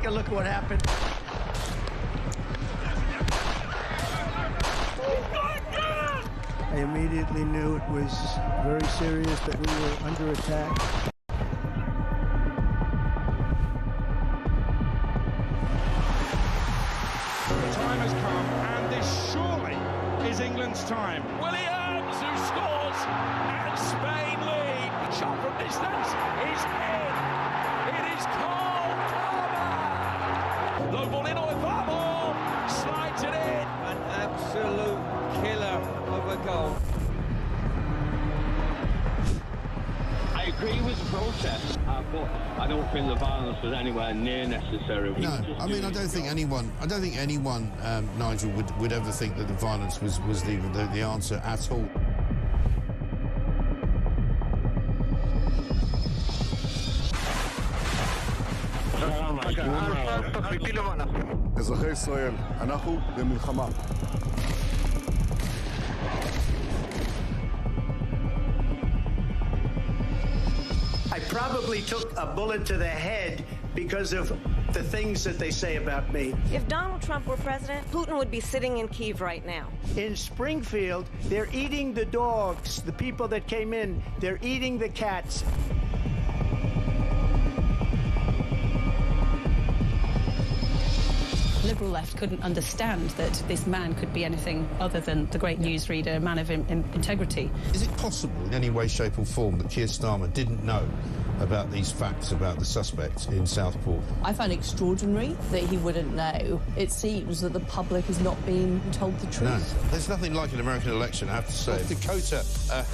a look at what happened. I immediately knew it was very serious, that we were under attack. The time has come, and this surely is England's time. Williams, who scores, and Spain lead. The shot from distance is in. It is Cole Palmer. Low ball in, or far ball, slides it in. An absolute killer of a goal. I agree with the protest, but I don't think the violence was anywhere near necessary. No, I mean, I don't think anyone, Nigel, would ever think that the violence was the answer at all. אזרחי ישראל, אנחנו במלחמה. I probably took a bullet to the head because of the things that they say about me. If Donald Trump were president, Putin would be sitting in Kyiv right now. In Springfield, they're eating the dogs, the people that came in, they're eating the cats. Liberal left couldn't understand that this man could be anything other than the great newsreader, a man of integrity. Is it possible in any way, shape or form that Keir Starmer didn't know about these facts about the suspect in Southport? I find it extraordinary that he wouldn't know. It seems that the public is not being told the truth. No, there's nothing like an American election, I have to say. North Dakota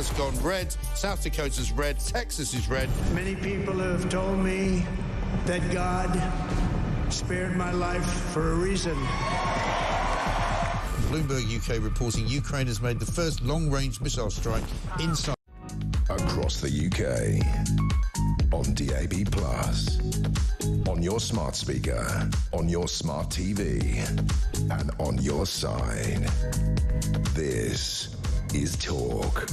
has gone red, South Dakota's red, Texas is red. Many people have told me that God spared my life for a reason. Bloomberg UK reporting Ukraine has made the first long-range missile strike inside. Across the UK, on DAB+, on your smart speaker, on your smart TV, and on your side. This is Talk.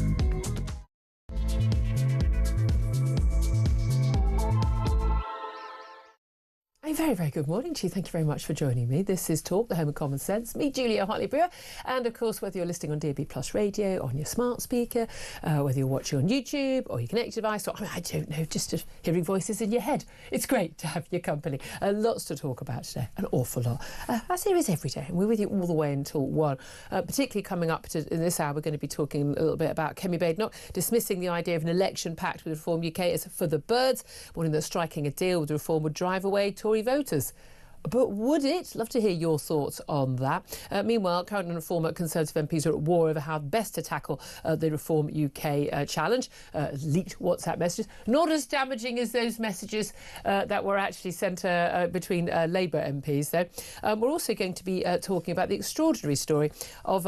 A very, very good morning to you. Thank you very much for joining me. This is Talk, the home of common sense. Me, Julia Hartley-Brewer. And, of course, whether you're listening on DAB+ radio, on your smart speaker, whether you're watching on YouTube or your connected device, or, I don't know, just hearing voices in your head. It's great to have your company. Lots to talk about today, an awful lot. As there is every day, and we're with you all the way until 1. Particularly coming up in this hour, we're going to be talking a little bit about Kemi Badenoch dismissing the idea of an election pact with Reform UK as for the birds, warning that striking a deal with Reform would drive away Tory voters. But would it? Love to hear your thoughts on that. Meanwhile, current and former Conservative MPs are at war over how best to tackle the Reform UK challenge. Leaked WhatsApp messages. Not as damaging as those messages that were actually sent between Labour MPs, though. We're also going to be talking about the extraordinary story of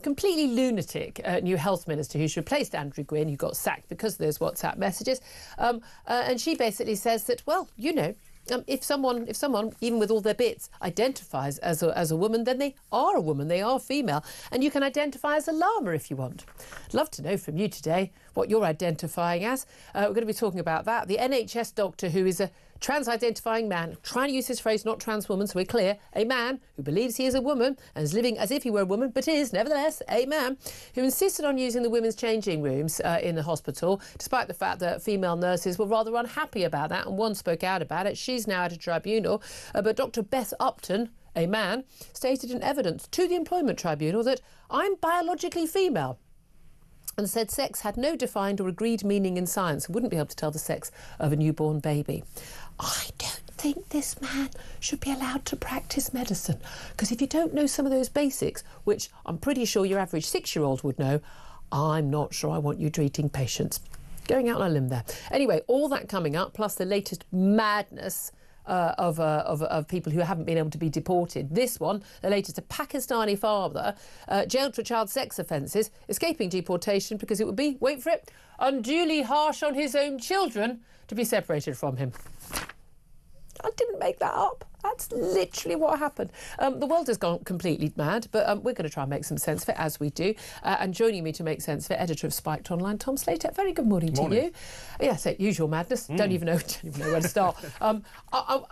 completely lunatic new health minister who's replaced Andrew Gwynn, who got sacked because of those WhatsApp messages. And she basically says that, well, you know, if someone, even with all their bits, identifies as a woman, then they are a woman, they are female, and you can identify as a llama if you want. I'd love to know from you today what you're identifying as. We're going to be talking about that. The NHS doctor who is a trans-identifying man, trying to use his phrase, not trans woman, so we're clear, a man who believes he is a woman and is living as if he were a woman, but is, nevertheless, a man, who insisted on using the women's changing rooms in the hospital, despite the fact that female nurses were rather unhappy about that, and one spoke out about it. She's now at a tribunal. But Dr. Beth Upton, a man, stated in evidence to the Employment Tribunal that I'm biologically female, and said sex had no defined or agreed meaning in science, wouldn't be able to tell the sex of a newborn baby. I don't think this man should be allowed to practice medicine, because if you don't know some of those basics, which I'm pretty sure your average 6-year-old would know, I'm not sure I want you treating patients. Going out on a limb there. Anyway, all that coming up, plus the latest madness of people who haven't been able to be deported. This one, the latest, a Pakistani father jailed for child sex offences, escaping deportation because it would be, wait for it, unduly harsh on his own children to be separated from him. I didn't make that up. That's literally what happened. The world has gone completely mad, but we're going to try and make some sense of it, as we do. And joining me to make sense of it, editor of Spiked Online, Tom Slater. Very good morning to you. Yeah, so usual madness. Don't even know where to start.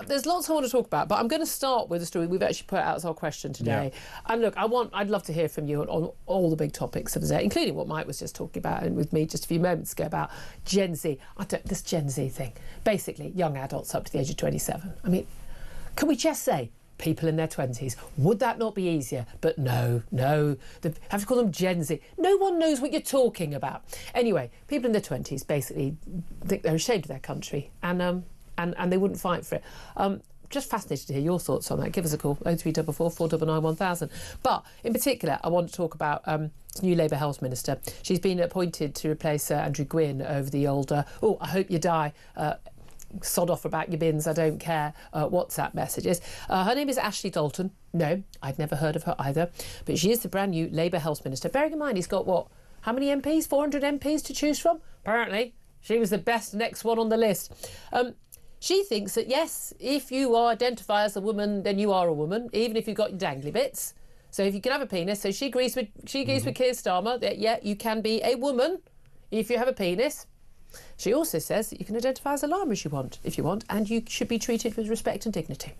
There's lots I want to talk about, but I'm going to start with a story we've actually put out as our question today. Yeah. And look, I'd love to hear from you on all the big topics of the day, including what Mike was just talking about and with me just a few moments ago about Gen Z. This Gen Z thing. Basically, young adults up to the age of 27. I mean, can we just say people in their 20s? Would that not be easier? But no. They have to call them Gen Z. No one knows what you're talking about. Anyway, people in their 20s basically think they're ashamed of their country and they wouldn't fight for it. Just fascinated to hear your thoughts on that. Give us a call, 0344 499 1000. But in particular, I want to talk about new Labour Health Minister. She's been appointed to replace Andrew Gwynn over the old, I hope you die, sod off about your bins, I don't care, WhatsApp messages. Her name is Ashley Dalton. No, I'd never heard of her either. But she is the brand new Labour Health Minister. Bearing in mind, he's got, how many MPs? 400 MPs to choose from? Apparently, she was the best next one on the list. She thinks that, yes, if you identify as a woman, then you are a woman, even if you've got your dangly bits. So if you can have a penis, so she agrees with Keir Starmer that, yeah, you can be a woman if you have a penis. She also says that you can identify as a llama if you want, and you should be treated with respect and dignity.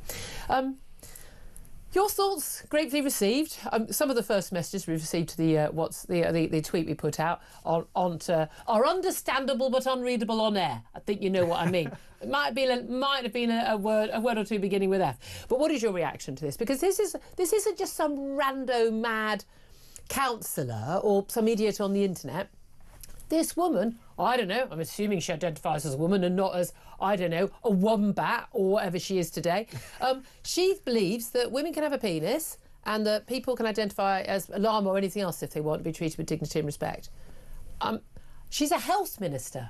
Your thoughts, gratefully received. Some of the first messages we received to the tweet we put out onto are understandable but unreadable on air. I think you know what I mean. It might have been a word or two beginning with F. But what is your reaction to this? Because this isn't just some rando mad counsellor or some idiot on the internet. This woman, I don't know, I'm assuming she identifies as a woman and not as, I don't know, a wombat or whatever she is today. She believes that women can have a penis and that people can identify as a llama or anything else if they want to be treated with dignity and respect. She's a health minister.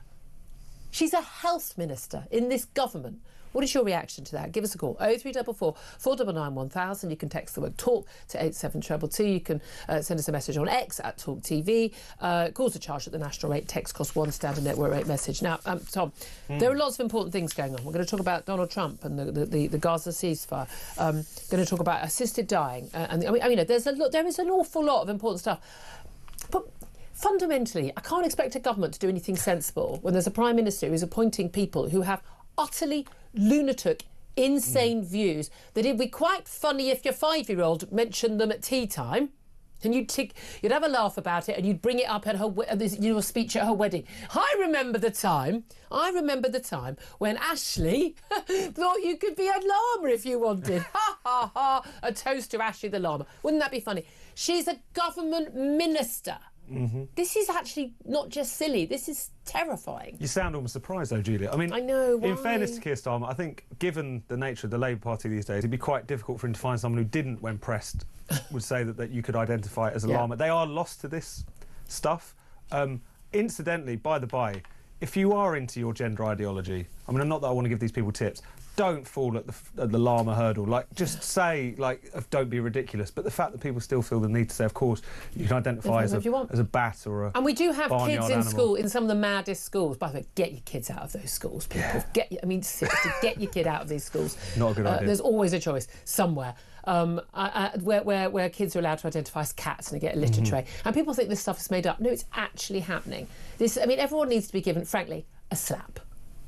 She's a health minister in this government. What is your reaction to that? Give us a call, 0344 499 1000. You can text the word TALK to 87222. You can send us a message on X at Talk TV. Calls are charged at the national rate. Text costs £1, standard network rate message. Now, Tom, there are lots of important things going on. We're going to talk about Donald Trump and the Gaza ceasefire. Going to talk about assisted dying. There is an awful lot of important stuff. But fundamentally, I can't expect a government to do anything sensible when there's a Prime Minister who's appointing people who have utterly lunatic, insane views that it'd be quite funny if your 5-year-old mentioned them at tea time and you'd have a laugh about it and you'd bring it up at your speech at her wedding. I remember the time when Ashley thought you could be a llama if you wanted. Ha ha ha, a toast to Ashley the llama. Wouldn't that be funny? She's a government minister. Mm-hmm. This is actually not just silly, this is terrifying. You sound almost surprised though, Julia. I mean, I know, why? In fairness to Keir Starmer, I think given the nature of the Labour Party these days, it'd be quite difficult for him to find someone who didn't, when pressed, would say that you could identify as a llama. They are lost to this stuff. Incidentally, by the by, if you are into your gender ideology, I mean, not that I want to give these people tips, don't fall at the llama hurdle. Just say, don't be ridiculous. But the fact that people still feel the need to say, of course, you can identify as a bat or a And we do have kids in animal. School, in some of the maddest schools. By the way, get your kids out of those schools, people. Yeah. Seriously, get your kid out of these schools. Not a good idea. There's always a choice somewhere. Where kids are allowed to identify as cats and they get a litter tray. And people think this stuff is made up. No, it's actually happening. Everyone needs to be given, frankly, a slap.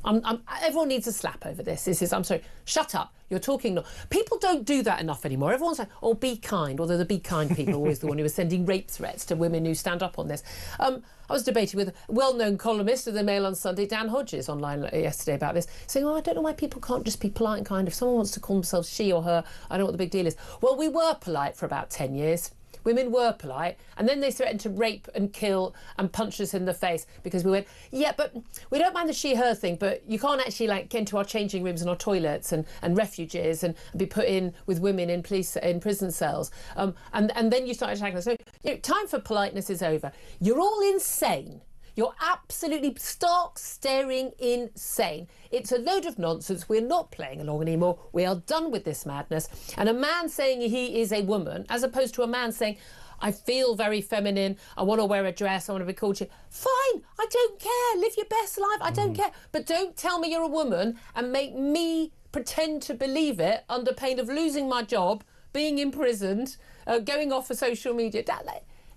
Everyone needs a slap over this. I'm sorry, shut up. You're talking. People don't do that enough anymore. Everyone's like, oh, be kind. Although the be kind people are always the one who are sending rape threats to women who stand up on this. I was debating with a well-known columnist of the Mail on Sunday, Dan Hodges, online yesterday about this, saying, I don't know why people can't just be polite and kind. If someone wants to call themselves she or her, I don't know what the big deal is. Well, we were polite for about 10 years. Women were polite, and then they threatened to rape and kill and punch us in the face because we went, yeah, but we don't mind the she-her thing, but you can't actually get into our changing rooms and our toilets and refuges and be put in with women in prison cells. And then you started attacking us. So time for politeness is over. You're all insane. You're absolutely stark, staring insane. It's a load of nonsense. We're not playing along anymore. We are done with this madness. And a man saying he is a woman, as opposed to a man saying, I feel very feminine. I want to wear a dress. I want to be called. Fine, I don't care. Live your best life. I don't care. But don't tell me you're a woman and make me pretend to believe it under pain of losing my job, being imprisoned, going off for social media.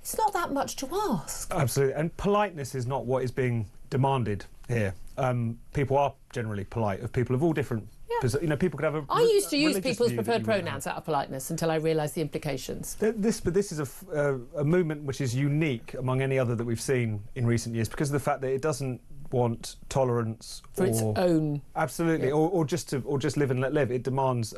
It's not that much to ask. Absolutely. And politeness is not what is being demanded here. People are generally polite, of people of all different... You know, people could have I used to use people's preferred pronouns out of politeness until I realised the implications. But this is a movement which is unique among any other that we've seen in recent years because of the fact that it doesn't want tolerance for its own. Absolutely, or just live and let live. It demands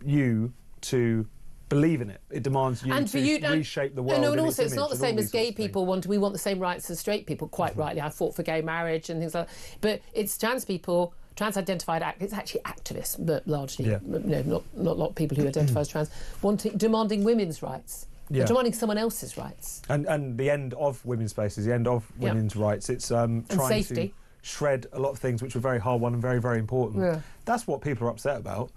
you to believe in it. It demands you to reshape the world. And also, it's not the same as gay people want. We want the same rights as straight people. Quite rightly, I fought for gay marriage and things like that. But it's trans people. Trans-identified it's actually activists, but largely, not a lot of people who identify as trans, demanding women's rights, demanding someone else's rights. And the end of women's spaces, the end of women's rights. It's trying to shred a lot of things which were very hard-won and very, very important. Yeah. That's what people are upset about.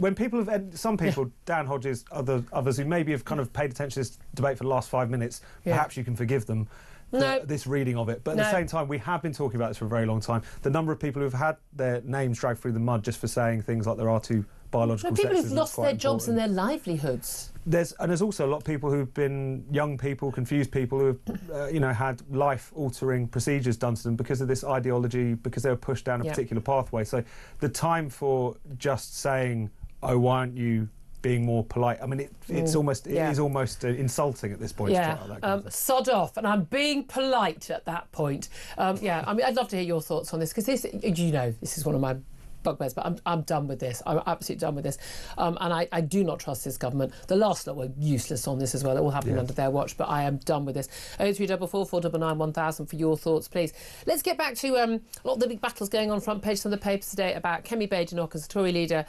When people have, some people, Dan Hodges, others who maybe have kind of paid attention to this debate for the last 5 minutes, perhaps you can forgive them. This reading of it. But at the same time, we have been talking about this for a very long time. The number of people who've had their names dragged through the mud just for saying things like there are two biological sexes. People who've lost their jobs and their livelihoods. There's also a lot of people who've been young people, confused people who have, had life-altering procedures done to them because of this ideology, because they were pushed down a particular pathway. So the time for just saying, "Oh, why aren't you being more polite?" I mean, it is almost insulting at this point. Sod off, and I'm being polite at that point. I mean, I'd love to hear your thoughts on this because this is one of my bugbears, but I'm done with this. I'm absolutely done with this. And I do not trust this government. The last lot were useless on this as well. It all happened under their watch, but I am done with this. 0344 499 1000 for your thoughts, please. Let's get back to a lot of the big battles going on front page of the papers today about Kemi Badenoch as a Tory leader,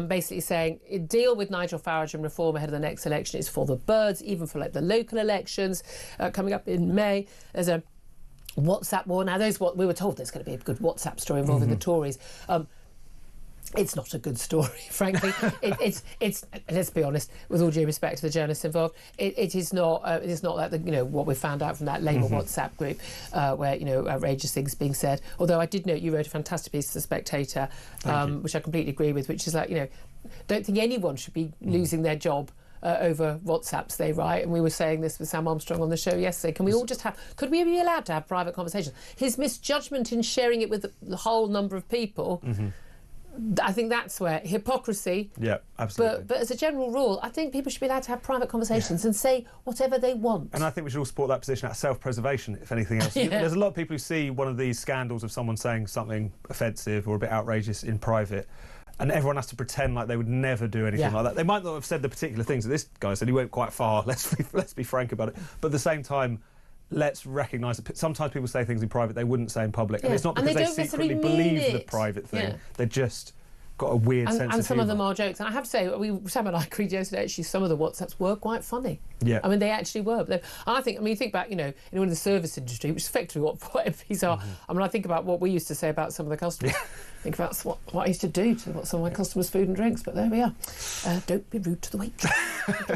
basically saying deal with Nigel Farage and reform ahead of the next election is for the birds, even for the local elections coming up in May. There's a WhatsApp war. Now, we were told there's going to be a good WhatsApp story involving the Tories. It's not a good story, frankly. It's let's be honest, with all due respect to the journalists involved, it is not like what we found out from that Labour WhatsApp group where outrageous things being said. Although I did note you wrote a fantastic piece to The Spectator, which I completely agree with, which is don't think anyone should be losing their job over WhatsApps they write, and we were saying this with Sam Armstrong on the show yesterday. Could we be allowed to have private conversations? His misjudgment in sharing it with the whole number of people. I think that's where hypocrisy. Yeah, absolutely. But as a general rule, I think people should be allowed to have private conversations and say whatever they want. And I think we should all support that position out of self-preservation, if anything else. There's a lot of people who see one of these scandals of someone saying something offensive or a bit outrageous in private, and everyone has to pretend like they would never do anything like that. They might not have said the particular things that this guy said. He went quite far. Let's be frank about it. But at the same time, let's recognise that sometimes people say things in private they wouldn't say in public. And it's not because they secretly believe the private thing. They've just got a weird sense of humour. And some of them are jokes. And I have to say, Sam and I agreed yesterday, actually, some of the WhatsApps were quite funny. Yeah. I mean, they actually were. But you think back, in the service industry, which is effectively what MPs are. I mean, I think about what we used to say about some of the customers. Think about what I used to do to some of my customers' food and drinks, but there we are. Don't be rude to the waitress.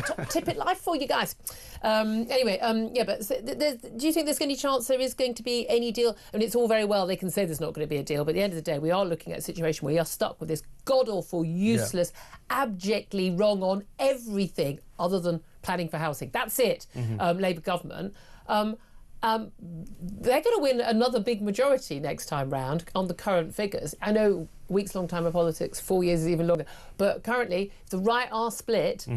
Top tip at life for you guys. But do you think there's any chance there is going to be any deal? I mean, it's all very well they can say there's not going to be a deal, but at the end of the day, we are looking at a situation where we are stuck with this god-awful, useless, abjectly wrong on everything other than planning for housing. That's it, Labour government. They're going to win another big majority next time round on the current figures. I know weeks-long time of politics, 4 years is even longer, but currently, if the right are split,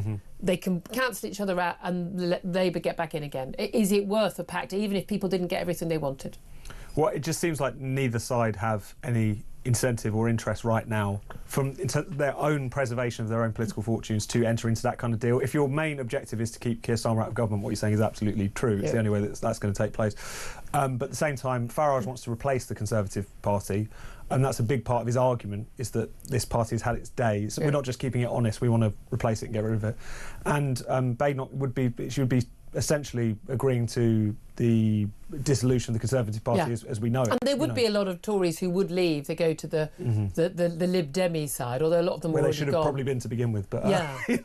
they can cancel each other out and let Labour get back in again. Is it worth a pact, even if people didn't get everything they wanted? Well, it just seems like neither side have any incentive or interest right now from their own preservation of their own political fortunes to enter into that kind of deal. If your main objective is to keep Keir Starmer out of government, what you're saying is absolutely true. It's the only way that's going to take place. But at the same time, Farage wants to replace the Conservative Party, and that's a big part of his argument, is that this party has had its days. We're not just keeping it honest, we want to replace it and get rid of it. And Badenoch would be essentially agreeing to the dissolution of the Conservative Party as we know it. And there would be a lot of Tories who would leave. They go to the Lib Demi side, although a lot of them where already they should have probably been to begin with. But it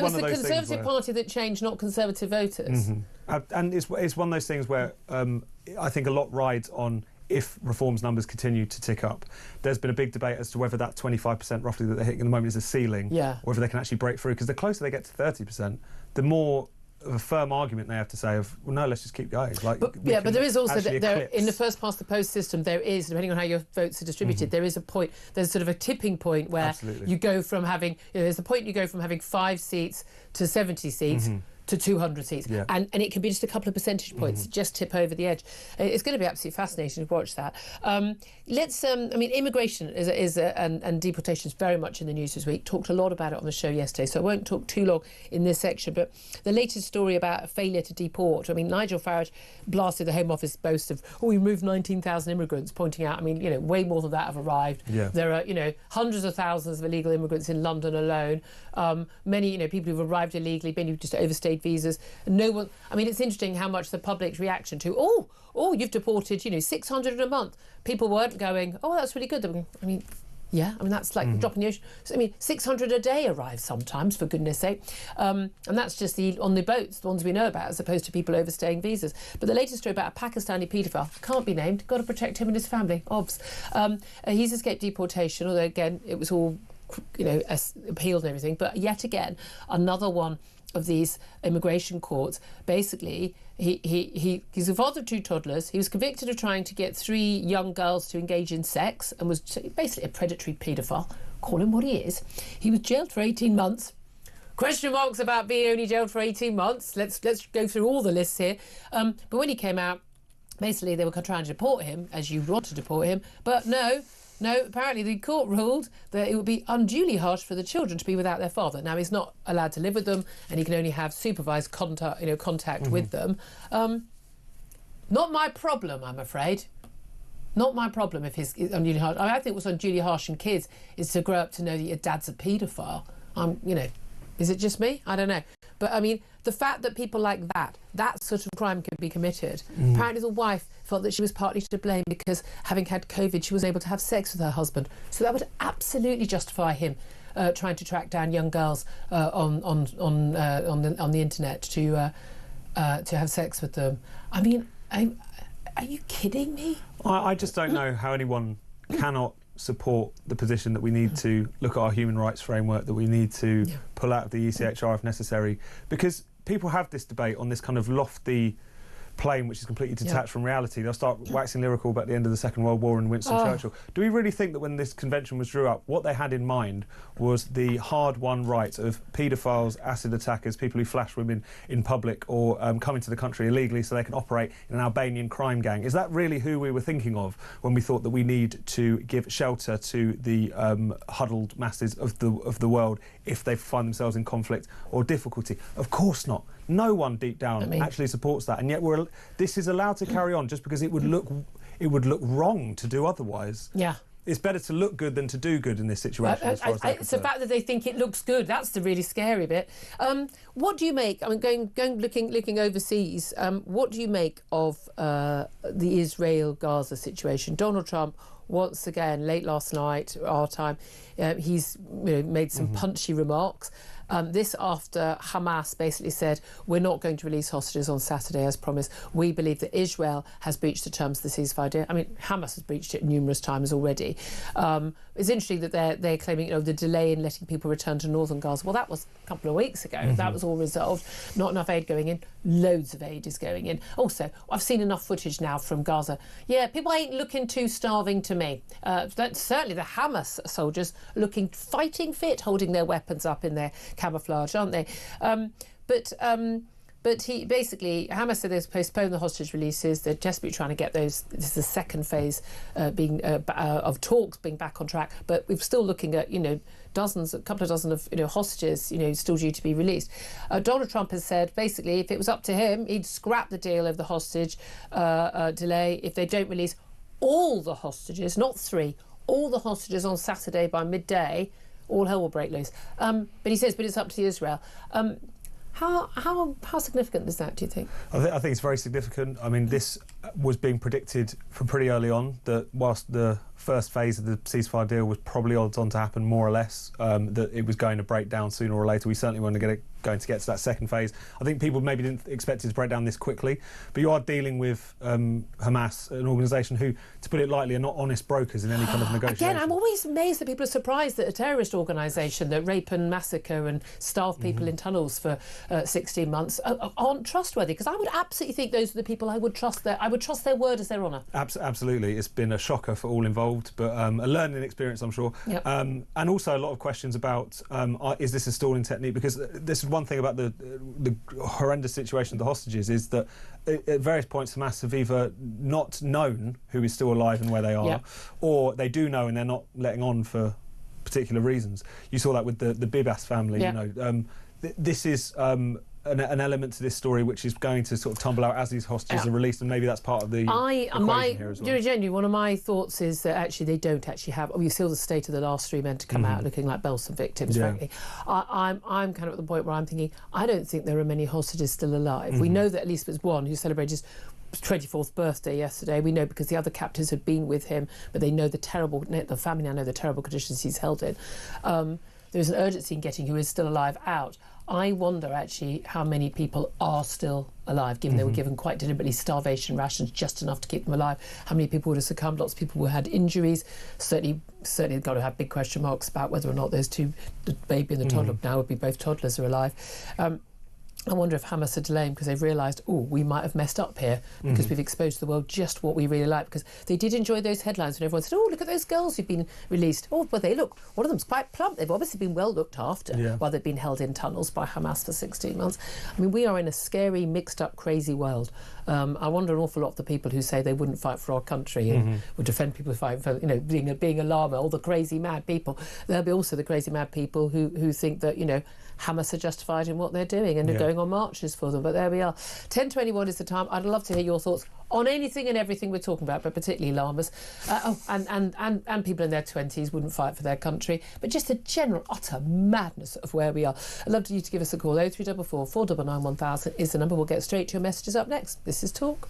was the Conservative Party that changed, not Conservative voters. And it's one of those things where I think a lot rides on if Reform's numbers continue to tick up. There's been a big debate as to whether that 25% roughly that they're hitting at the moment is a ceiling, or whether they can actually break through. Because the closer they get to 30%, the more of a firm argument they have to say of, well, no, let's just keep going. But there is also in the first past the post system, there is, depending on how your votes are distributed, there is a point, there's sort of a tipping point where you go from having, there's a point you go from having 5 seats to 70 seats. To 200 seats, and it can be just a couple of percentage points, just tip over the edge. It's going to be absolutely fascinating to watch that. Immigration and deportation is very much in the news this week. Talked a lot about it on the show yesterday, so I won't talk too long in this section. But the latest story about a failure to deport. Nigel Farage blasted the Home Office boast of, we moved 19,000 immigrants, pointing out, way more than that have arrived. There are, hundreds of thousands of illegal immigrants in London alone. Many, people who've arrived illegally, many who've just overstayed visas. No one. It's interesting how much the public's reaction to you've deported 600 a month. People weren't going, that's really good. That's like dropping the ocean. 600 a day arrive sometimes, for goodness sake. And that's just on the boats, the ones we know about, as opposed to people overstaying visas. But the latest story about a Pakistani paedophile, can't be named, got to protect him and his family, obs. He's escaped deportation, although again it was all appealed and everything. But yet again, another one of these immigration courts. Basically, he's the father of 2 toddlers. He was convicted of trying to get 3 young girls to engage in sex and was basically a predatory paedophile. Call him what he is. He was jailed for 18 months. Question marks about being only jailed for 18 months. Let's go through all the lists here. But when he came out, basically they were trying to deport him, as you want to deport him, but no, apparently the court ruled that it would be unduly harsh for the children to be without their father. Now, he's not allowed to live with them, and he can only have supervised contact with them. Not my problem, I'm afraid. Not my problem if he's unduly harsh. I think what's unduly harsh in kids is to grow up to know that your dad's a paedophile. Is it just me? I don't know. But the fact that people like that sort of crime could be committed. Apparently the wife felt that she was partly to blame because, having had COVID, she was able to have sex with her husband. So that would absolutely justify him trying to track down young girls on the internet to have sex with them. Are you kidding me? I just don't know how anyone cannot support the position that we need to look at our human rights framework, that we need to pull out of the ECHR if necessary, because people have this debate on this kind of lofty plane which is completely detached from reality. They'll start waxing lyrical about the end of the Second World War and Winston Churchill. Do we really think that when this convention was drew up, what they had in mind was the hard-won right of paedophiles, acid attackers, people who flash women in public or come into the country illegally so they can operate in an Albanian crime gang? Is that really who we were thinking of when we thought that we need to give shelter to the huddled masses of the world if they find themselves in conflict or difficulty? Of course not. No one deep down actually supports that, and yet this is allowed to carry on just because it would look wrong to do otherwise. Yeah. It's better to look good than to do good in this situation. It's the fact that they think it looks good. That's the really scary bit. What do you make? Looking overseas. What do you make of the Israel-Gaza situation? Donald Trump, once again, late last night, our time, he's made some punchy remarks. This after Hamas basically said, we're not going to release hostages on Saturday as promised. We believe that Israel has breached the terms of the ceasefire deal. Hamas has breached it numerous times already. It's interesting that they're claiming the delay in letting people return to northern Gaza. Well, that was a couple of weeks ago. That was all resolved. Not enough aid going in. Loads of aid is going in. Also, I've seen enough footage now from Gaza. Yeah, people ain't looking too starving to me. Certainly the Hamas soldiers looking fighting fit, holding their weapons up in their camouflage, aren't they? But he basically, Hamas said they've postponed the hostage releases. They're desperately trying to get those. This is the second phase of talks being back on track. But we're still looking at a couple of dozen of hostages still due to be released. Donald Trump has said basically if it was up to him, he'd scrap the deal of the hostage delay if they don't release all the hostages, not 3, all the hostages on Saturday by midday. All hell will break loose. But he says, but it's up to Israel. How significant is that, do you think? I think it's very significant. I mean, this was being predicted from pretty early on, that whilst the first phase of the ceasefire deal was probably odds on to happen more or less, that it was going to break down sooner or later. We certainly weren't going to get to that second phase. I think people maybe didn't expect it to break down this quickly, but you are dealing with Hamas, an organisation who, to put it lightly, are not honest brokers in any kind of negotiation. Again, I'm always amazed that people are surprised that a terrorist organisation that rape and massacre and starve people in tunnels for 16 months aren't trustworthy, because I would absolutely think those are the people I would trust. I would trust their word as their honour. Absolutely. It's been a shocker for all involved, but a learning experience, I'm sure. Yep. And also a lot of questions about, is this a stalling technique? Because this is one thing about the horrendous situation of the hostages, is that at various points Hamas have either not known who is still alive and where they are, or they do know and they're not letting on for particular reasons. You saw that with the Bibas family. You know, this is an element to this story which is going to sort of tumble out as these hostages are released, and maybe that's part of the equation here as well. Genuinely, one of my thoughts is that actually they don't actually have. You saw the state of the last three men to come out looking like Belson victims. Frankly, I'm kind of at the point where I'm thinking I don't think there are many hostages still alive. We know that at least there's one who celebrated his 24th birthday yesterday. We know because the other captives had been with him, but they know the family now know the terrible conditions he's held in. There's an urgency in getting who is still alive out. I wonder actually how many people are still alive, given they were given quite deliberately starvation rations, just enough to keep them alive. How many people would have succumbed? Lots of people who had injuries. Certainly got to have big question marks about whether or not those two, the baby and the toddler, now would be both toddlers, are alive. I wonder if Hamas are delaying because they've realised, we might have messed up here because we've exposed to the world just what we really like. Because they did enjoy those headlines when everyone said, look at those girls who've been released. But they look, one of them's quite plump. They've obviously been well looked after while they've been held in tunnels by Hamas for 16 months. I mean, we are in a scary, mixed up, crazy world. I wonder an awful lot of the people who say they wouldn't fight for our country and would defend people who fight for, being a llama, all the crazy, mad people. There'll be also the crazy, mad people who think that, Hamas are justified in what they're doing and are going on marches for them. But there we are. 10:21 is the time. I'd love to hear your thoughts on anything and everything we're talking about, but particularly llamas. And people in their 20s wouldn't fight for their country. But just the general, utter madness of where we are. I'd love you to give us a call. 0344 499 1000 is the number. We'll get straight to your messages up next. This is Talk.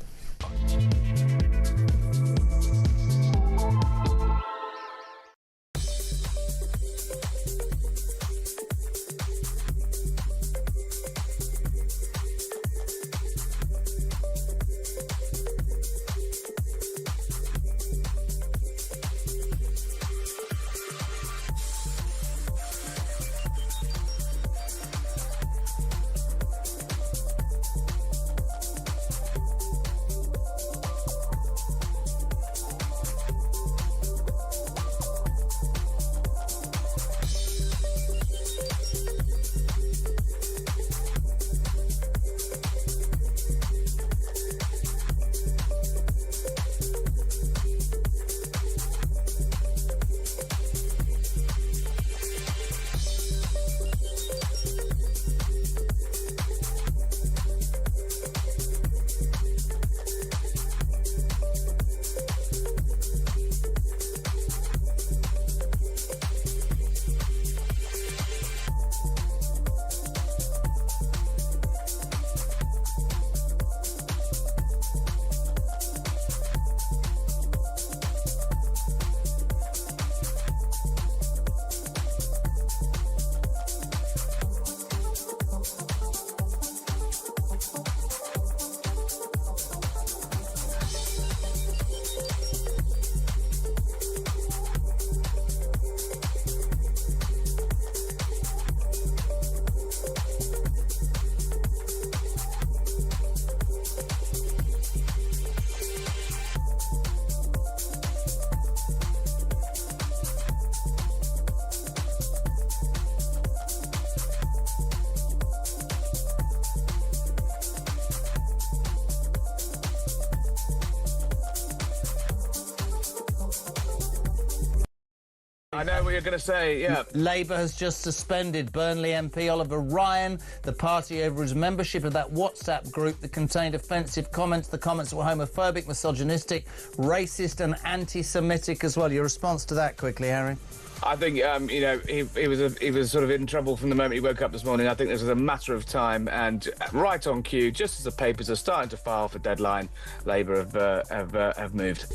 I know what you're going to say, yeah. Labour has just suspended Burnley MP Oliver Ryan, the party, over his membership of that WhatsApp group that contained offensive comments. The comments were homophobic, misogynistic, racist and anti-Semitic as well. Your response to that quickly, Harry? I think, you know, he was sort of in trouble from the moment he woke up this morning. I think this was a matter of time, and right on cue, just as the papers are starting to file for deadline, Labour have moved.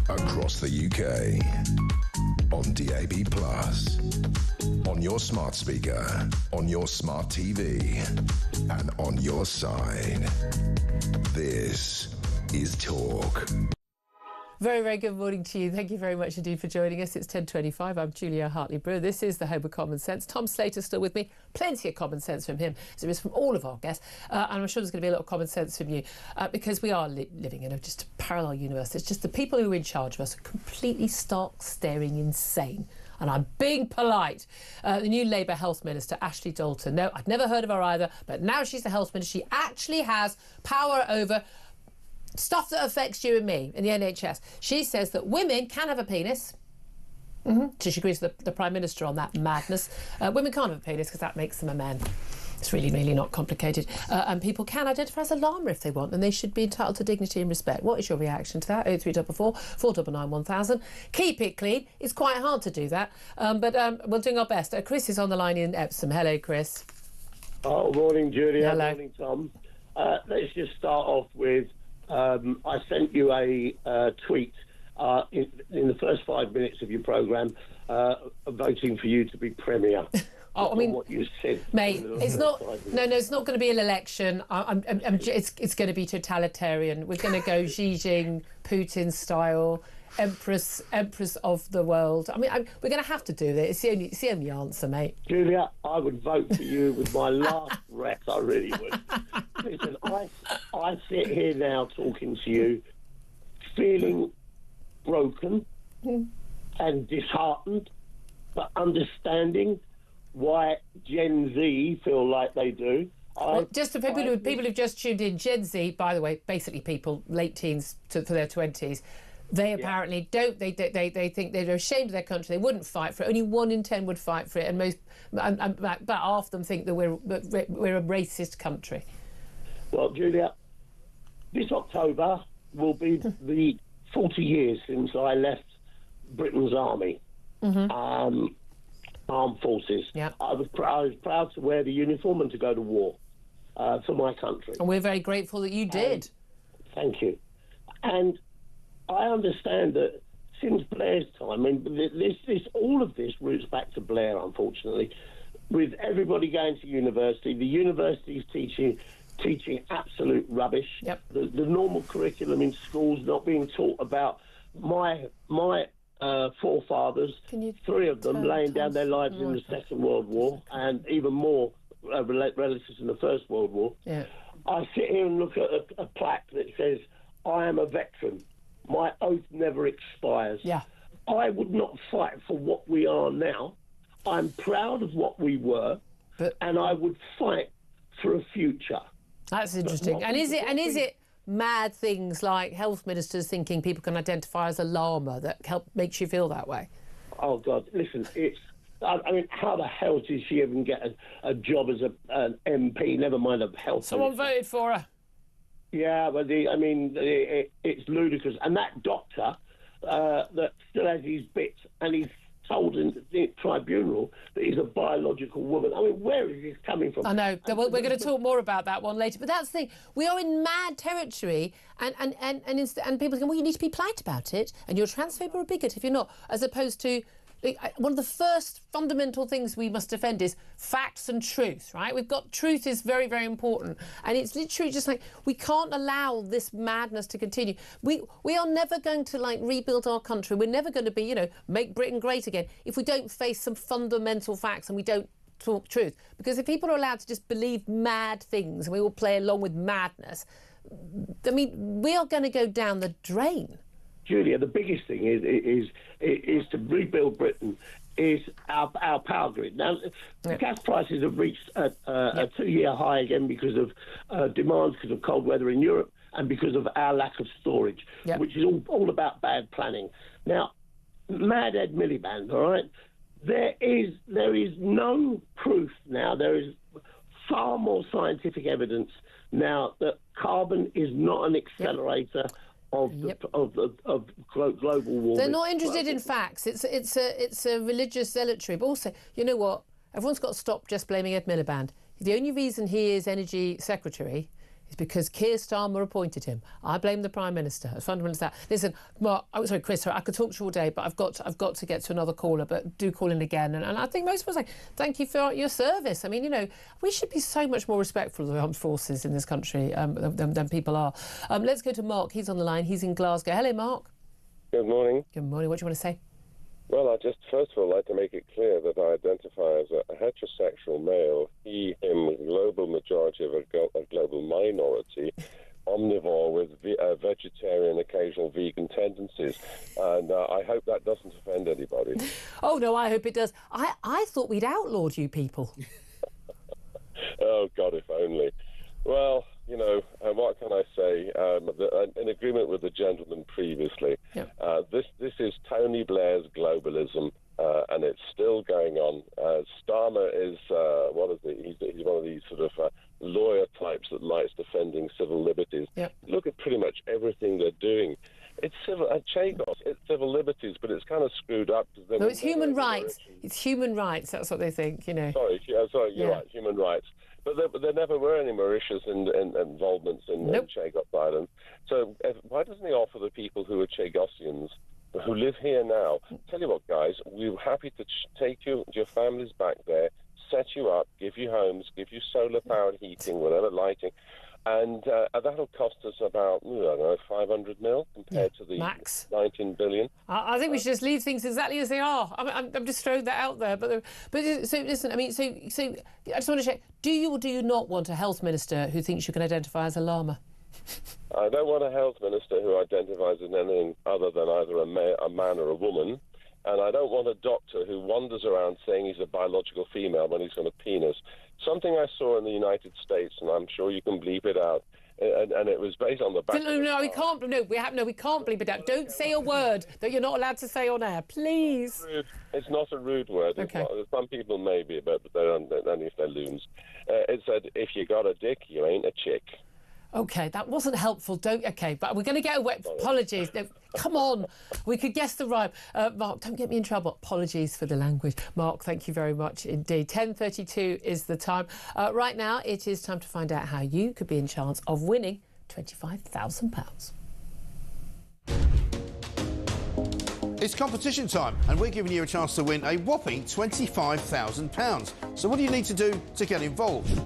Across the UK, on DAB+, on your smart speaker, on your smart TV, and on your side. This is Talk. Very, very good morning to you. Thank you very much indeed for joining us. It's 10:25. I'm Julia Hartley-Brewer. This is the Home of Common Sense. Tom Slater's still with me. Plenty of common sense from him, as there is from all of our guests. And I'm sure there's going to be a lot of common sense from you, because we are living in just a parallel universe. It's just the people who are in charge of us are completely stark, staring insane. And I'm being polite. The new Labour Health Minister, Ashley Dalton. No, I'd never heard of her either, but now she's the Health Minister. She actually has power over stuff that affects you and me in the NHS. She says that women can have a penis. She agrees with the Prime Minister on that madness. Women can't have a penis because that makes them a man. It's really, really not complicated. And people can identify as a llama if they want, and they should be entitled to dignity and respect. What is your reaction to that? 0344 499 1000. Keep it clean. It's quite hard to do that, but we're doing our best. Chris is on the line in Epsom. Hello, Chris. Oh, morning, Julia. Hello. Morning, Tom. Let's just start off with, I sent you a tweet in the first 5 minutes of your programme voting for you to be Premier. Oh, I mean, what you said, mate, it's not. No, it's not going to be an election. It's going to be totalitarian. We're going to go Xi Jinping, Putin style, empress of the world. I mean, we're going to have to do this. It's the only answer, mate. Julia, I would vote for you with my last breath. I really would. Listen, I sit here now talking to you, feeling broken and disheartened, but understanding why Gen Z feel like they do. Well, just for people who've just tuned in, Gen Z, by the way, basically people late teens for their 20s, they apparently don't. They think they're ashamed of their country. They wouldn't fight for it. Only 1 in 10 would fight for it, and about half of them think that we're a racist country. Well, Julia, this October will be the 40 years since I left Britain's army. Armed forces. Yeah. I was proud to wear the uniform and to go to war for my country. And we're very grateful that you did. Thank you. And I understand that since Blair's time, I mean, all of this roots back to Blair, unfortunately, with everybody going to university, the universities teaching absolute rubbish. Yep. The normal curriculum in schools not being taught about my forefathers, 3 of them laying down their lives in the Second World War, and even more relatives in the First World War. Yeah. I sit here and look at a plaque that says, "I am a veteran. My oath never expires." Yeah. I would not fight for what we are now. I'm proud of what we were, and I would fight for a future. That's interesting. And is it mad things like health ministers thinking people can identify as a llama that makes you feel that way? Oh God, listen, I mean, how the hell did she even get a job as an MP? Never mind a health. Someone voted for her. Yeah, but it's ludicrous. And that doctor that still has his bits, and he's told in the tribunal that he's a biological woman. I mean, where is this coming from? I know. We're going to talk more about that one later. But that's the thing. We are in mad territory, and people go, well, you need to be polite about it, and you're a transphobe or a bigot if you're not, as opposed to one of the first fundamental things we must defend is facts and truth, right? We've got truth is very, very important. And it's literally just like, we can't allow this madness to continue. We are never going to rebuild our country. We're never going to be, make Britain great again if we don't face some fundamental facts and we don't talk truth. Because if people are allowed to just believe mad things and we all play along with madness, I mean, we are going to go down the drain. Julia, the biggest thing is to rebuild Britain is our power grid. Now, gas prices have reached a 2-year high again because of demand, because of cold weather in Europe, and because of our lack of storage, which is all about bad planning. Now, Mad Ed Miliband, all right, there is no proof now. There is far more scientific evidence now that carbon is not an accelerator of global warming. They're not interested in facts. It's a religious zealotry. But also, you know what? Everyone's got to stop just blaming Ed Miliband. The only reason he is Energy Secretary is because Keir Starmer appointed him. I blame the Prime Minister. As fundamental as that. Listen, Mark, Chris, I could talk to you all day, but I've got to get to another caller, but do call in again. And I think most of us say, thank you for your service. I mean, we should be so much more respectful of the armed forces in this country than people are. Let's go to Mark. He's on the line. He's in Glasgow. Hello, Mark. Good morning. Good morning. What do you want to say? Well, I just first of all like to make it clear that I identify as a heterosexual male, he, him, global majority of a global minority, omnivore with vegetarian, occasional vegan tendencies. And I hope that doesn't offend anybody. Oh, no, I hope it does. I thought we'd outlawed you people. Oh, God, if only. Well, what can I say? In agreement with the gentleman previously, this is Tony Blair's globalism, and it's still going on. Starmer is, he's one of these sort of lawyer types that likes defending civil liberties. Look at pretty much everything they're doing. It's civil, Chagos, it's civil liberties, but it's kind of screwed up. No, it's human rights. It's human rights, that's what they think, Sorry, you're right, human rights. But there never were any Mauritius involvements in Chagos Island. So why doesn't he offer the people who are Chagosians, who live here now, tell you what, guys, we're happy to take your families back there, set you up, give you homes, give you solar-powered heating, whatever, lighting, and that'll cost us about, 500 mil compared to the max 19 billion. I think we should just leave things exactly as they are. I'm just throwing that out there. But so listen, I mean, so I just want to check: do you or do you not want a health minister who thinks you can identify as a llama? I don't want a health minister who identifies as anything other than either a man or a woman. And I don't want a doctor who wanders around saying he's a biological female when he's got a penis. Something I saw in the United States, and I'm sure you can bleep it out, and it was based on the back. We can't. We can't bleep it out. Don't say a word that you're not allowed to say on air, please. It's not a rude word. Okay. Some people may be, but only if they're loons. It said, if you got a dick, you ain't a chick. OK, that wasn't helpful. OK, but we're going to get away. Apologies. No, come on. We could guess the rhyme. Mark, don't get me in trouble. Apologies for the language. Mark, thank you very much indeed. 10:32 is the time. Right now, it is time to find out how you could be in chance of winning £25,000. It's competition time, and we're giving you a chance to win a whopping £25,000. So what do you need to do to get involved?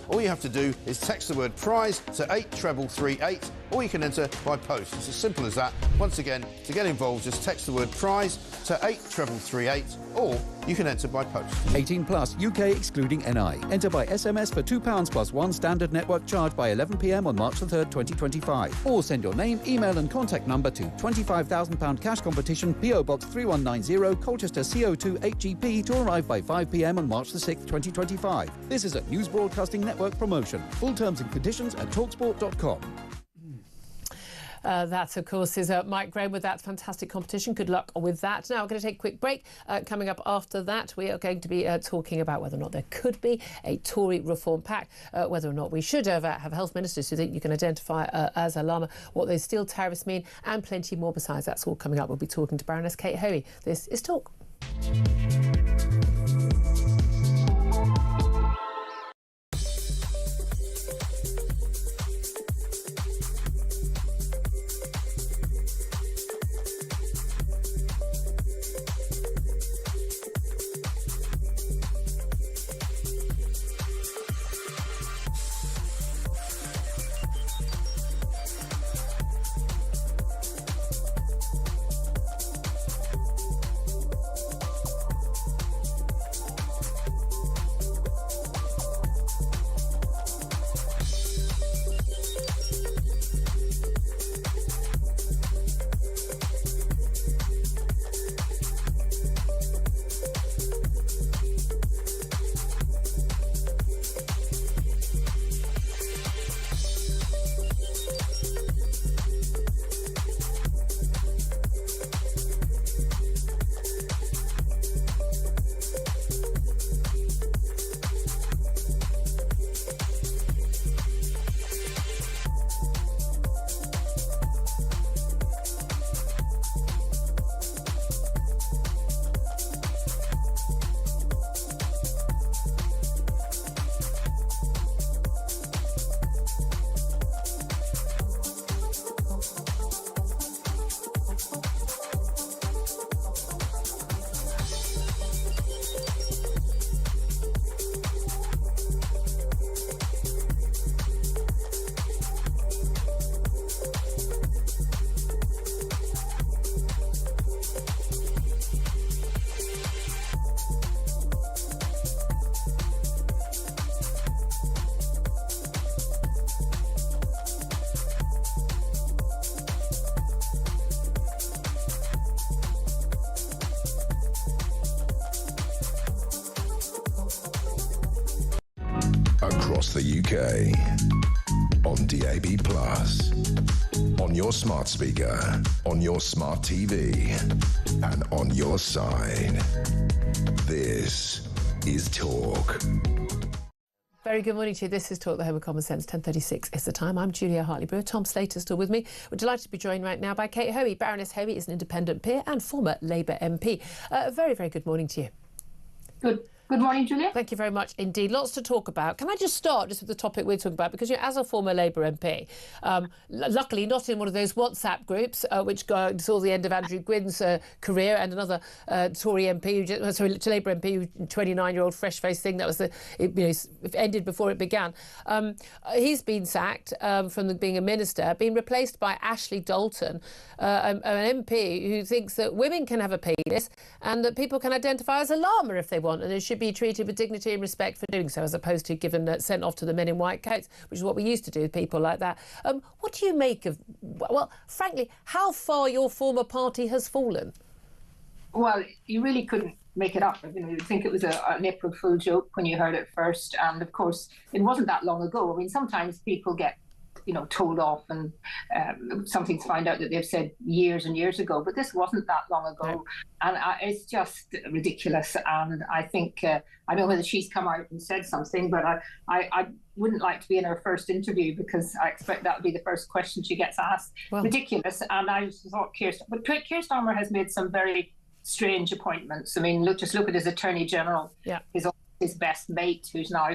All you have to do is text the word prize to 83338, or you can enter by post. It's as simple as that. Once again, to get involved, just text the word prize to 83338, or you can enter by post. 18 plus, UK excluding NI. Enter by SMS for £2 plus one standard network charge by 11 p.m. on March the 3rd, 2025. Or send your name, email and contact number to £25,000 cash competition, PO Box 3190, Colchester CO2 8GP, to arrive by 5 p.m. on March the 6th, 2025. This is a News Broadcasting Network promotion. Full terms and conditions at talksport.com. That, of course, is Mike Graham with that fantastic competition. Good luck with that. Now, we're going to take a quick break. Coming up after that, we are going to be talking about whether or not there could be a Tory-Reform pact, whether or not we should have health ministers who think you can identify as a llama, what those steel tariffs mean, and plenty more besides. That's all coming up. We'll be talking to Baroness Kate Hoey. This is Talk. across the UK. On DAB+, on your smart speaker, on your smart TV, and on your side. This is Talk. Very good morning to you. This is Talk, the Home of Common Sense. 10:36 is the time. I'm Julia Hartley-Brewer. Tom Slater's still with me. We're delighted to be joined right now by Kate Hoey. Baroness Hoey is an independent peer and former Labour MP. A very, very good morning to you. Good morning, Julia. Thank you very much indeed. Lots to talk about. Can I just start with the topic we're talking about? Because as a former Labour MP, luckily not in one of those WhatsApp groups which saw the end of Andrew Gwynn's career and another Tory MP, Labour MP, 29-year-old fresh-faced thing, that was it ended before it began. He's been sacked from being a minister, been replaced by Ashley Dalton, an MP who thinks that women can have a penis and that people can identify as a llama if they want, and it should be treated with dignity and respect for doing so, as opposed to sent off to the men in white coats, which is what we used to do with people like that. What do you make of, well, frankly, how far your former party has fallen? Well, you really couldn't make it up. You'd think it was an April Fool joke when you heard it first, and of course, it wasn't that long ago. I mean, sometimes people get told off and something's found out that they've said years and years ago, but this wasn't that long ago. No. And it's just ridiculous. And I think, I don't know whether she's come out and said something, but I wouldn't like to be in her first interview because I expect that would be the first question she gets asked. Well, ridiculous. And I thought Keir Starmer has made some very strange appointments. I mean, just look at his Attorney General, his best mate, who's now,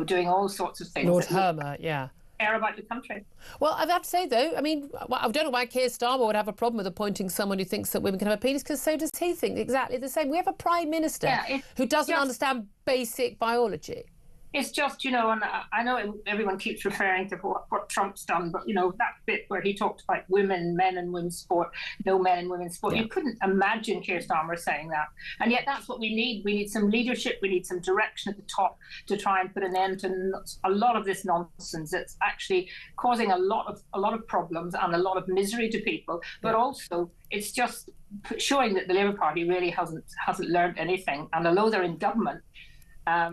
doing all sorts of things. Lord Hermer, yeah. Care about the country. Well, I have to say, though, I mean, I don't know why Keir Starmer would have a problem with appointing someone who thinks that women can have a penis, because so does he think exactly the same. We have a Prime Minister who doesn't understand basic biology. It's just, and I know everyone keeps referring to what Trump's done, but, that bit where he talked about men and women's sport, no men and women's sport, you couldn't imagine Keir Starmer saying that. And yet that's what we need. We need some leadership. We need some direction at the top to try and put an end to a lot of this nonsense. It's actually causing a lot of problems and a lot of misery to people, but also it's just showing that the Labour Party really hasn't learned anything. And although they're in government, I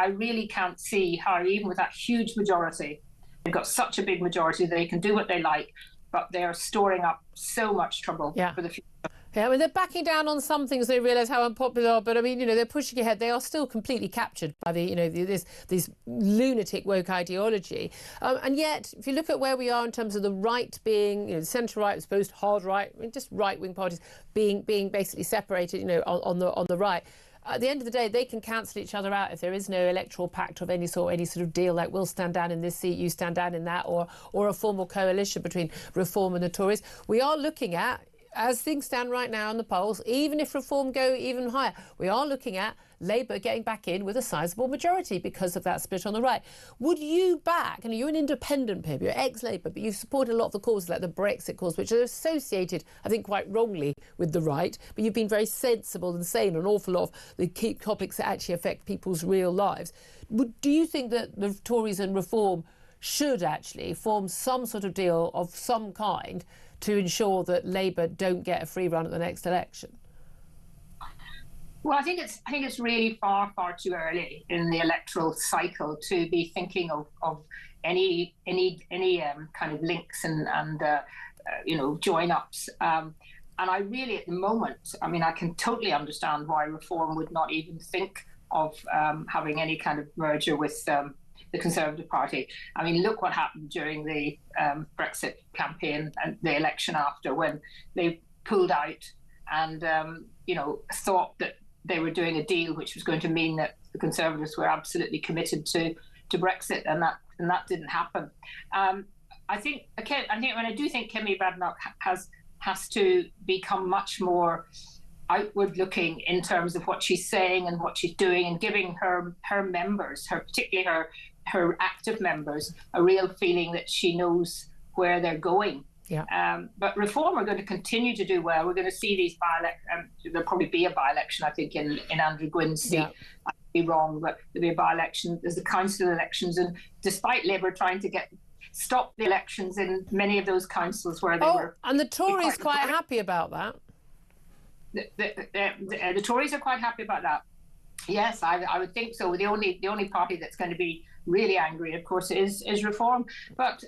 really can't see how, even with that huge majority, they've got such a big majority, they can do what they like, but they are storing up so much trouble for the future. Yeah, I mean, they're backing down on some things. They realise how unpopular they are, but I mean, they're pushing ahead. They are still completely captured by this lunatic woke ideology. And yet, if you look at where we are in terms of the right being, centre right, as opposed to hard right, I mean, just right wing parties being basically separated, on the right. At the end of the day, they can cancel each other out if there is no electoral pact of any sort of deal, like we'll stand down in this seat, you stand down in that, or a formal coalition between Reform and the Tories. We are looking at, as things stand right now in the polls, even if Reform go even higher, we are looking at Labour getting back in with a sizable majority because of that split on the right. Would you back, you're an independent peer, you're ex-Labour, but you've supported a lot of the causes like the Brexit cause, which are associated, I think quite wrongly, with the right, but you've been very sensible and saying an awful lot of the key topics that actually affect people's real lives. Do you think that the Tories and Reform should actually form some sort of deal of some kind to ensure that Labour don't get a free run at the next election? Well, I think it's really far too early in the electoral cycle to be thinking of any kind of links and join ups. And I really, at the moment, I can totally understand why Reform would not even think of having any kind of merger with the Conservative Party. I mean, look what happened during the Brexit campaign and the election after, when they pulled out and thought that they were doing a deal which was going to mean that the Conservatives were absolutely committed to Brexit, and that didn't happen. I think Kemi Badenoch has to become much more outward looking in terms of what she's saying and what she's doing, and giving her members, particularly her active members, a real feeling that she knows where they're going. Yeah. But Reform are going to continue to do well. We're going to see these there'll probably be a by-election, I think, in Andrew Gwynn's seat. Yeah. I could be wrong, but there'll be a by-election. There's the council elections, and despite Labour trying to stop the elections in many of those councils where they were... and the Tories quite happy about that. The Tories are quite happy about that. Yes, I would think so. The only party that's going to be really angry, of course, is Reform. But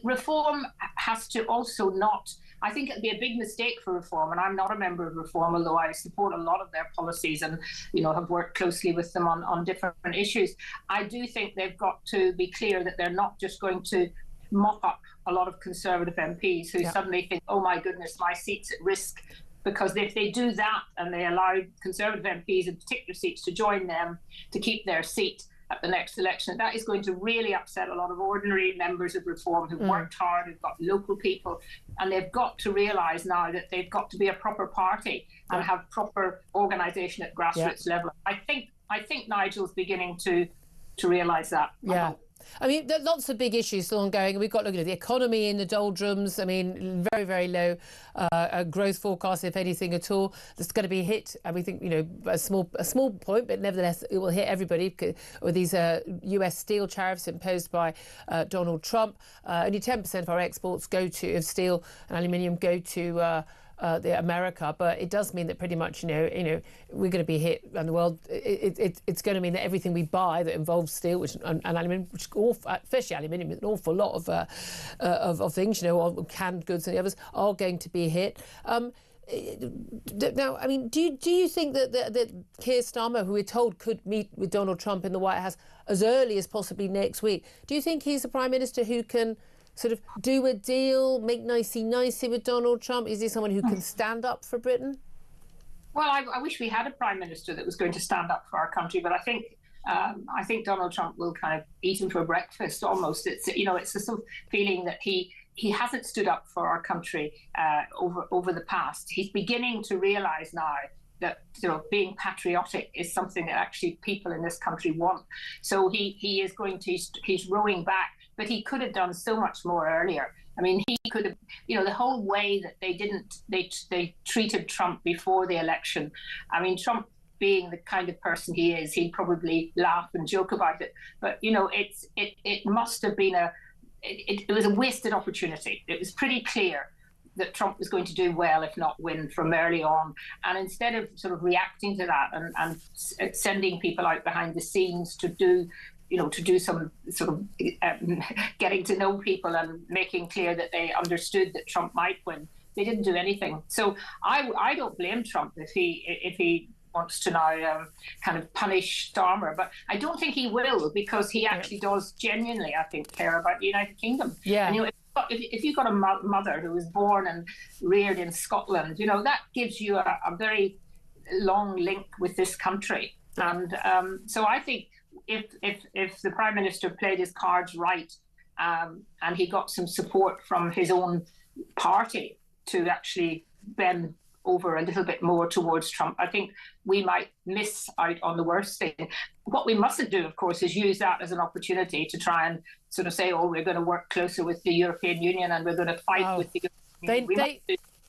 Reform has to also not. I think it'd be a big mistake for Reform, and I'm not a member of Reform, although I support a lot of their policies and have worked closely with them on different issues. I do think they've got to be clear that they're not just going to mop up a lot of Conservative MPs who suddenly think, oh my goodness, my seat's at risk. Because if they do that and they allow Conservative MPs in particular seats to join them to keep their seat at the next election, that is going to really upset a lot of ordinary members of Reform who've worked hard, who've got local people, and they've got to realise now that they've got to be a proper party and have proper organisation at grassroots level. I think Nigel's beginning to realise that. Yeah. I mean, there are lots of big issues still ongoing. We've got to look at the economy in the doldrums. I mean, very, very low growth forecast, if anything at all. There's going to be hit, and we think, a small point, but nevertheless, it will hit everybody with these US steel tariffs imposed by Donald Trump. Only 10% of our exports of steel and aluminium go to America, but it does mean that pretty much we're going to be hit around the world. It's going to mean that everything we buy that involves steel, and aluminium, especially aluminium, an awful lot of things, canned goods and the others are going to be hit. Now, I mean, do you think that Keir Starmer, who we're told could meet with Donald Trump in the White House as early as possibly next week, do you think he's a Prime Minister who can sort of do a deal, make nicey with Donald Trump? Is he someone who can stand up for Britain? Well, I wish we had a Prime Minister that was going to stand up for our country, but I think Donald Trump will kind of eat him for breakfast almost. It's the sort of feeling that he hasn't stood up for our country over the past. He's beginning to realise now that being patriotic is something that actually people in this country want. So he is he's rowing back. But he could have done so much more earlier. I mean, he could have, the whole way that they treated Trump before the election. I mean, Trump being the kind of person he is, he'd probably laugh and joke about it. But, it must have been it was a wasted opportunity. It was pretty clear that Trump was going to do well, if not win, from early on. And instead of sort of reacting to that and sending people out behind the scenes to do some sort of getting to know people and making clear that they understood that Trump might win, they didn't do anything. So I don't blame Trump if he wants to now kind of punish Starmer, but I don't think he will, because he actually does genuinely, I think, care about the United Kingdom. Yeah. And, if you've got a mother who was born and reared in Scotland, that gives you a very long link with this country. And so I think if the Prime Minister played his cards right and he got some support from his own party to actually bend over a little bit more towards Trump, I think we might miss out on the worst thing. What we mustn't do, of course, is use that as an opportunity to try and sort of say, oh, we're going to work closer with the European Union and we're going to fight with the European Union.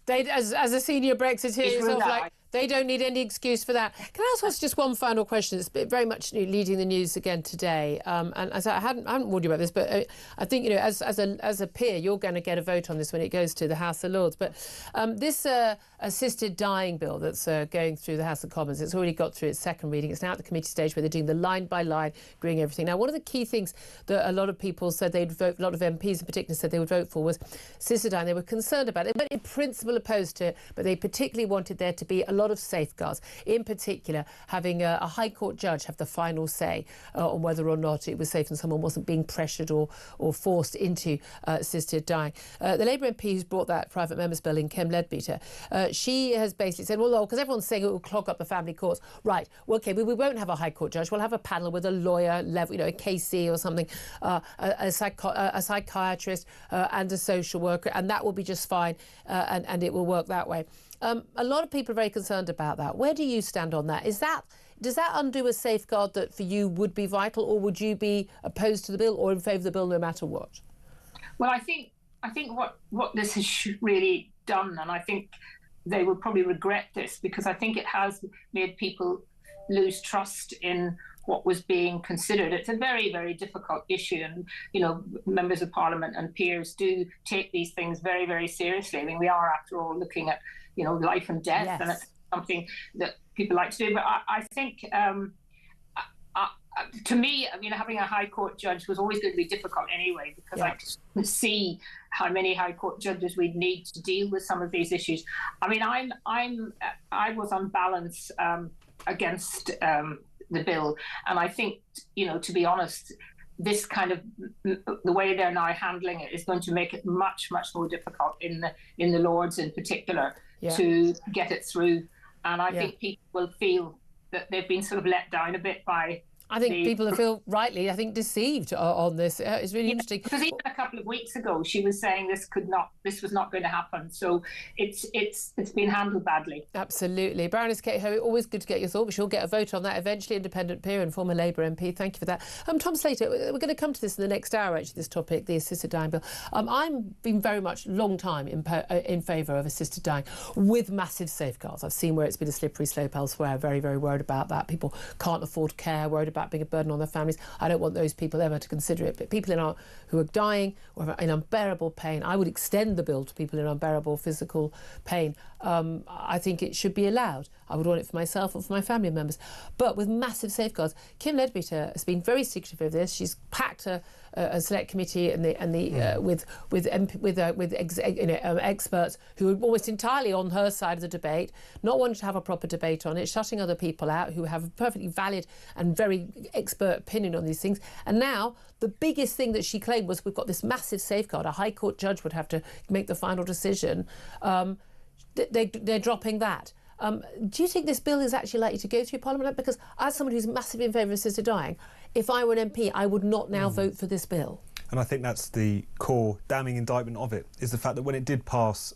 They, as a senior Brexiteer, sort of like, they don't need any excuse for that. Can I ask just one final question? It's very much leading the news again today. And as I hadn't warned you about this, but I think, as a peer, you're going to get a vote on this when it goes to the House of Lords. But this assisted dying bill that's going through the House of Commons, it's already got through its second reading. It's now at the committee stage where they're doing the line by line, agreeing everything. Now, one of the key things that a lot of people said they'd vote, a lot of MPs in particular said they would vote for, was assisted dying. They were concerned about it. They weren't in principle opposed to it, but they particularly wanted there to be a lot of safeguards, in particular having a High Court judge have the final say on whether or not it was safe and someone wasn't being pressured or forced into assisted dying. The Labour MP who's brought that private members bill in, Kem Leadbeater, she has basically said, well, because everyone's saying it will clog up the family courts. Right, well, OK, we won't have a High Court judge. We'll have a panel with a lawyer, level, a KC or something, a psychiatrist and a social worker, and that will be just fine, and it will work that way. A lot of people are very concerned about that. Where do you stand on that? Does that undo a safeguard that for you would be vital, or would you be opposed to the bill or in favour of the bill no matter what? Well, I think what this has really done, and I think they will probably regret this, because I think it has made people lose trust in what was being considered. It's a very, very difficult issue, and members of Parliament and peers do take these things very, very seriously. I mean, we are, after all, looking at life and death, yes. something that people like to do. But I think, to me, I mean, having a High Court judge was always going to be difficult anyway, because I could see how many High Court judges we'd need to deal with some of these issues. I mean, I was on balance against the bill, and I think, to be honest, this kind of the way they're now handling it is going to make it much, much more difficult in the Lords in particular to get it through. And I think people will feel that they've been sort of let down a bit by. I think people feel rightly, deceived on this. It's really interesting. Because even a couple of weeks ago, she was saying this was not going to happen. So it's been handled badly. Absolutely. Baroness Kate Hoey, always good to get your thoughts. You'll get a vote on that eventually. Independent peer and former Labour MP. Thank you for that. Tom Slater, we're going to come to this in the next hour, actually, this topic, the assisted dying bill. I've been very much, long time, in favour of assisted dying with massive safeguards. I've seen where it's been a slippery slope elsewhere. Very, very worried about that. People can't afford care, worried about being a burden on their families. I don't want those people ever to consider it. But people who are dying or in unbearable pain, I would extend the bill to people in unbearable physical pain. I think it should be allowed. I would want it for myself and for my family members. But with massive safeguards, Kim Leadbeater has been very secretive of this. She's packed a select committee with experts who are almost entirely on her side of the debate, not wanting to have a proper debate on it, shutting other people out who have a perfectly valid and very expert opinion on these things. And now the biggest thing that she claimed was we've got this massive safeguard. A High Court judge would have to make the final decision. They're dropping that. Do you think this bill is actually likely to go through Parliament? Because as someone who's massively in favour of assisted dying, if I were an MP, I would not now vote for this bill. And I think that's the core damning indictment of it, is the fact that when it did pass,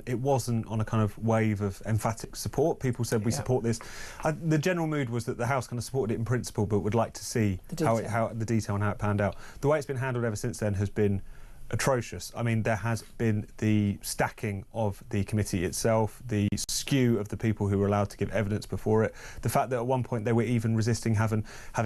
it wasn't on a kind of wave of emphatic support. People said, we support this. The general mood was that the House kind of supported it in principle, but would like to see the detail and how it panned out. The way it's been handled ever since then has been atrocious. I mean, there has been the stacking of the committee itself, the skew of the people who were allowed to give evidence before it, the fact that at one point they were even resisting having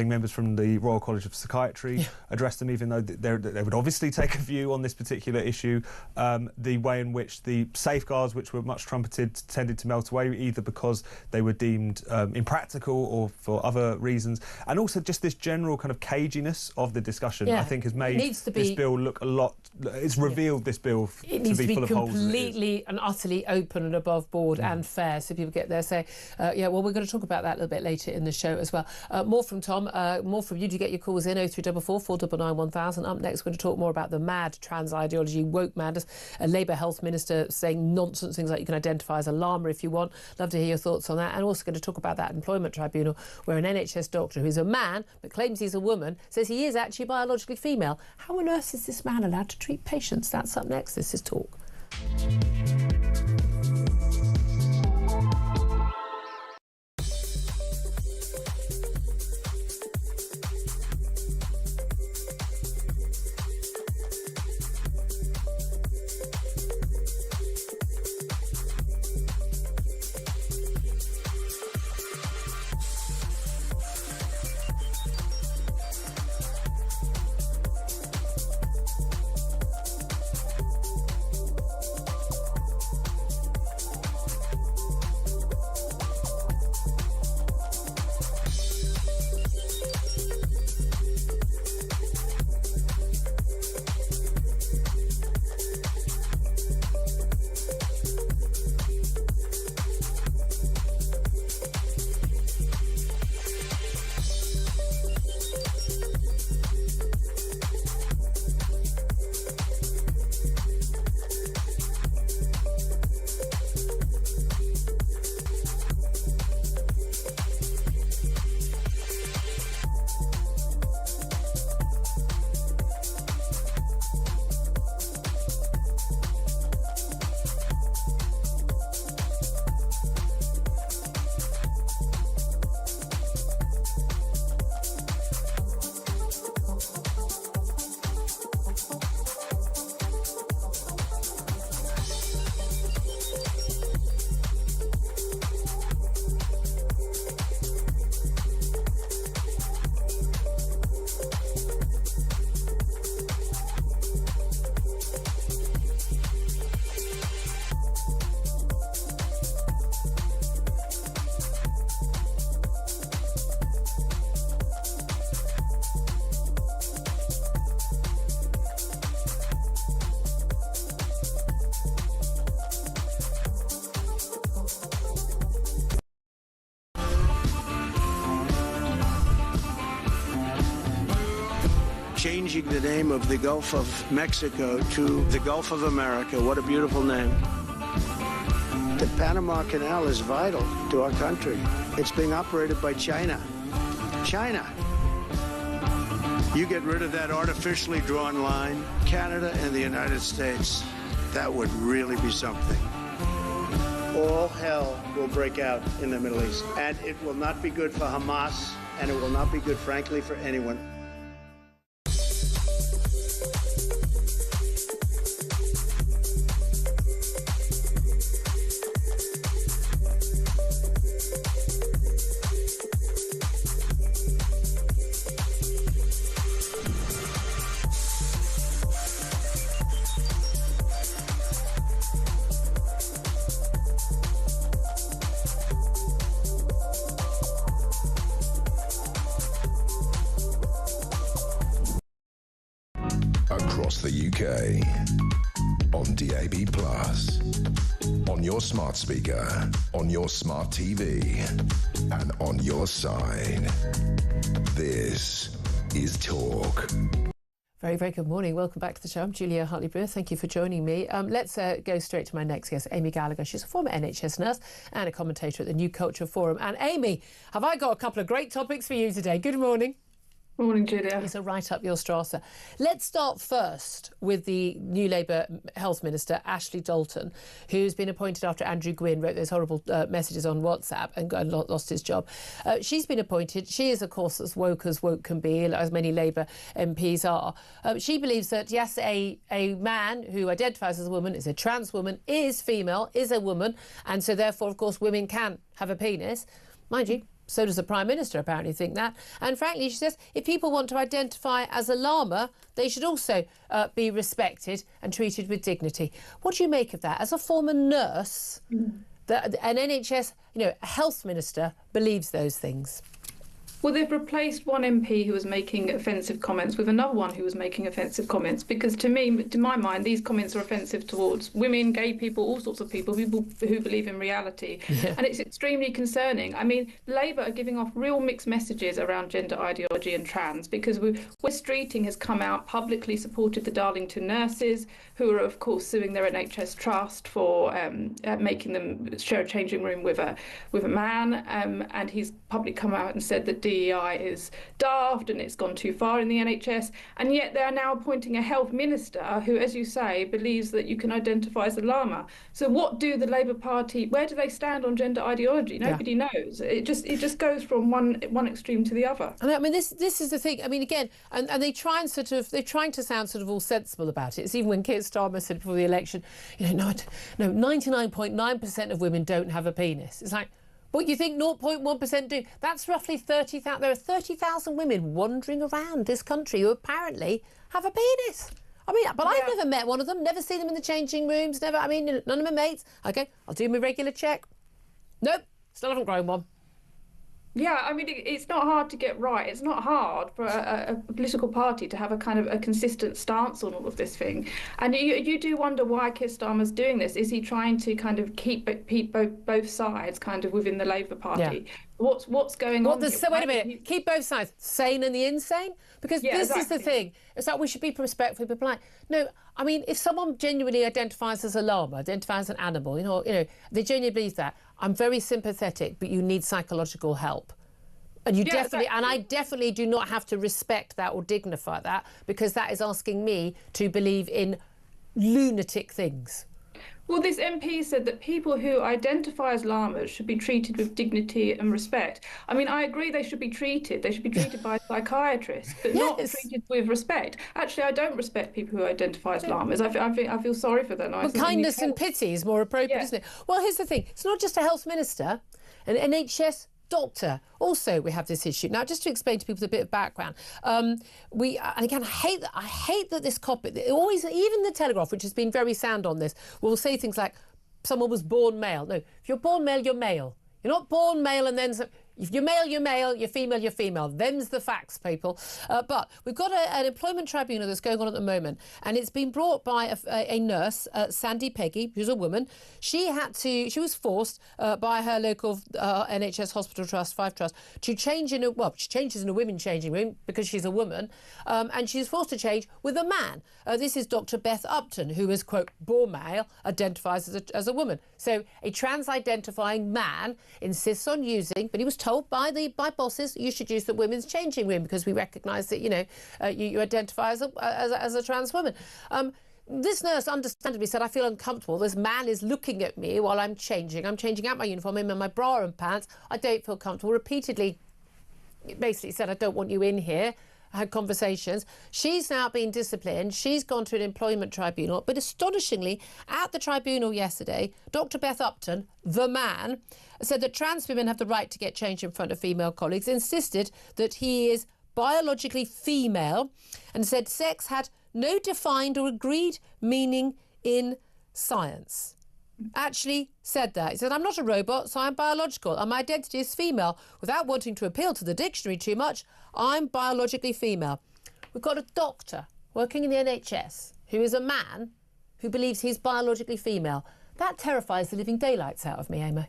members from the Royal College of Psychiatry address them, even though they would obviously take a view on this particular issue, the way in which the safeguards, which were much trumpeted, tended to melt away, either because they were deemed impractical or for other reasons, and also just this general kind of caginess of the discussion, I think has made this bill look a lot. It's revealed this bill to be full of holes. It needs to be completely and utterly open and above board and fair, so people get there say, we're going to talk about that a little bit later in the show as well. More from Tom, more from you. Do you get your calls in? 0344 499 1000. Up next, we're going to talk more about the mad trans ideology, woke madness. A Labour health minister saying nonsense things like you can identify as a llama if you want. Love to hear your thoughts on that. And also going to talk about that employment tribunal where an NHS doctor who's a man but claims he's a woman says he is actually biologically female. How on earth is this man allowed to treat patients? That's up next. This is Talk. changing the name of the Gulf of Mexico to the Gulf of America. What a beautiful name. The Panama Canal is vital to our country. It's being operated by China. China. You get rid of that artificially drawn line, Canada and the United States, that would really be something. All hell will break out in the Middle East, and it will not be good for Hamas, and it will not be good, frankly, for anyone. Across the UK, on DAB+, on your smart speaker, on your smart TV, and on your side. This is Talk. Very, very good morning. Welcome back to the show. I'm Julia Hartley-Brewer. Thank you for joining me. Let's go straight to my next guest, Amy Gallagher. She's a former NHS nurse and a commentator at the New Culture Forum. And Amy, have I got a couple of great topics for you today? Good morning. Morning, Julia. It's a right up your strata. Let's start first with the new Labour Health Minister, Ashley Dalton, who's been appointed after Andrew Gwynn wrote those horrible messages on WhatsApp and lost his job. She's been appointed. She is, of course, as woke can be, as many Labour MPs are. She believes that, yes, a man who identifies as a woman, is a trans woman, is female, is a woman, and so therefore, of course, women can have a penis. Mind you, so does the Prime Minister apparently think that. And frankly, she says, if people want to identify as a llama, they should also be respected and treated with dignity. What do you make of that? As a former nurse, an NHS, health minister believes those things. Well, they've replaced one MP who was making offensive comments with another one who was making offensive comments, because to me, to my mind, these comments are offensive towards women, gay people, all sorts of people who believe in reality. Yeah. And it's extremely concerning. I mean, Labour are giving off real mixed messages around gender ideology and trans, because West Streeting has come out, publicly supported the Darlington nurses, who are, of course, suing their NHS trust for making them share a changing room with a man. And he's publicly come out and said that DEI is daft and it's gone too far in the NHS, and yet they are now appointing a health minister who, as you say, believes that you can identify as a llama. So what do the Labour Party, where do they stand on gender ideology? Nobody knows. It just goes from one extreme to the other. I mean, this is the thing. I mean, again, and they try and they're trying to sound sort of all sensible about it. It's even when Keir Starmer said before the election, no, 99.9% of women don't have a penis. It's like, but you think 0.1% do? That's roughly 30,000. There are 30,000 women wandering around this country who apparently have a penis. I mean, but I've never met one of them, never seen them in the changing rooms, none of my mates. OK, I'll do my regular check. Nope, still haven't grown one. Yeah, I mean, it's not hard to get right. It's not hard for a political party to have a kind of a consistent stance on all of this thing. And you do wonder why Keir Starmer's doing this. Is he trying to kind of keep both sides kind of within the Labour Party? Yeah. What's going on? So wait a minute. Keep both sides, sane and the insane? Because this is the thing. It's like we should be respectful. People like, no, I mean, if someone genuinely identifies as a llama, identifies as an animal, they genuinely believe that, I'm very sympathetic, but you need psychological help. And I definitely do not have to respect that or dignify that, because that is asking me to believe in lunatic things. Well, this MP said that people who identify as llamas should be treated with dignity and respect. I mean, I agree they should be treated. They should be treated by a psychiatrist, but not treated with respect. Actually, I don't respect people who identify as llamas. I feel sorry for them. Well, kindness and pity is more appropriate, isn't it? Well, here's the thing. It's not just a health minister, an NHS doctor. Also, we have this issue. Now, just to explain to people a bit of background, and again, I hate that this copy, always, even the Telegraph, which has been very sound on this, will say things like, someone was born male. No, if you're born male, you're male. You're not born male and then If you're male, you're male. You're female, you're female. Them's the facts, people. But we've got an employment tribunal that's going on at the moment, and it's been brought by a nurse, Sandy Peggy, who's a woman. She was forced by her local NHS Hospital Trust, 5 Trust, to change she changes in a women's changing room because she's a woman, and she's forced to change with a man. This is Dr. Beth Upton, who is, quote, born male, identifies as a woman. So a trans-identifying man insists on using, but he was told by bosses, you should use the women's changing room because we recognise that, you identify as a trans woman. This nurse understandably said, I feel uncomfortable. This man is looking at me while I'm changing. I'm changing out my uniform, I'm in my bra and pants. I don't feel comfortable. Repeatedly, basically said, I don't want you in here. I had conversations. She's now been disciplined. She's gone to an employment tribunal. But astonishingly, at the tribunal yesterday, Dr. Beth Upton, the man, said that trans women have the right to get changed in front of female colleagues, insisted that he is biologically female, and said sex had no defined or agreed meaning in science. Actually said that. He said, I'm not a robot, so I'm biological, and my identity is female. Without wanting to appeal to the dictionary too much, I'm biologically female. We've got a doctor working in the NHS who is a man who believes he's biologically female. That terrifies the living daylights out of me, Amy.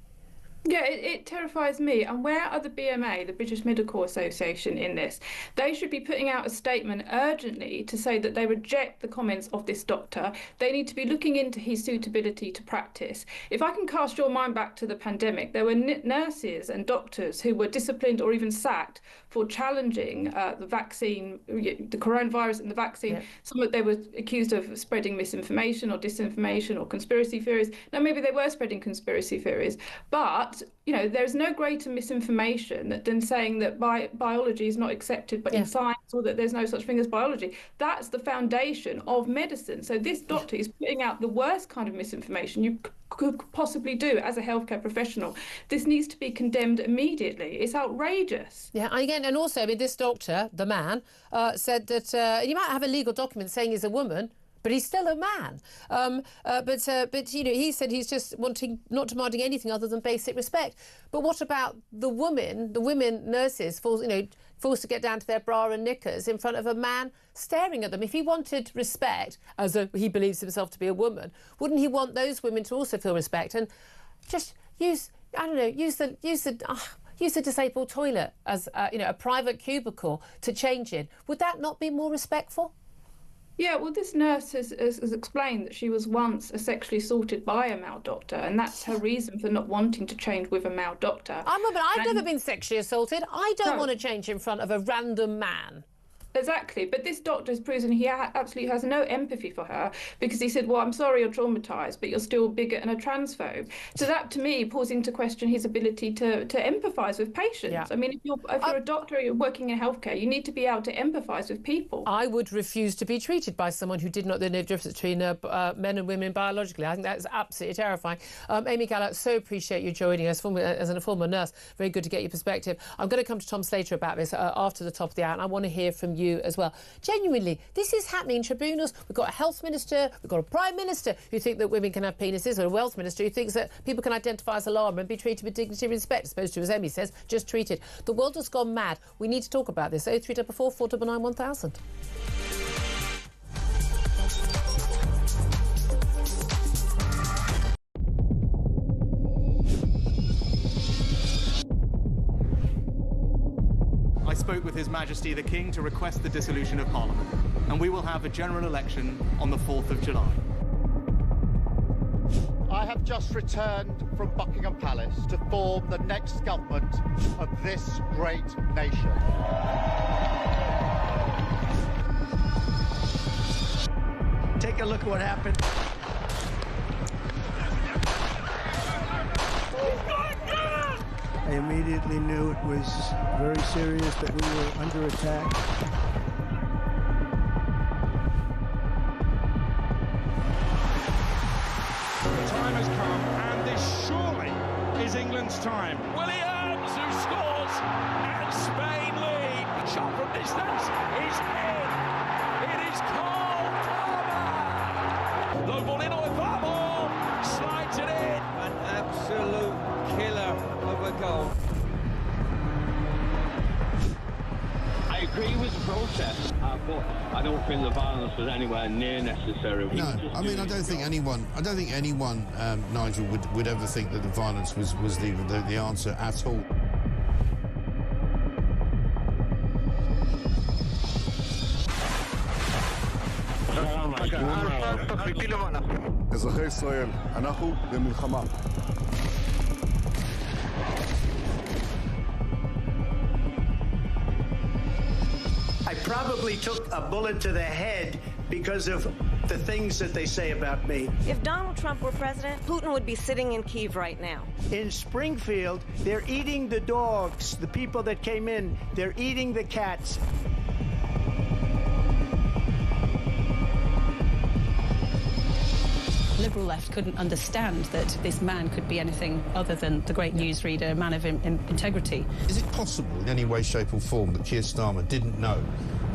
Yeah, it terrifies me. And where are the BMA, the British Medical Association, in this? They should be putting out a statement urgently to say that they reject the comments of this doctor. They need to be looking into his suitability to practice. If I can cast your mind back to the pandemic, there were nurses and doctors who were disciplined or even sacked for challenging the vaccine, the coronavirus and the vaccine. Yeah. They were accused of spreading misinformation or disinformation or conspiracy theories. Now, maybe they were spreading conspiracy theories, but there's no greater misinformation than saying that biology is not accepted but in science, or that there's no such thing as biology. That's the foundation of medicine. So this doctor is putting out the worst kind of misinformation you could possibly do as a healthcare professional. This needs to be condemned immediately. It's outrageous. Yeah, and also, this doctor, the man, said that he might have a legal document saying he's a woman, but he's still a man. But he said he's just not demanding anything other than basic respect. But what about the women nurses forced to get down to their bra and knickers in front of a man staring at them? If he wanted respect, he believes himself to be a woman, wouldn't he want those women to also feel respect and just use the disabled toilet as a private cubicle to change in? Would that not be more respectful? Yeah, well, this nurse has explained that she was once sexually assaulted by a male doctor, and that's her reason for not wanting to change with a male doctor. I've never been sexually assaulted. I don't want to change in front of a random man. Exactly, but this doctor has proven he absolutely has no empathy for her, because he said, well, I'm sorry you're traumatised, but you're still a bigot and a transphobe. So that, to me, pulls into question his ability to empathise with patients. Yeah. I mean, if you're a doctor, you're working in healthcare, you need to be able to empathise with people. I would refuse to be treated by someone who did not know the difference between men and women biologically. I think that's absolutely terrifying. Amy Gallagher, so appreciate you joining us as a former nurse. Very good to get your perspective. I'm going to come to Tom Slater about this after the top of the hour, and I want to hear from you as well. Genuinely, this is happening in tribunals. We've got a health minister, we've got a prime minister who think that women can have penises, or a wealth minister who thinks that people can identify as a llama and be treated with dignity and respect, as opposed to, as Amy says, just treated. The world has gone mad. We need to talk about this. 0344 499 1000. I spoke with His Majesty the King to request the dissolution of Parliament, and we will have a general election on the 4th of July. I have just returned from Buckingham Palace to form the next government of this great nation. Take a look at what happened. I immediately knew it was very serious, that we were under attack. The time has come, and this surely is England's time. Williams, who scores, and Spain lead. A shot from distance is in. It is Cole Palmer. Low ball in, Oifamo slides it in. An absolute killer of a goal. agree with the protest, but I don't think the violence was anywhere near necessary. No, I mean, I don't think anyone, Nigel, would ever think that the violence was the answer at all. אזרחי ישראל, אנחנו במלחמה. I probably took a bullet to the head because of the things that they say about me. If Donald Trump were president, Putin would be sitting in Kyiv right now. In Springfield, they're eating the dogs, the people that came in, they're eating the cats. Liberal left couldn't understand that this man could be anything other than the great newsreader, a man of integrity. Is it possible in any way, shape or form that Keir Starmer didn't know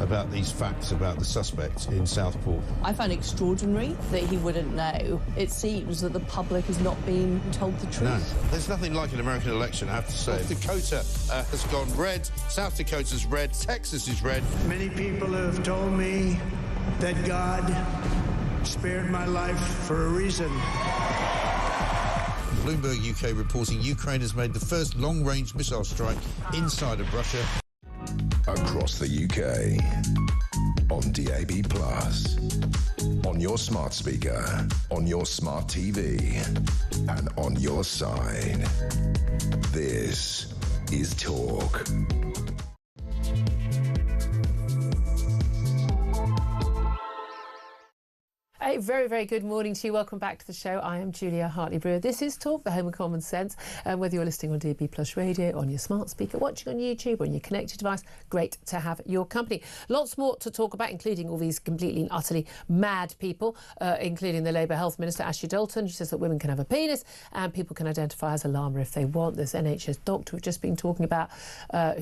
about these facts about the suspect in Southport? I find it extraordinary that he wouldn't know. It seems that the public has not been told the truth. No, there's nothing like an American election, I have to say. North Dakota has gone red, South Dakota's red, Texas is red. Many people have told me that God spared my life for a reason. Bloomberg UK reporting Ukraine has made the first long-range missile strike inside of Russia. Across the UK, on DAB+, on your smart speaker, on your smart TV, and on your side. This is Talk. A very, very good morning to you. Welcome back to the show. I am Julia Hartley-Brewer. This is Talk, the home of common sense. And whether you're listening on DAB+ radio, on your smart speaker, watching on YouTube, on your connected device, great to have your company. Lots more to talk about, including all these completely and utterly mad people, including the Labour Health Minister, Ashley Dalton. She says that women can have a penis and people can identify as a llama if they want. There's NHS doctor we've just been talking about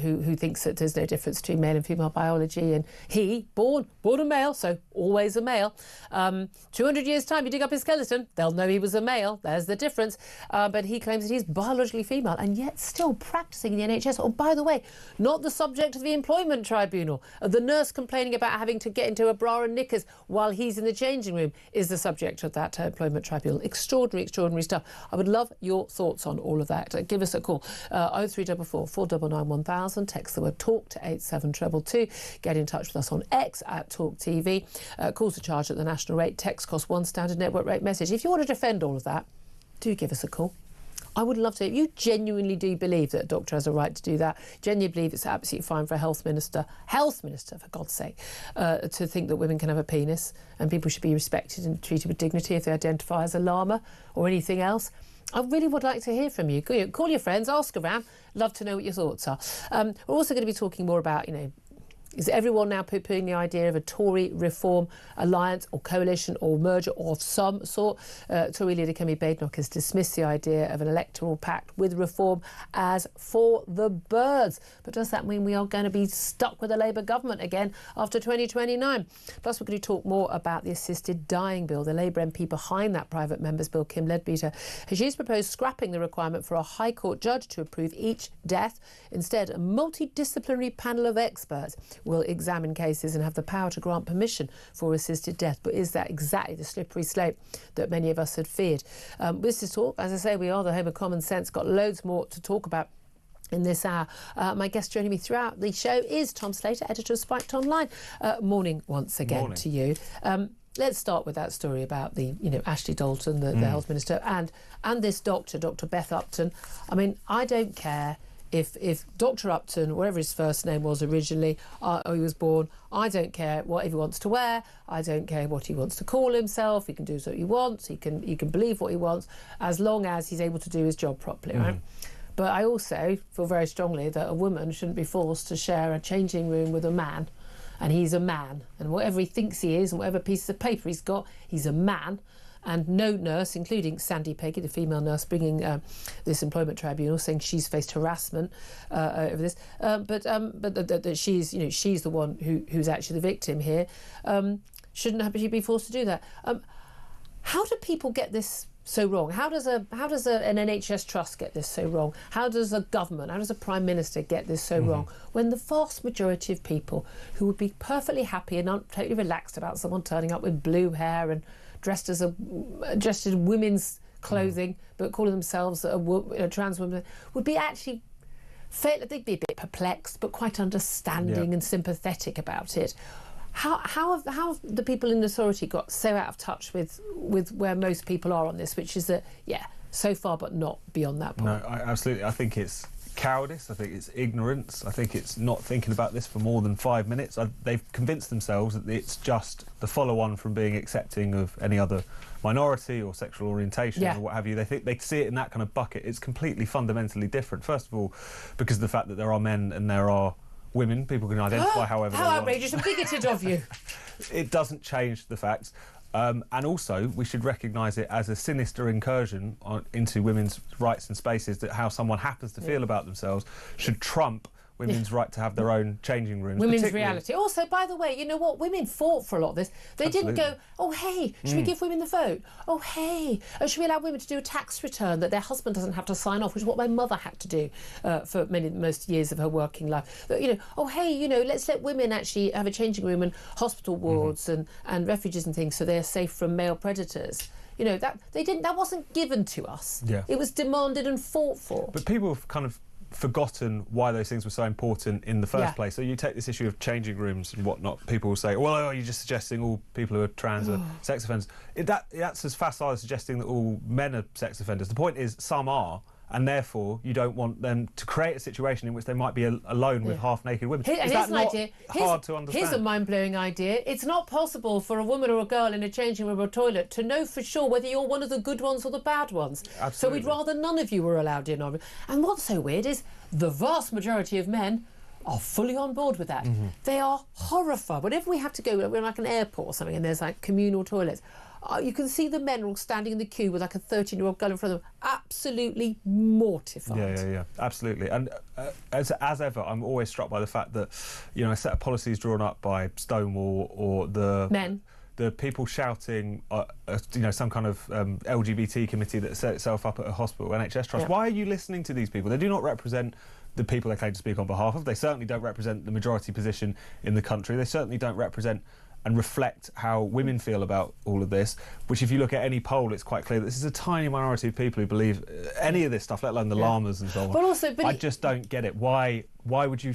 who thinks that there's no difference between male and female biology. And he, born a male, so always a male. 200 years' time, you dig up his skeleton, they'll know he was a male. There's the difference. But he claims that he's biologically female and yet still practising in the NHS. Oh, by the way, not the subject of the employment tribunal. The nurse complaining about having to get into a bra and knickers while he's in the changing room is the subject of that employment tribunal. Extraordinary, extraordinary stuff. I would love your thoughts on all of that. Give us a call. 0344 499 1000. Text the word TALK to 87222. Get in touch with us on X at Talk TV. Calls are charged at the national rate. Text costs one standard network rate message. If you want to defend all of that, do give us a call. I would love to. If you genuinely do believe that a doctor has a right to do that, genuinely believe it's absolutely fine for a health minister, for God's sake, to think that women can have a penis and people should be respected and treated with dignity if they identify as a llama or anything else, I really would like to hear from you. Call your friends, ask around. Love to know what your thoughts are. We're also going to be talking more about, is everyone now poo-pooing the idea of a Tory-Reform alliance or coalition or merger of some sort? Tory leader Kemi Badenoch has dismissed the idea of an electoral pact with Reform as for the birds. But does that mean we are going to be stuck with a Labour government again after 2029? Plus, we're going to talk more about the assisted dying bill. The Labour MP behind that private member's bill, Kim Leadbeater, has proposed scrapping the requirement for a High Court judge to approve each death. Instead, a multidisciplinary panel of experts will examine cases and have the power to grant permission for assisted death. But is that exactly the slippery slope that many of us had feared? This is Talk. As I say, we are the home of common sense. Got loads more to talk about in this hour. My guest joining me throughout the show is Tom Slater, editor of Spiked Online. Morning once again to you. Let's start with that story about the, Ashley Dalton, the health minister, and this doctor, Dr. Beth Upton. I mean, I don't care if Dr. Upton, whatever his first name was originally, he was born, I don't care what he wants to wear, I don't care what he wants to call himself, he can do what he wants, he can believe what he wants, as long as he's able to do his job properly, right? But I also feel very strongly that a woman shouldn't be forced to share a changing room with a man, and he's a man, and whatever he thinks he is, and whatever pieces of paper he's got, he's a man. And no nurse, including Sandy Peggy, the female nurse, bringing this employment tribunal, saying she's faced harassment over this, but that she's, she's the one who's actually the victim here. Shouldn't she be forced to do that? How do people get this so wrong? How does an NHS trust get this so wrong? How does a government, how does a prime minister get this so wrong? When the vast majority of people who would be perfectly happy and totally relaxed about someone turning up with blue hair and dressed in women's clothing, but calling themselves a trans woman, would be actually they'd be a bit perplexed, but quite understanding and sympathetic about it. How have the people in authority got so out of touch with where most people are on this, which is that, so far but not beyond that point? No, absolutely. I think it's cowardice, I think it's ignorance, I think it's not thinking about this for more than 5 minutes. They've convinced themselves that it's just the follow-on from being accepting of any other minority or sexual orientation or what have you. They think they see it in that kind of bucket. It's completely fundamentally different. First of all, because of the fact that there are men and there are women, people can identify however they want. How outrageous and bigoted of you. It doesn't change the facts. And also, we should recognise it as a sinister incursion into women's rights and spaces, that how someone happens to feel about themselves should trump women's right to have their own changing rooms. Women's reality. Also, by the way, you know what? Women fought for a lot of this. They didn't go, oh, hey, should we give women the vote? Oh, hey, should we allow women to do a tax return that their husband doesn't have to sign off, which is what my mother had to do for most years of her working life. But, oh, hey, let's let women actually have a changing room and hospital wards and refuges and things so they're safe from male predators. That wasn't given to us. Yeah. It was demanded and fought for. But people have kind of forgotten why those things were so important in the first place. So you take this issue of changing rooms and whatnot, people will say, well, you're just suggesting all people who are trans are sex offenders. That's as facile as suggesting that all men are sex offenders. The point is some are, and therefore you don't want them to create a situation in which they might be alone with half-naked women. Is that not hard to understand? Here's a mind-blowing idea. It's not possible for a woman or a girl in a changing room or a toilet to know for sure whether you're one of the good ones or the bad ones. Absolutely. So we'd rather none of you were allowed in on it. And what's so weird is the vast majority of men are fully on board with that. They are horrified. Whenever we have to go, we're like an airport or something, and there's like communal toilets, you can see the men all standing in the queue with like a 13-year-old girl in front of them, absolutely mortified. Yeah, absolutely. And as ever, I'm always struck by the fact that, a set of policies drawn up by Stonewall or the people shouting, some kind of LGBT committee that set itself up at a hospital, NHS trust. Why are you listening to these people? They do not represent the people they claim to speak on behalf of. They certainly don't represent the majority position in the country. They certainly don't represent and reflect how women feel about all of this, which if you look at any poll, it's quite clear that this is a tiny minority of people who believe any of this stuff, let alone the llamas and so on. I just don't get it. Why would you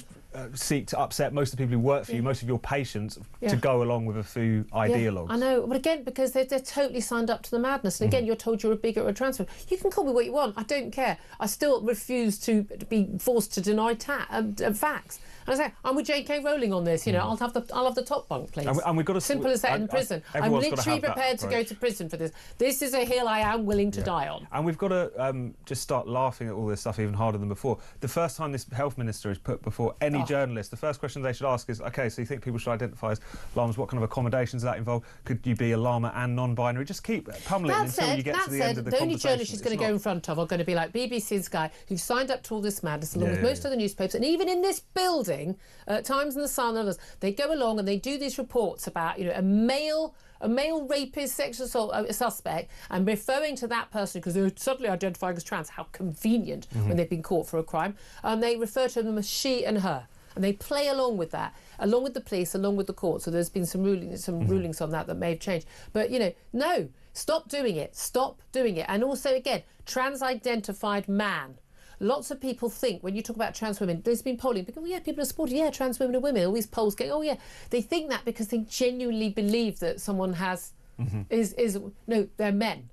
seek to upset most of the people who work for you, most of your patients, to go along with a few ideologues? I know, but again, because they're totally signed up to the madness. And again, you're told you're a bigot or a trans woman. You can call me what you want. I don't care. I still refuse to be forced to deny facts. And I say, I'm with J.K. Rowling on this. I'll have the top bunk, please. And we've got to simple as that in prison. I'm literally prepared to go to prison for this. This is a hill I am willing to die on. And we've got to just start laughing at all this stuff even harder than before. The first time this health minister is put before any journalist, the first question they should ask is, OK, so you think people should identify as llamas? What kind of accommodations does that involve? Could you be a llama and non-binary? Just keep pummelling until you get to the end of the conversation. The only journalists she's going to go in front of are going to be like BBC and Sky, who've signed up to all this madness, along with most other newspapers. And even in this building, Times and the Sun and others, they go along and they do these reports about, a male rapist, sexual assault suspect, and referring to that person because they're suddenly identifying as trans. How convenient when they've been caught for a crime. They refer to them as she and her. And they play along with that, along with the police, along with the court. So there's been some rulings on that may have changed. But, no, stop doing it. Stop doing it. And also, again, trans-identified man. Lots of people think, when you talk about trans women, there's been polling, people are supporting, trans women are women, all these polls going, They think that because they genuinely believe that someone has, no, they're men.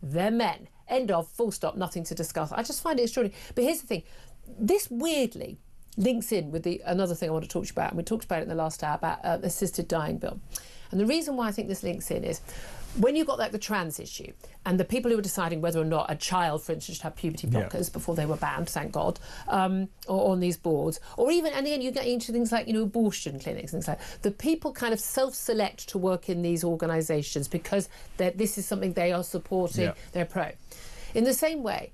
They're men. End of, full stop, nothing to discuss. I just find it extraordinary. But here's the thing, this weirdly links in with another thing I want to talk to you about, and we talked about it in the last hour, about the assisted dying bill. And the reason why I think this links in is, when you've got like the trans issue and the people who are deciding whether or not a child, for instance, should have puberty blockers before they were banned, thank God, or on these boards, or even, and then you get into things like, abortion clinics and things like the people kind of self-select to work in these organisations because this is something they are supporting, they're pro. In the same way,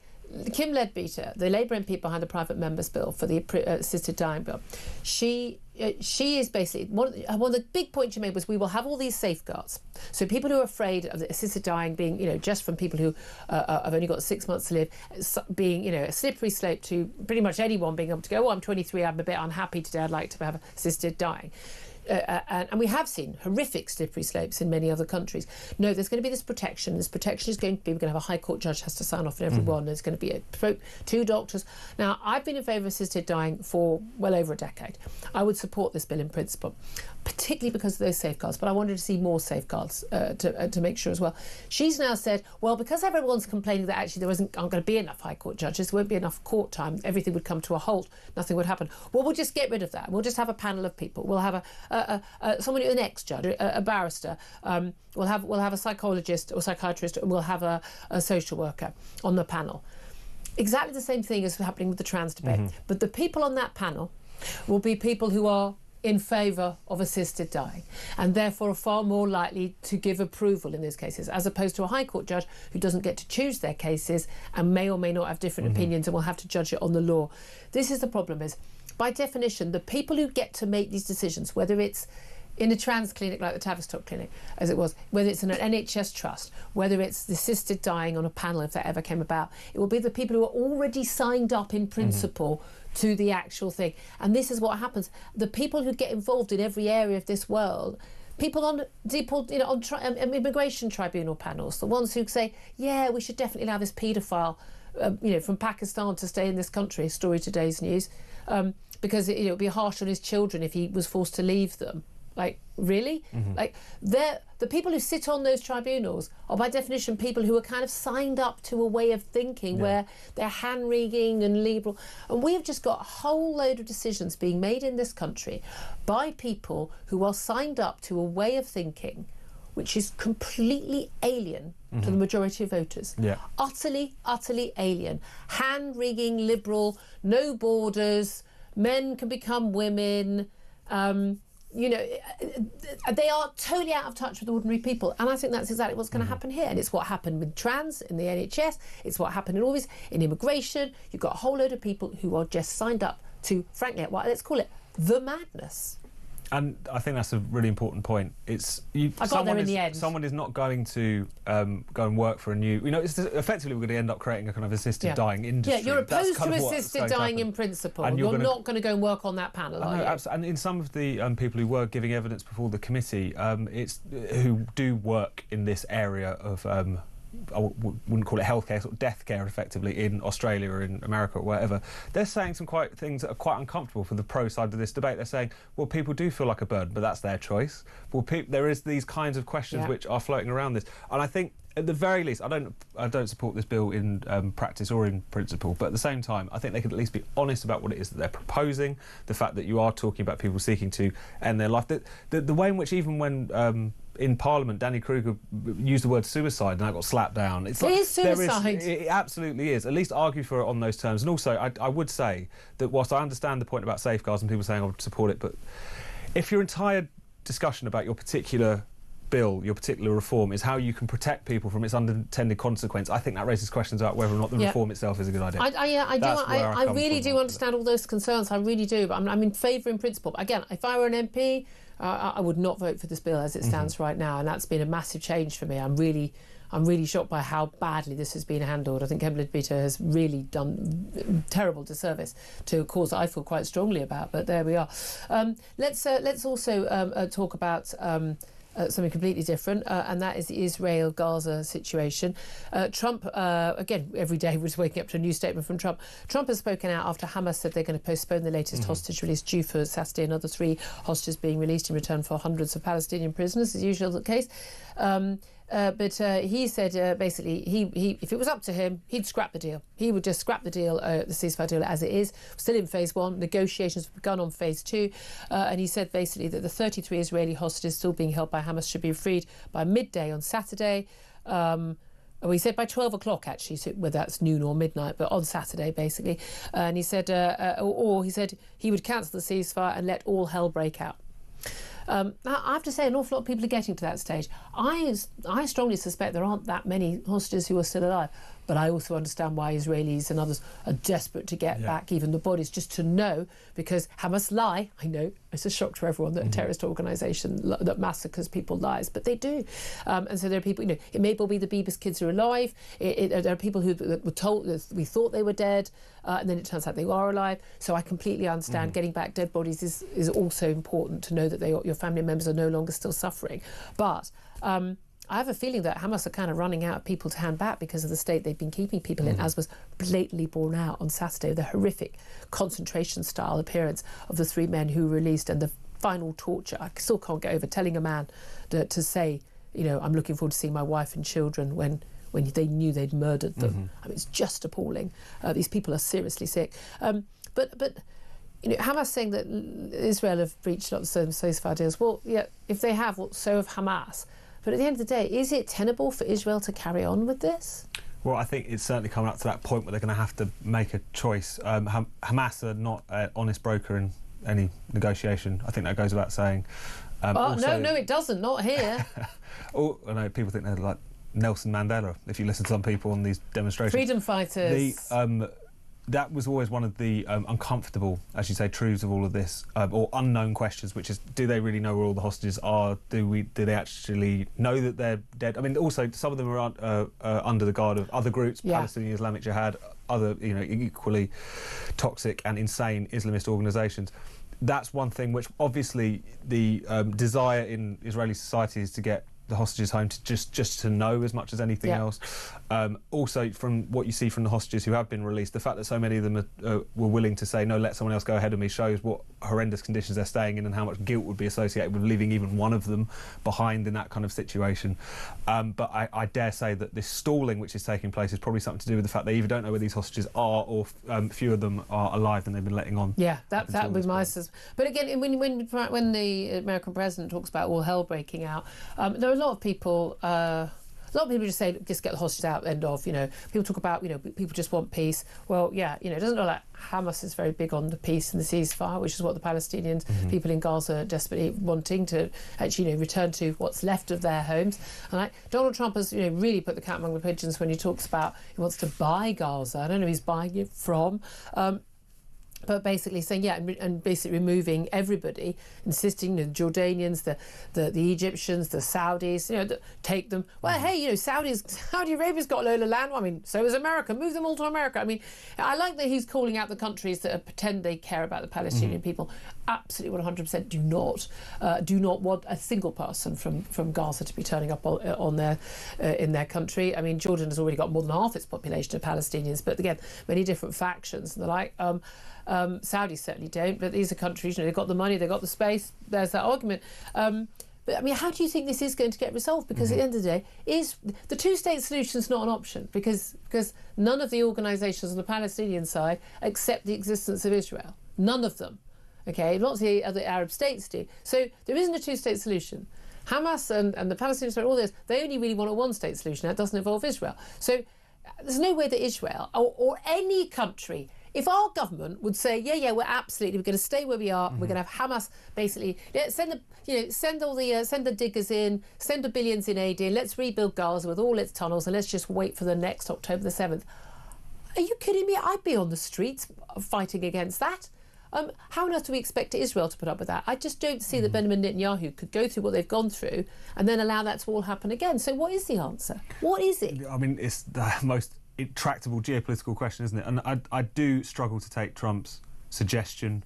Kim Leadbeater, the Labour MP behind the private members bill for the assisted dying bill, she she is basically one of the big points she made was we will have all these safeguards. So people who are afraid of the assisted dying being, just from people who have only got 6 months to live, being, a slippery slope to pretty much anyone being able to go, I'm 23, I'm a bit unhappy today, I'd like to have assisted dying. And we have seen horrific slippery slopes in many other countries. No, there's going to be this protection. This protection is going to be, we're going to have a High Court judge has to sign off on every one. There's going to be 2 doctors. Now, I've been in favour of assisted dying for well over a decade. I would support this bill in principle, particularly because of those safeguards, but I wanted to see more safeguards to make sure as well. She's now said, well, because everyone's complaining that actually there aren't going to be enough High Court judges, there won't be enough court time, everything would come to a halt, nothing would happen. Well, we'll just get rid of that. We'll just have a panel of people. We'll have someone, an ex-judge, a barrister. We'll have a psychologist or psychiatrist, and we'll have a social worker on the panel. Exactly the same thing is happening with the trans debate. But the people on that panel will be people who are in favour of assisted dying and therefore are far more likely to give approval in those cases, as opposed to a High Court judge who doesn't get to choose their cases and may or may not have different opinions and will have to judge it on the law. This is the problem, is by definition the people who get to make these decisions, whether it's in a trans clinic like the Tavistock Clinic, as it was, whether it's in an NHS trust, whether it's the assisted dying on a panel, if that ever came about, it will be the people who are already signed up in principle to the actual thing. And this is what happens. The people who get involved in every area of this world, people on immigration tribunal panels, the ones who say, yeah, we should definitely allow this paedophile, from Pakistan to stay in this country, story today's news, because it would be harsh on his children if he was forced to leave them. Like, really? Like, the people who sit on those tribunals are by definition people who are kind of signed up to a way of thinking where they're hand-wringing and liberal. And we have just got a whole load of decisions being made in this country by people who are signed up to a way of thinking which is completely alien to the majority of voters. Utterly, utterly alien. Hand-wringing, liberal, no borders, men can become women, they are totally out of touch with ordinary people, and I think that's exactly what's going to happen here. And it's what happened with trans in the NHS, it's what happened in all this, in immigration. You've got a whole load of people who are just signed up to, frankly, let's call it the madness. And I think that's a really important point. Someone is not going to go and work for a new... effectively we're going to end up creating a kind of assisted dying industry. Yeah, you're opposed to assisted dying in principle. And you're not going to go and work on that panel, are you? Absolutely. And in some of the people who were giving evidence before the committee, who do work in this area of... I wouldn't call it healthcare, sort of death care, effectively, in Australia or in America or wherever. They're saying some things that are quite uncomfortable for the pro side of this debate. They're saying, well, people do feel like a burden, but that's their choice. Well, there is these kinds of questions which are floating around this, and I think at the very least, I don't support this bill in practice or in principle, but at the same time, I think they could at least be honest about what it is that they're proposing. The fact that you are talking about people seeking to end their life, the way in which even when in Parliament, Danny Kruger used the word suicide and that got slapped down. It is suicide. It absolutely is. At least argue for it on those terms. And also, I would say that whilst I understand the point about safeguards and people saying I would support it, but if your entire discussion about your particular bill, your particular reform, is how you can protect people from its unintended consequence, I think that raises questions about whether or not the reform itself is a good idea. I really do understand all those concerns. I really do. But I'm in favour in principle. But again, if I were an MP, I would not vote for this bill as it stands right now, and that's been a massive change for me. I'm really shocked by how badly this has been handled. I think Kemble Bito has really done terrible disservice to a cause that I feel quite strongly about. But there we are. Let's also talk about something completely different, and that is the Israel-Gaza situation. Trump, again, every day we're just waking up to a new statement from Trump. Trump has spoken out after Hamas said they're going to postpone the latest hostage release due for Saturday. Another 3 hostages being released in return for hundreds of Palestinian prisoners, as usual the case. But he said basically if it was up to him, he'd scrap the deal. He would just scrap the deal, the ceasefire deal as it is. Still in phase 1, negotiations have begun on phase 2, and he said basically that the 33 Israeli hostages still being held by Hamas should be freed by midday on Saturday. He said by 12 o'clock, actually, so whether that's noon or midnight, but on Saturday, basically. And he said, he said he would cancel the ceasefire and let all hell break out. Now, I have to say, an awful lot of people are getting to that stage. I strongly suspect there aren't that many hostages who are still alive. But I also understand why Israelis and others are desperate to get back even the bodies, just to know, because Hamas lie. I know it's a shock to everyone that a terrorist organisation that massacres people lies, but they do. And so there are people, it may well be the Beebus kids are alive. There are people who were told, we thought they were dead, and then it turns out they are alive. So I completely understand getting back dead bodies is also important, to know that your family members are no longer still suffering. But I have a feeling that Hamas are kind of running out of people to hand back because of the state they've been keeping people in, as was blatantly borne out on Saturday, the horrific concentration-style appearance of the 3 men who were released, and the final torture. I still can't get over telling a man to say, I'm looking forward to seeing my wife and children when they knew they'd murdered them. I mean, it's just appalling. These people are seriously sick. But Hamas saying that Israel have breached lots of ceasefire deals. Well, yeah, if they have, well, so have Hamas. But at the end of the day, is it tenable for Israel to carry on with this? Well, I think it's certainly coming up to that point where they're going to have to make a choice. Hamas are not an honest broker in any negotiation. I think that goes without saying. Also, no, it doesn't. Not here. I know people think they're like Nelson Mandela, if you listen to some people on these demonstrations. Freedom fighters. That was always one of the uncomfortable, as you say, truths of all of this, or unknown questions, which is, do they really know where all the hostages are? Do they actually know that they're dead? I mean, also, some of them are under the guard of other groups, Palestinian Islamic Jihad, other, equally toxic and insane Islamist organisations. That's one thing which, obviously, the desire in Israeli society is to get the hostages home, to just to know as much as anything else. Also, from what you see from the hostages who have been released, the fact that so many of them were willing to say, no, let someone else go ahead of me, shows what horrendous conditions they're staying in and how much guilt would be associated with leaving even one of them behind in that kind of situation. But I dare say that this stalling which is taking place is probably something to do with the fact they either don't know where these hostages are, or few of them are alive and they've been letting on. Yeah, that would be my sense. But again, when the American president talks about all hell breaking out, there are a lot of people just say, just get the hostages out, end of. People talk about, people just want peace. Well, yeah, it doesn't look like Hamas is very big on the peace and the ceasefire, which is what the Palestinians, people in Gaza, are desperately wanting to actually, return to what's left of their homes. And Donald Trump has, really put the cat among the pigeons when he talks about he wants to buy Gaza. I don't know who he's buying it from. But basically saying, and basically removing everybody, insisting, the Jordanians, the Egyptians, the Saudis, take them. Well, hey, Saudi Arabia's got a load of land. I mean, so has America. Move them all to America. I mean, I like that he's calling out the countries that pretend they care about the Palestinian people. Absolutely 100% do not want a single person from Gaza to be turning up on their in their country. I mean, Jordan has already got more than half its population of Palestinians, but again, many different factions and the like. Saudis certainly don't, but these are countries, they've got the money, they've got the space. There's that argument. But I mean, how do you think this is going to get resolved? Because at the end of the day, is the two-state solution is not an option, because none of the organisations on the Palestinian side accept the existence of Israel. None of them. Okay, lots of the other Arab states do. So there isn't a two-state solution. Hamas and the Palestinians, all this, they only really want a one-state solution. That doesn't involve Israel. So there's no way that Israel or any country, if our government would say, we're going to stay where we are, we're going to have Hamas basically, send the diggers in, send the billions in aid in, let's rebuild Gaza with all its tunnels, and let's just wait for the next October the 7th. Are you kidding me? I'd be on the streets fighting against that. How on earth do we expect Israel to put up with that? I just don't see that Benjamin Netanyahu could go through what they've gone through and then allow that to all happen again. So what is the answer? What is it? I mean, it's the most intractable geopolitical question, isn't it? And I do struggle to take Trump's suggestion,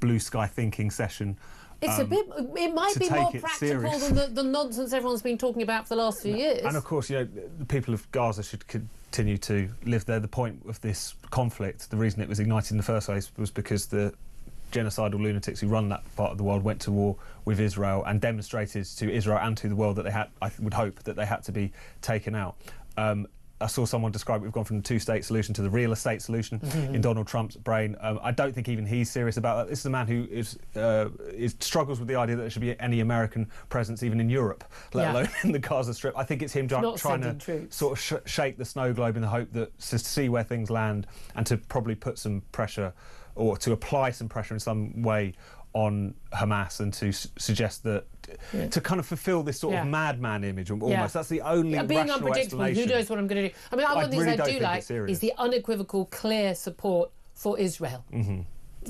blue sky thinking session. It's it might be more practical than the nonsense everyone's been talking about for the last few years. And of course, the people of Gaza should continue to live there. The point of this conflict, the reason it was ignited in the first place, was because the genocidal lunatics who run that part of the world went to war with Israel and demonstrated to Israel and to the world that they had, I would hope, that they had to be taken out. I saw someone describe we've gone from the two-state solution to the real estate solution in Donald Trump's brain. I don't think even he's serious about that. This is a man who struggles with the idea that there should be any American presence even in Europe, let alone in the Gaza Strip. I think it's him trying to sort of shake the snow globe in the hope that to see where things land and to probably put some pressure or to apply some pressure in some way on Hamas and to suggest that to kind of fulfil this sort of madman image almost. That's the only being rational unpredictable. explanation. Who knows what I'm going to do? I mean, one of the things I do like is the unequivocal, clear support for Israel.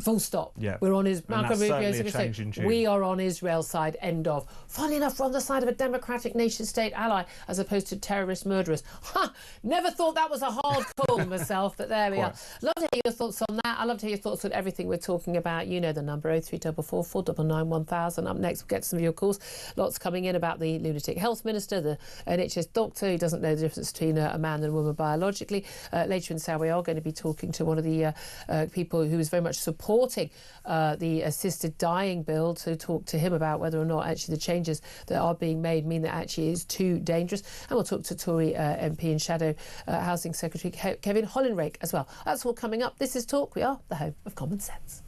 Full stop. Yeah. We're on his. And that's certainly a change in tune. We are on Israel's side. End of. Funnily enough, we're on the side of a democratic nation-state ally as opposed to terrorist murderers. Ha! Never thought that was a hard call myself, but there we are. Love to hear your thoughts on that. I love to hear your thoughts on everything we're talking about. You know the number 0344 499 1000. Up next, we'll get some of your calls. Lots coming in about the lunatic health minister, the NHS doctor who doesn't know the difference between a man and a woman biologically. Later in Saturday, we are going to be talking to one of the people who is very much supporting the assisted dying bill, to talk to him about whether or not actually the changes that are being made mean that actually is too dangerous. And we'll talk to Tory MP and Shadow Housing Secretary Kevin Hollinrake as well. That's all coming up. This is Talk. We are the home of common sense.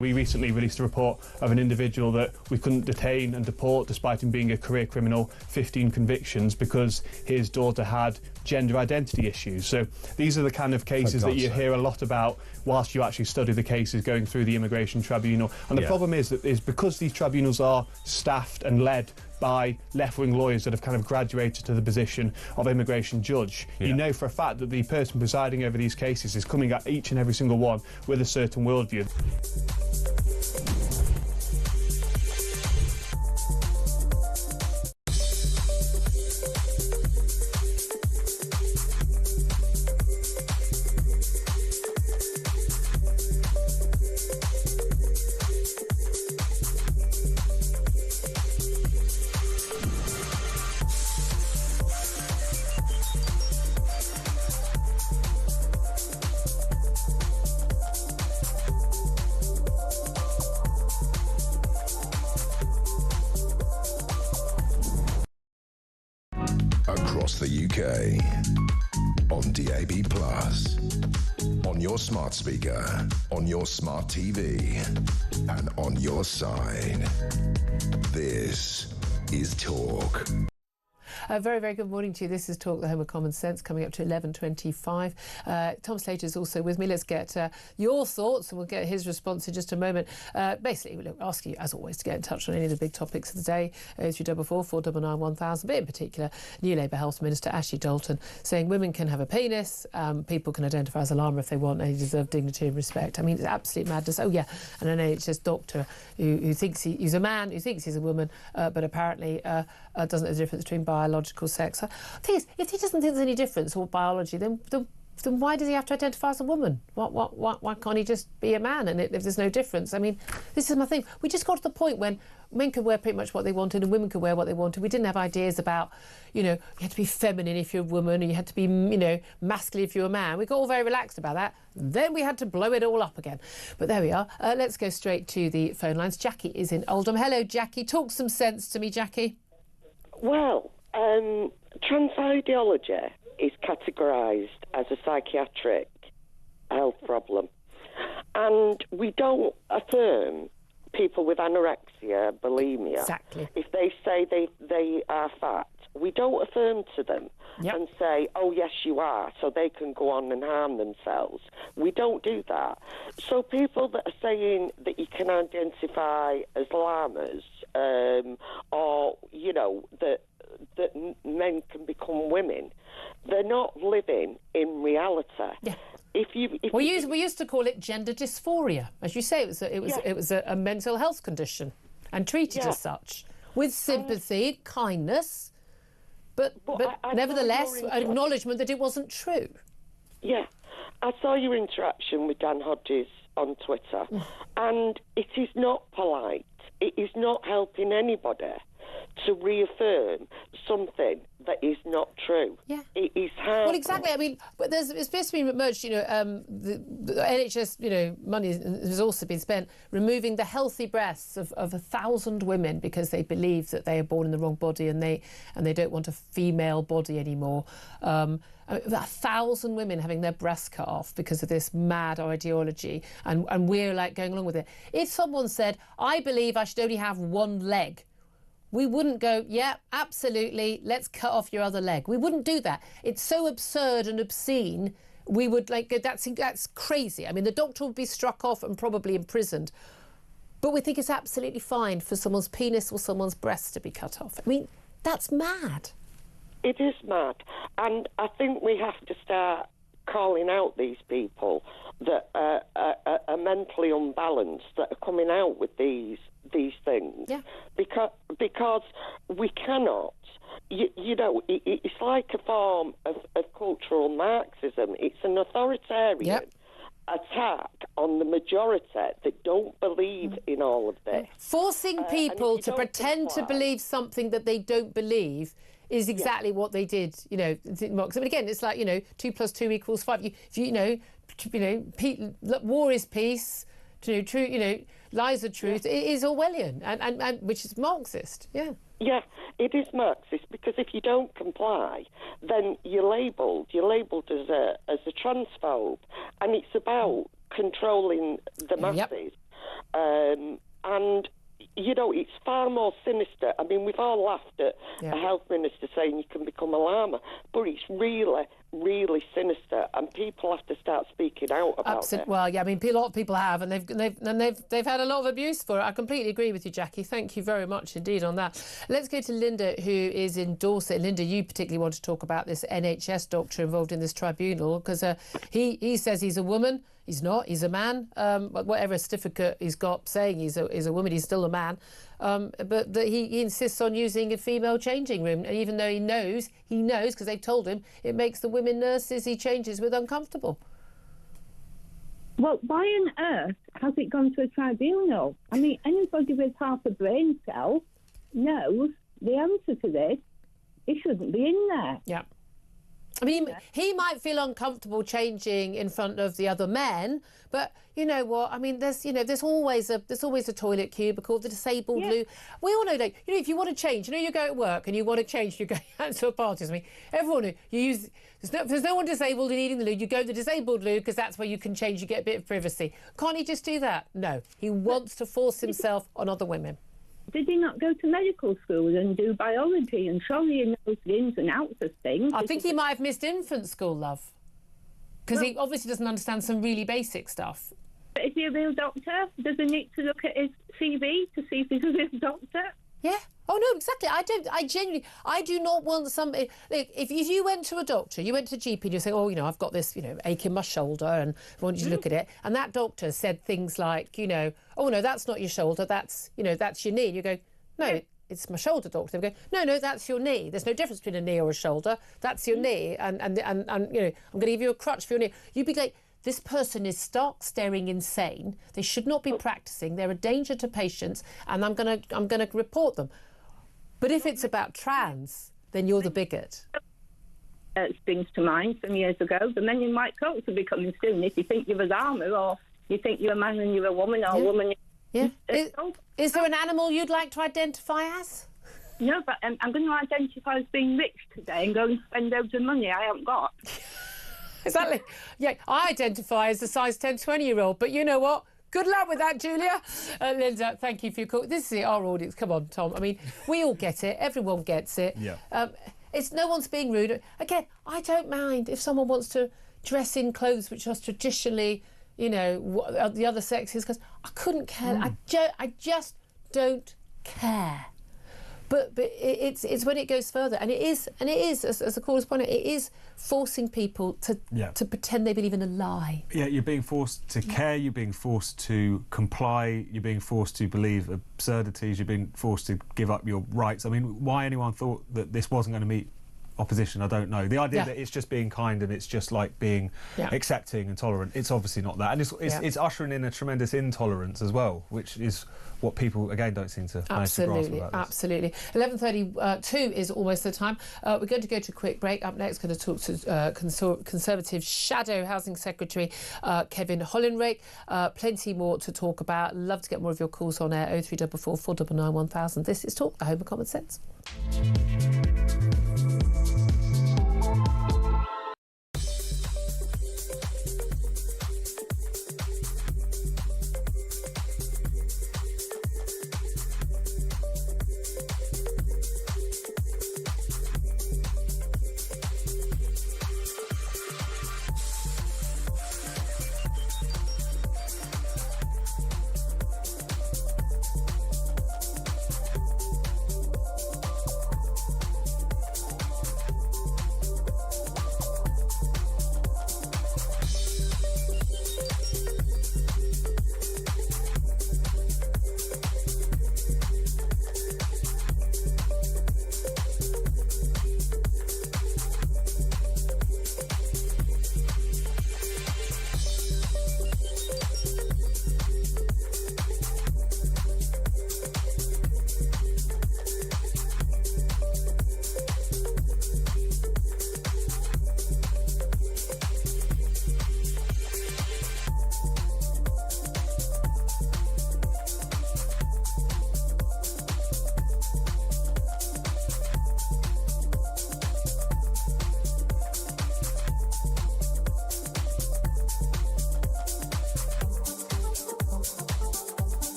We recently released a report of an individual that we couldn't detain and deport despite him being a career criminal, 15 convictions, because his daughter had gender identity issues. So these are the kind of cases that you hear a lot about whilst you actually study the cases going through the immigration tribunal. And the problem is because these tribunals are staffed and led by left-wing lawyers that have kind of graduated to the position of immigration judge, you know for a fact that the person presiding over these cases is coming at each and every single one with a certain worldview. Across the UK, on DAB+, on your smart speaker, on your smart TV, and on your side. This is Talk. A very, very good morning to you. This is Talk, the home of common sense, coming up to 11:25. Tom Slater is also with me. Let's get your thoughts, and we'll get his response in just a moment. Basically, we'll ask you, as always, to get in touch on any of the big topics of the day. 0344 499 1000. But in particular, new Labour Health Minister Ashley Dalton saying women can have a penis, people can identify as a llama if they want, and they deserve dignity and respect. I mean, it's absolute madness. Oh yeah, and an NHS doctor who thinks he's a man, who thinks he's a woman, but apparently doesn't know the difference between biological sex. The thing is, if he doesn't think there's any difference or biology, then then why does he have to identify as a woman? Why can't he just be a man? And if there's no difference, I mean, this is my thing. We just got to the point when men could wear pretty much what they wanted and women could wear what they wanted. We didn't have ideas about, you had to be feminine if you're a woman and you had to be, masculine if you're a man. We got all very relaxed about that. Then we had to blow it all up again. But there we are. Let's go straight to the phone lines. Jackie is in Oldham. Hello, Jackie. Talk some sense to me, Jackie. Well, trans ideology is categorised as a psychiatric health problem. And we don't affirm people with anorexia, bulimia. Exactly. If they say they are fat, we don't affirm to them and say, oh, yes, you are, so they can go on and harm themselves. We don't do that. So people that are saying that you can identify as llamas or, that men can become women, they're not living in reality. Yeah. We used to call it gender dysphoria, as you say. It was a mental health condition, and treated as such, with sympathy, kindness, but nevertheless, an acknowledgement that it wasn't true. Yeah, I saw your interaction with Dan Hodges on Twitter, and it is not polite. It is not helping anybody to reaffirm something that is not true. Yeah. It is hard. Well, exactly. I mean, but it's supposed to be merged, the NHS, money has also been spent removing the healthy breasts of 1,000 women because they believe that they are born in the wrong body and they don't want a female body anymore. 1,000 women having their breasts cut off because of this mad ideology, and we're like going along with it. If someone said, I believe I should only have one leg, we wouldn't go, yeah, absolutely, let's cut off your other leg. We wouldn't do that. It's so absurd and obscene. We would go, that's crazy. I mean, the doctor would be struck off and probably imprisoned. But we think it's absolutely fine for someone's penis or someone's breast to be cut off. I mean, that's mad. It is mad. And I think we have to start calling out these people that are mentally unbalanced, that are coming out with these things. Yeah. Because we cannot, it's like a form of cultural Marxism. It's an authoritarian attack on the majority that don't believe in all of this. Forcing people to pretend to believe something that they don't believe is exactly what they did, Marx. I mean, again, it's like, 2 + 2 = 5. War is peace, true, lies are truth. It is Orwellian, and which is Marxist, Yeah, it is Marxist, because if you don't comply, then you're labelled as a transphobe, and it's about controlling the masses. And it's far more sinister. I mean, we've all laughed at a health minister saying you can become a llama, but it's really, really sinister, and people have to start speaking out about it. Well, yeah, I mean, a lot of people have, and they've had a lot of abuse for it. I completely agree with you, Jackie. Thank you very much indeed on that. Let's go to Linda, who is in Dorset. Linda, you particularly want to talk about this NHS doctor involved in this tribunal, because he says he's a woman. He's not. He's a man. Whatever certificate he's got saying he's a woman, he's still a man. But he insists on using a female changing room, and even though he knows because they've told him it makes the women nurses he changes with uncomfortable. Well, why on earth has it gone to a tribunal? I mean, anybody with half a brain cell knows the answer to this. It shouldn't be in there. Yeah. I mean, he might feel uncomfortable changing in front of the other men, but you know what? I mean, there's always a toilet cubicle, the disabled loo. We all know that. If you want to change, you go to work and you want to change, you go out to a party. I mean, everyone you use. There's no one disabled in needing the loo. You go to the disabled loo because that's where you can change. You get a bit of privacy. Can't he just do that? No, he wants to force himself on other women. Did he not go to medical school and do biology? And surely he knows the ins and outs of things. I think he might have missed infant school, love. Because he obviously doesn't understand some really basic stuff. But is he a real doctor? Does he need to look at his CV to see if he's a real doctor? Yeah. Oh, no, exactly. I do not want somebody... Like, if you went to a doctor, you went to a GP and you say, I've got this, ache in my shoulder and I want you to look at it. And that doctor said things like, oh, no, that's not your shoulder, that's your knee. And you go, no, it's my shoulder, doctor. They go, no, that's your knee. There's no difference between a knee or a shoulder. That's your knee, and you know, I'm going to give you a crutch for your knee. You'd be like, this person is stark staring insane. They should not be practicing. They're a danger to patients, and I'm going to report them. But if it's about trans, then you're the bigot. Springs to mind from years ago. The men in white coats will be coming soon. If you think you're a Dharma, or you think you're a man and you're a woman, or a woman. Yeah. Is there an animal you'd like to identify as? No, but I'm going to identify as being rich today and go and spend loads of money I haven't got. Exactly. Yeah, I identify as a size 10, 20-year-old, but you know what? Good luck with that, Julia. Linda, thank you for your call. This is our audience. Come on, Tom. I mean, we all get it. Everyone gets it. Yeah. It's no one's being rude. Again, I don't mind if someone wants to dress in clothes which are traditionally, you know, the other sex is, because I couldn't care. I just don't care. But it's when it goes further, and it is as the caller's pointed, it is forcing people to pretend they believe in a lie. Yeah, you're being forced to care, you're being forced to comply, you're being forced to believe absurdities, you're being forced to give up your rights. I mean, why anyone thought that this wasn't going to meet opposition, I don't know. The idea that it's just being kind and it's just like being accepting and tolerant, it's obviously not that. And it's ushering in a tremendous intolerance as well, which is what people, again, don't seem to manage to grasp about this. Absolutely. 11:32 is almost the time. We're going to go to a quick break. Up next, going to talk to Conservative Shadow Housing Secretary Kevin Hollinrake. Plenty more to talk about. Love to get more of your calls on air. 0344 499 1000. This is Talk, the home of common sense.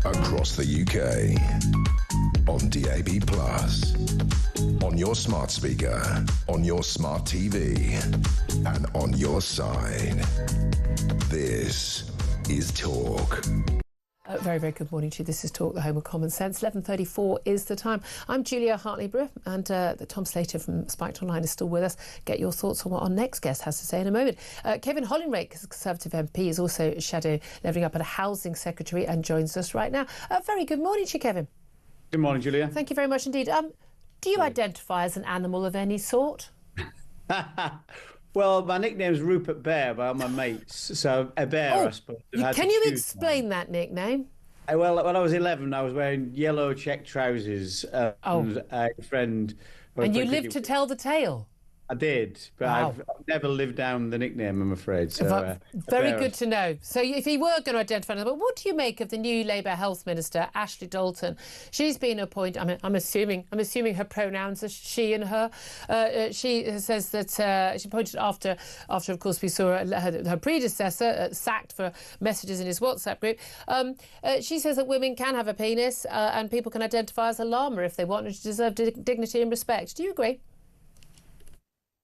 Across the UK, on DAB+, on your smart speaker, on your smart TV, and on your side. This is Talk. Very, very good morning to you. This is Talk, the home of common sense. 11:34 is the time. I'm Julia Hartley-Brewer, and Tom Slater from Spiked Online is still with us. Get your thoughts on what our next guest has to say in a moment. Kevin Hollinrake, as a Conservative MP, is also Shadow Levelling Up at a Housing Secretary and joins us right now. Very good morning to you, Kevin. Good morning, Julia. Thank you very much indeed. Do you identify as an animal of any sort? Well, my nickname's Rupert Bear by all my mates, so a bear, I suppose. Can you explain that nickname? Well, when I was 11, I was wearing yellow check trousers, and a friend... And you lived to tell the tale? I did, but I've never lived down the nickname, I'm afraid. So, very good to know. So if he were going to identify, but what do you make of the new Labour Health Minister, Ashley Dalton? She's been appointed. I mean, I'm assuming her pronouns are she and her. She says that she appointed after, of course, we saw her predecessor sacked for messages in his WhatsApp group. She says that women can have a penis and people can identify as a llama if they want and deserve dignity and respect. Do you agree?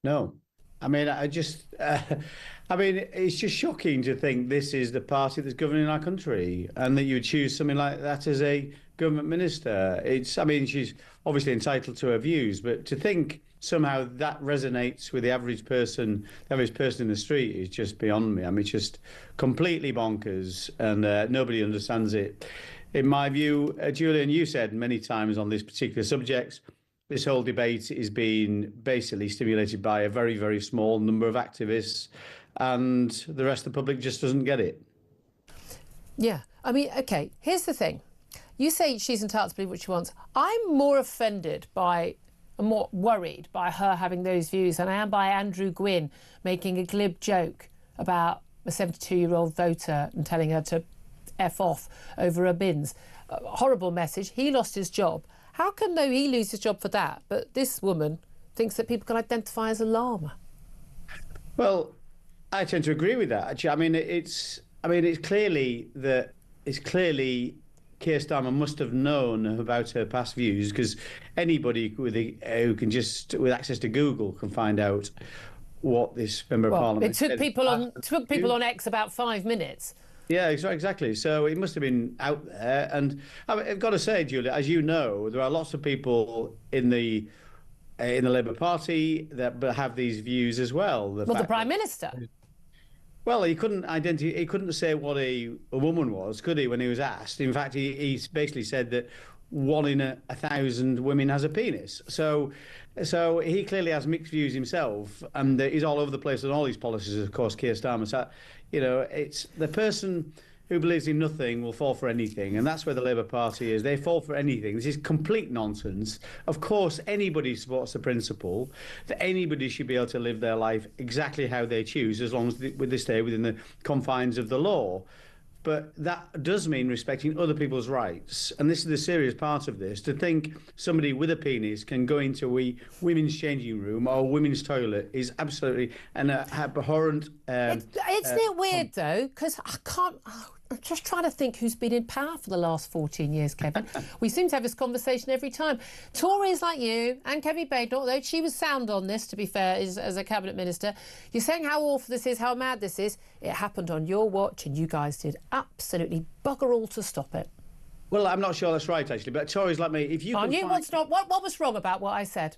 No, I mean, I mean, it's just shocking to think this is the party that's governing our country and that you would choose something like that as a government minister. I mean, she's obviously entitled to her views, but to think somehow that resonates with the average person in the street is just beyond me. I mean, it's just completely bonkers and nobody understands it. In my view, Julian, you said many times on this particular subject, this whole debate is being basically stimulated by a very, very small number of activists, and the rest of the public just doesn't get it. Yeah. I mean, OK, here's the thing. You say she's entitled to believe what she wants. I'm more offended by, more worried by her having those views than I am by Andrew Gwynn making a glib joke about a 72-year-old voter and telling her to F off over her bins. Horrible message. He lost his job. How can, though, he lose his job for that, but this woman thinks that people can identify as a llama? Well, I tend to agree with that. Actually, I mean, it's clearly Keir Starmer must have known about her past views, because anybody who can just with access to Google can find out what this member of Parliament said. It took people on X about 5 minutes. Yeah, exactly. So it must have been out there. And I've got to say, Julia, as you know, there are lots of people in the Labour Party that have these views as well. The Prime Minister. Well, he couldn't say what a woman was, could he, when he was asked? In fact, he basically said that 1 in 1,000 women has a penis. So he clearly has mixed views himself, and he's all over the place on all these policies, of course, Keir Starmer. So, you know, it's the person who believes in nothing will fall for anything, and that's where the Labour Party is. They fall for anything. This is complete nonsense. Of course, anybody supports the principle that anybody should be able to live their life exactly how they choose, as long as they stay within the confines of the law. But that does mean respecting other people's rights. And this is the serious part of this. To think somebody with a penis can go into a women's changing room or a women's toilet is absolutely an abhorrent... Isn't it weird, though? Because I'm just trying to think who's been in power for the last 14 years, Kevin. We seem to have this conversation every time. Tories like you and Kevin Baden, although she was sound on this, to be fair, as a cabinet minister, you're saying how awful this is, how mad this is. It happened on your watch and you guys did absolutely bugger all to stop it. Well, I'm not sure that's right, actually, but Tories like me, if you can what was wrong about what I said?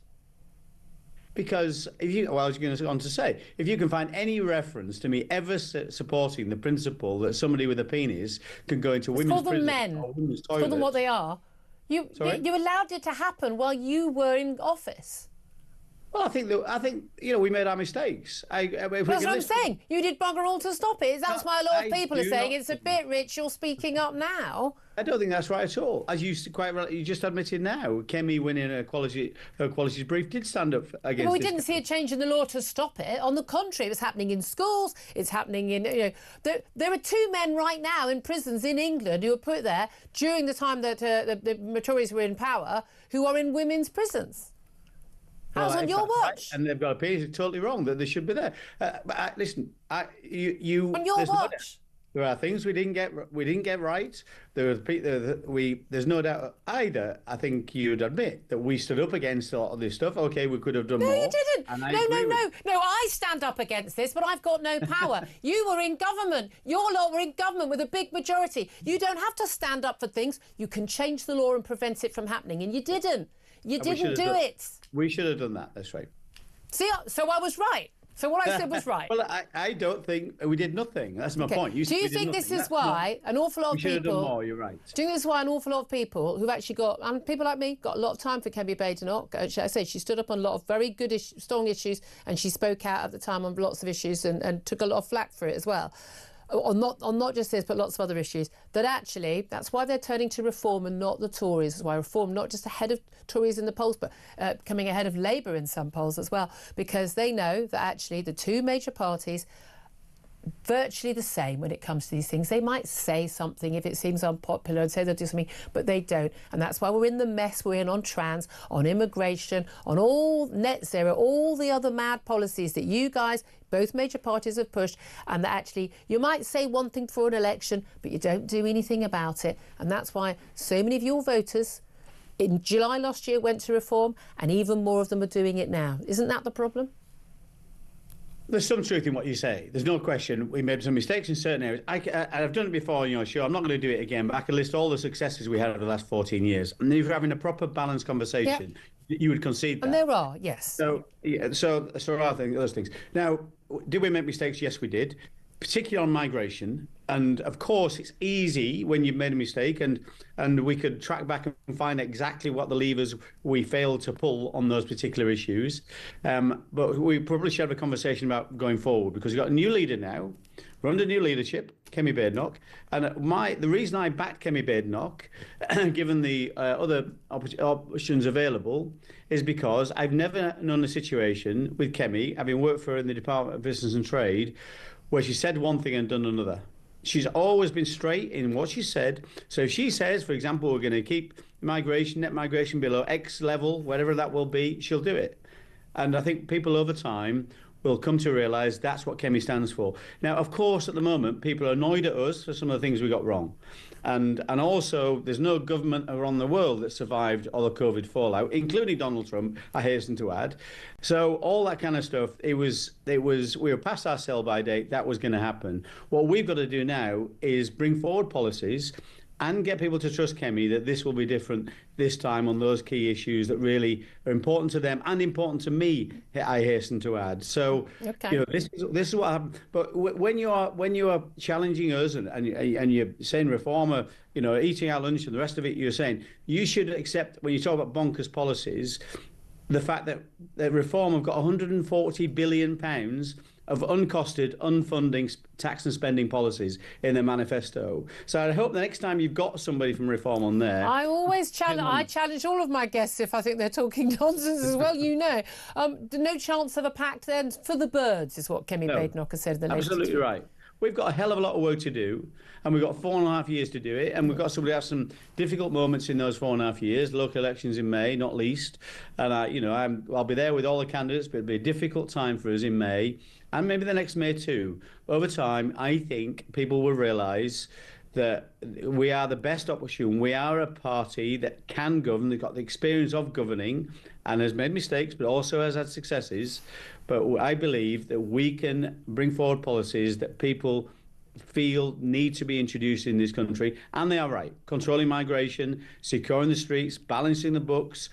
Because I was going to say, if you can find any reference to me ever supporting the principle that somebody with a penis can go into women's prison or women's toilet... Call them what they are. You allowed it to happen while you were in office. Well, I think we made our mistakes. That's what I'm saying. You did bugger all to stop it. That's why a lot of people are saying it's a bit rich. You're speaking up now. I don't think that's right at all. As you just admitted now, Kemi, winning her qualities brief, did stand up against. Well, we didn't see a change in the law to stop it. On the contrary, it was happening in schools. It's happening in there are 2 men right now in prisons in England who were put there during the time that the Tories were in power, who are in women's prisons. How's on your watch? And they've got a penis. It's totally wrong that they should be there. Listen, you. On your watch. There are things we didn't get right. There's no doubt either. I think you'd admit that we stood up against a lot of this stuff. Okay, we could have done more. No, you didn't. No. I stand up against this, but I've got no power. You were in government. Your lot were in government with a big majority. You don't have to stand up for things. You can change the law and prevent it from happening, and you didn't. You didn't do it. We should have done that. That's right. See, so I was right. So what I said was right. Well, I don't think we did nothing. That's my point. Do you think this is why an awful lot of people... We should have done more, you're right. Do you think this is why an awful lot of people who've actually got... And people like me got a lot of time for Kemi Badenoch. I say she stood up on a lot of very good, strong issues, and she spoke out at the time on lots of issues and took a lot of flack for it as well. on not just this, but lots of other issues, that actually that's why they're turning to Reform and not the Tories. That's why Reform not just ahead of Tories in the polls, but coming ahead of Labour in some polls as well, because they know that actually the two major parties virtually the same when it comes to these things. They might say something if it seems unpopular and say they'll do something, but they don't. And that's why we're in the mess we're in on trans, on immigration, on all net zero, all the other mad policies that you guys, both major parties, have pushed, and that actually you might say one thing for an election, but you don't do anything about it. And that's why so many of your voters in July last year went to Reform, and even more of them are doing it now. Isn't that the problem? There's some truth in what you say. There's no question. We made some mistakes in certain areas. I've done it before on your show. I'm not going to do it again, but I can list all the successes we had over the last 14 years. And if you're having a proper balanced conversation, you would concede that. And there are, yes. So there are those things. Now, did we make mistakes? Yes, we did, particularly on migration. And of course, it's easy when you've made a mistake, and we could track back and find exactly what the levers we failed to pull on those particular issues. But we probably should have a conversation about going forward, because we've got a new leader now. We're under new leadership, Kemi Badenoch. And the reason I backed Kemi Badenoch, given the other options available, is because I've never known a situation with Kemi, having worked for her in the Department of Business and Trade, where she said one thing and done another. She's always been straight in what she said. So if she says, for example, we're going to keep net migration below X level, whatever that will be, she'll do it. And I think people over time will come to realise that's what Kemi stands for. Now, of course, at the moment, people are annoyed at us for some of the things we got wrong. And also, there's no government around the world that survived all the COVID fallout, including Donald Trump, I hasten to add. So all that kind of stuff, we were past our sell-by date. That was going to happen. What we've got to do now is bring forward policies and get people to trust Kemi that this will be different this time on those key issues that really are important to them and important to me, I hasten to add. So, this is what happened. But when you are challenging us and you're saying Reform, eating our lunch and the rest of it, you're saying you should accept, when you talk about bonkers policies, the fact that Reform have got £140 billion of uncosted, unfunding tax and spending policies in their manifesto. So I hope the next time you've got somebody from Reform on there... I always challenge all of my guests if I think they're talking nonsense as well, No chance of a pact then for the birds is what Kemi Badenoch has said in the latest. Absolutely right. We've got a hell of a lot of work to do, and we've got 4.5 years to do it, and we've got somebody have some difficult moments in those 4.5 years, local elections in May, not least. And I'll be there with all the candidates, but it'll be a difficult time for us in May, and maybe the next May too. Over time, I think people will realise that we are the best option. We are a party that can govern, they've got the experience of governing and has made mistakes, but also has had successes. But I believe that we can bring forward policies that people feel need to be introduced in this country, and they are right. Controlling migration, securing the streets, balancing the books,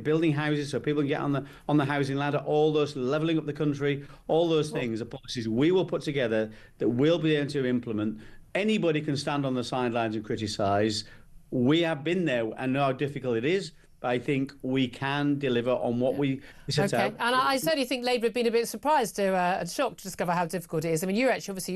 building houses so people can get on the housing ladder, all those, levelling up the country, all those things are policies we will put together that we'll be able to implement. Anybody can stand on the sidelines and criticise. We have been there and know how difficult it is. But I think we can deliver on what we set out. And I certainly think Labour have been a bit surprised and shocked to discover how difficult it is. I mean, you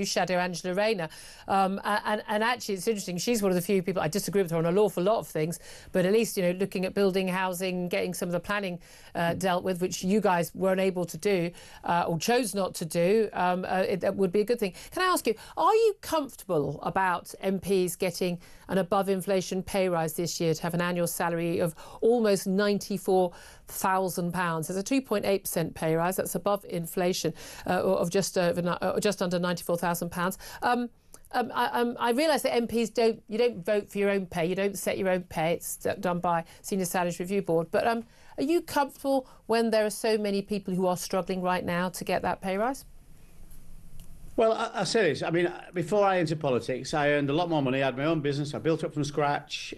shadow Angela Rayner. And actually, it's interesting. She's one of the few people, I disagree with her on an awful lot of things, but at least, looking at building housing, getting some of the planning dealt with, which you guys weren't able to do or chose not to do, that would be a good thing. Can I ask you, are you comfortable about MPs getting an above-inflation pay rise this year to have an annual salary of almost £94,000. There's a 2.8% pay rise. That's above inflation of just under £94,000. I realise that MPs you don't vote for your own pay. You don't set your own pay. It's done by Senior Salaries Review Board. But are you comfortable when there are so many people who are struggling right now to get that pay rise? Well, I'll say this. I mean, before I entered politics, I earned a lot more money. I had my own business. I built up from scratch.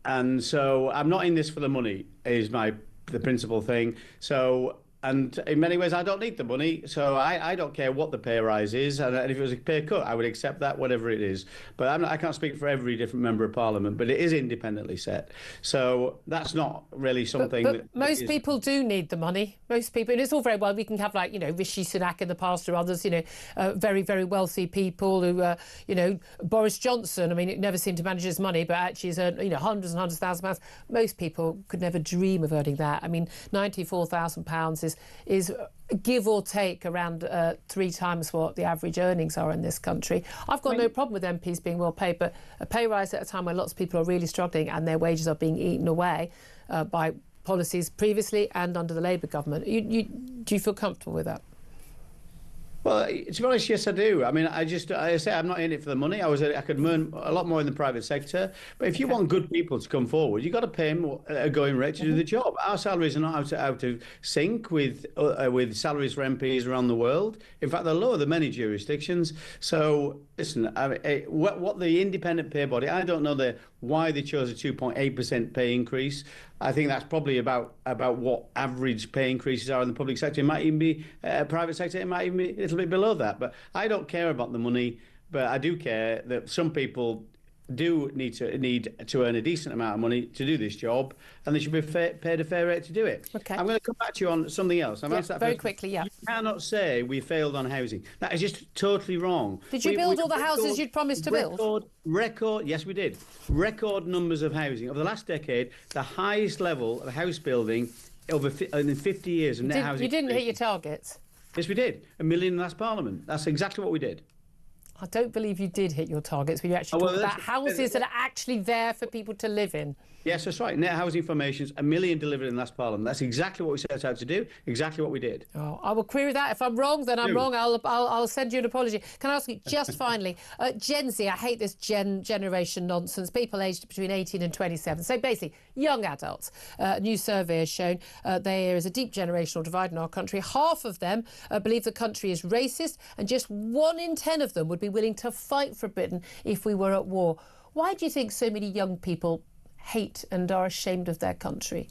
And so I'm not in this for the money, is the principal thing. So And in many ways, I don't need the money, so I don't care what the pay rise is. And if it was a pay cut, I would accept that, whatever it is. But I can't speak for every different member of parliament, but it is independently set. So that's not really something. But most people do need the money. Most people, and it's all very well. We can have Rishi Sunak in the past or others, very, very wealthy people who, Boris Johnson. I mean, it never seemed to manage his money, but actually he's earned, hundreds and hundreds of thousands of pounds. Most people could never dream of earning that. I mean, £94,000 is give or take around 3 times what the average earnings are in this country. I've got no problem with MPs being well paid, but a pay rise at a time when lots of people are really struggling and their wages are being eaten away by policies previously and under the Labour government. Do you feel comfortable with that? Well, to be honest, yes, I do. I mean, I say I'm not in it for the money. I could earn a lot more in the private sector. But if you want good people to come forward, you've got to pay them a going rate to do the job. Our salaries are not out of sync with salaries for MPs around the world. In fact, they're lower than many jurisdictions. So, listen, what the independent pay body, I don't know why they chose a 2.8% pay increase. I think that's probably about what average pay increases are in the public sector. It might even be private sector. It might even be a little bit below that. But I don't care about the money. But I do care that some people do need to earn a decent amount of money to do this job, and they should be paid a fair rate to do it. Okay. I'm going to come back to you on something else. Very quickly, yeah. You cannot say we failed on housing. That is just totally wrong. Did you build all the houses you'd promised to build? Yes, we did. Record numbers of housing. Over the last decade, the highest level of house building in 50 years of net housing. You didn't hit your targets? Yes, we did. 1 million in the last Parliament. That's exactly what we did. I don't believe you did hit your targets when you actually talked about houses that are actually there for people to live in. Yes, that's right. Net housing formations, 1 million delivered in the last Parliament. That's exactly what we set out to do, exactly what we did. Oh, I will query that. If I'm wrong, then I'm wrong. I'll send you an apology. Can I ask you, just finally, Gen Z, I hate this generation nonsense, people aged between 18 and 27. So basically, young adults. A new survey has shown there is a deep generational divide in our country. Half of them believe the country is racist, and just 1 in 10 of them would be willing to fight for Britain if we were at war. Why do you think so many young people hate and are ashamed of their country?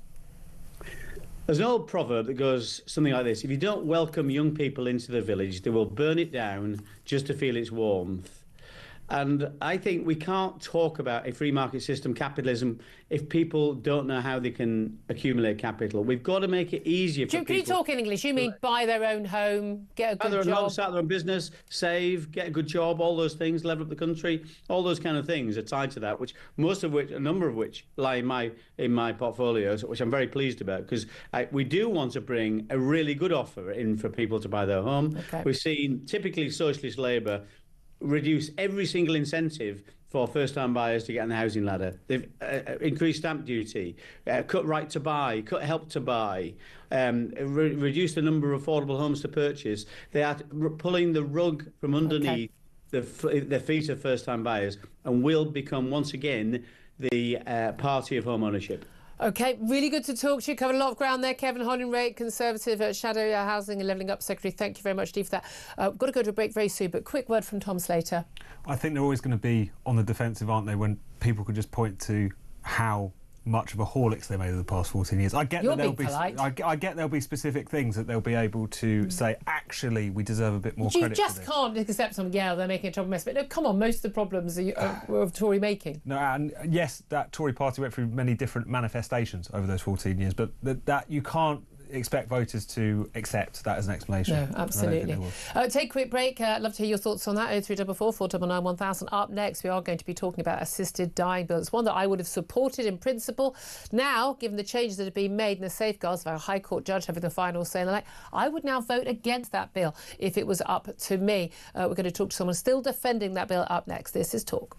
There's an old proverb that goes something like this: if you don't welcome young people into the village, they will burn it down just to feel its warmth. And I think we can't talk about a free market system, capitalism, if people don't know how they can accumulate capital. We've got to make it easier for people. Can you talk in English? You mean buy their own home, get a good job? Start their own business, save, get a good job, all those things, level up the country, all those kind of things are tied to that, a number of which lie in my portfolios, which I'm very pleased about, because we do want to bring a really good offer in for people to buy their home. Okay. We've seen typically socialist Labour reduce every single incentive for first-time buyers to get on the housing ladder. They've increased stamp duty, cut right to buy, cut help to buy, reduced the number of affordable homes to purchase. They are pulling the rug from underneath the feet of first-time buyers, and will become once again the party of home ownership. OK, really good to talk to you. Covered a lot of ground there. Kevin Hollingray, Conservative Shadow Housing and Levelling Up Secretary. Thank you very much, Steve, for that. We've got to go to a break very soon, but quick word from Tom Slater. I think they're always going to be on the defensive, aren't they, when people could just point to how much of a Horlicks they made over the past 14 years. I get there'll be specific things that they'll be able to say, actually, we deserve a bit more credit. You just can't accept something, they're making a trouble mess. But no, come on, most of the problems are of Tory making. No, and yes, that Tory party went through many different manifestations over those 14 years, but that you can't expect voters to accept that as an explanation. No, absolutely. Take a quick break. I'd love to hear your thoughts on that. 0344 499 1000. Up next, we are going to be talking about assisted dying bill. It's one that I would have supported in principle. Now, given the changes that have been made and the safeguards of our High Court judge having the final say in the night, I would now vote against that bill if it was up to me. We're going to talk to someone still defending that bill up next. This is Talk.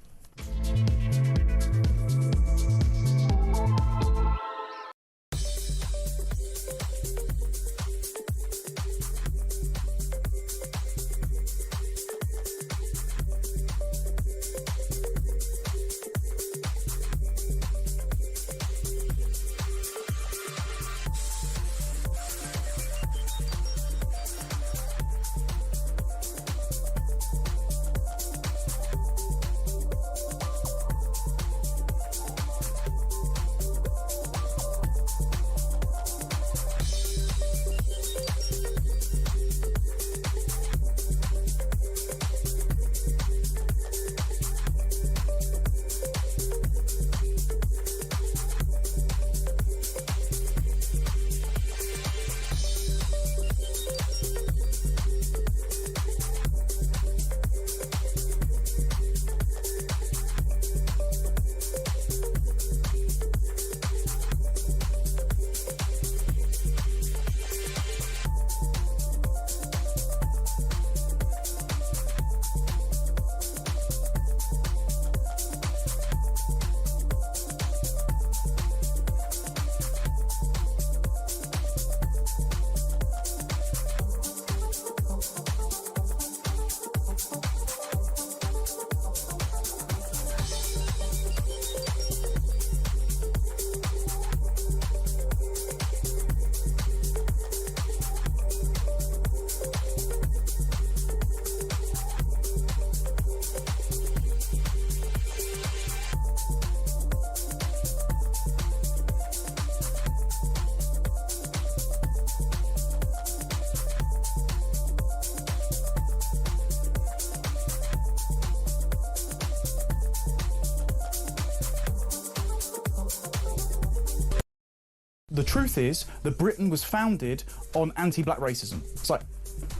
the truth is that Britain was founded on anti-black racism. It's like,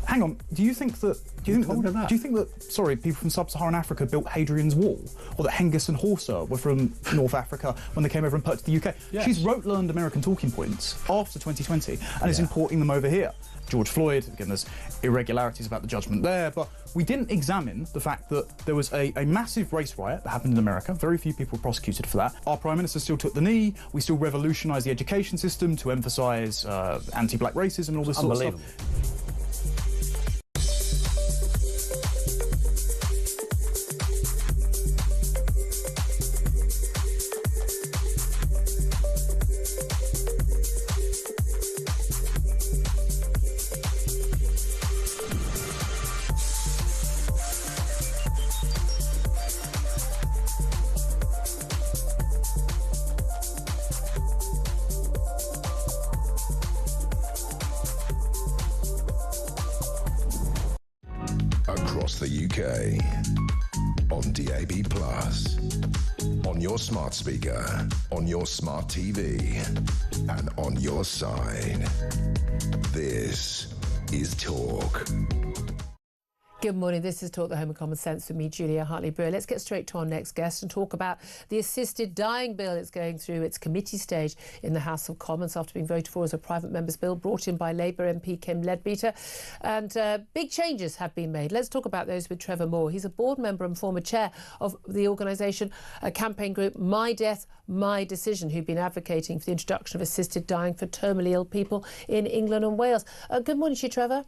hang on, do you think that sorry, people from sub-Saharan Africa built Hadrian's Wall, or that Hengist and Horsa were from North Africa when they came over and purchased the UK? Yes. She's learned American talking points after 2020 and is importing them over here. George Floyd, again, there's irregularities about the judgment there, but we didn't examine the fact that there was a massive race riot that happened in America. Very few people were prosecuted for that. Our Prime Minister still took the knee. We still revolutionised the education system to emphasise anti-black racism and all this sort of stuff. The UK, on DAB+, on your smart speaker, on your smart TV, and on your side. This is Talk. Good morning, this is Talk, the Home of Common Sense with me, Julia Hartley-Brewer. Let's get straight to our next guest and talk about the assisted dying bill. It's going through its committee stage in the House of Commons after being voted for as a private member's bill brought in by Labour MP Kim Leadbeater. And big changes have been made. Let's talk about those with Trevor Moore. He's a board member and former chair of the organisation, campaign group My Death, My Decision, who've been advocating for the introduction of assisted dying for terminally ill people in England and Wales. Good morning to you, Trevor.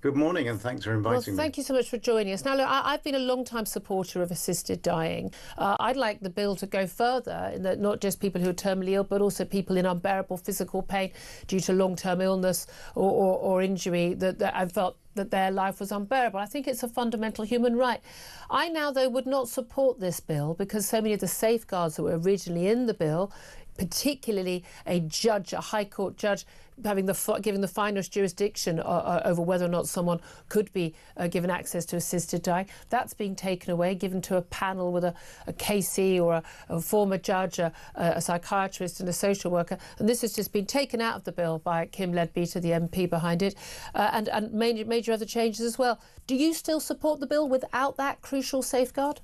Good morning, and thanks for inviting me. Thank you so much for joining us. Now, look, I've been a long-time supporter of assisted dying. I'd like the bill to go further, in that not just people who are terminally ill, but also people in unbearable physical pain due to long-term illness or injury that I felt that their life was unbearable. I think it's a fundamental human right. I now, though, would not support this bill because so many of the safeguards that were originally in the bill, particularly a judge, a High Court judge, giving the finest jurisdiction over whether or not someone could be given access to assisted dying. That's being taken away, given to a panel with a KC or a former judge, a psychiatrist and a social worker. And this has just been taken out of the bill by Kim Leadbeater, the MP behind it, and major other changes as well. Do you still support the bill without that crucial safeguard?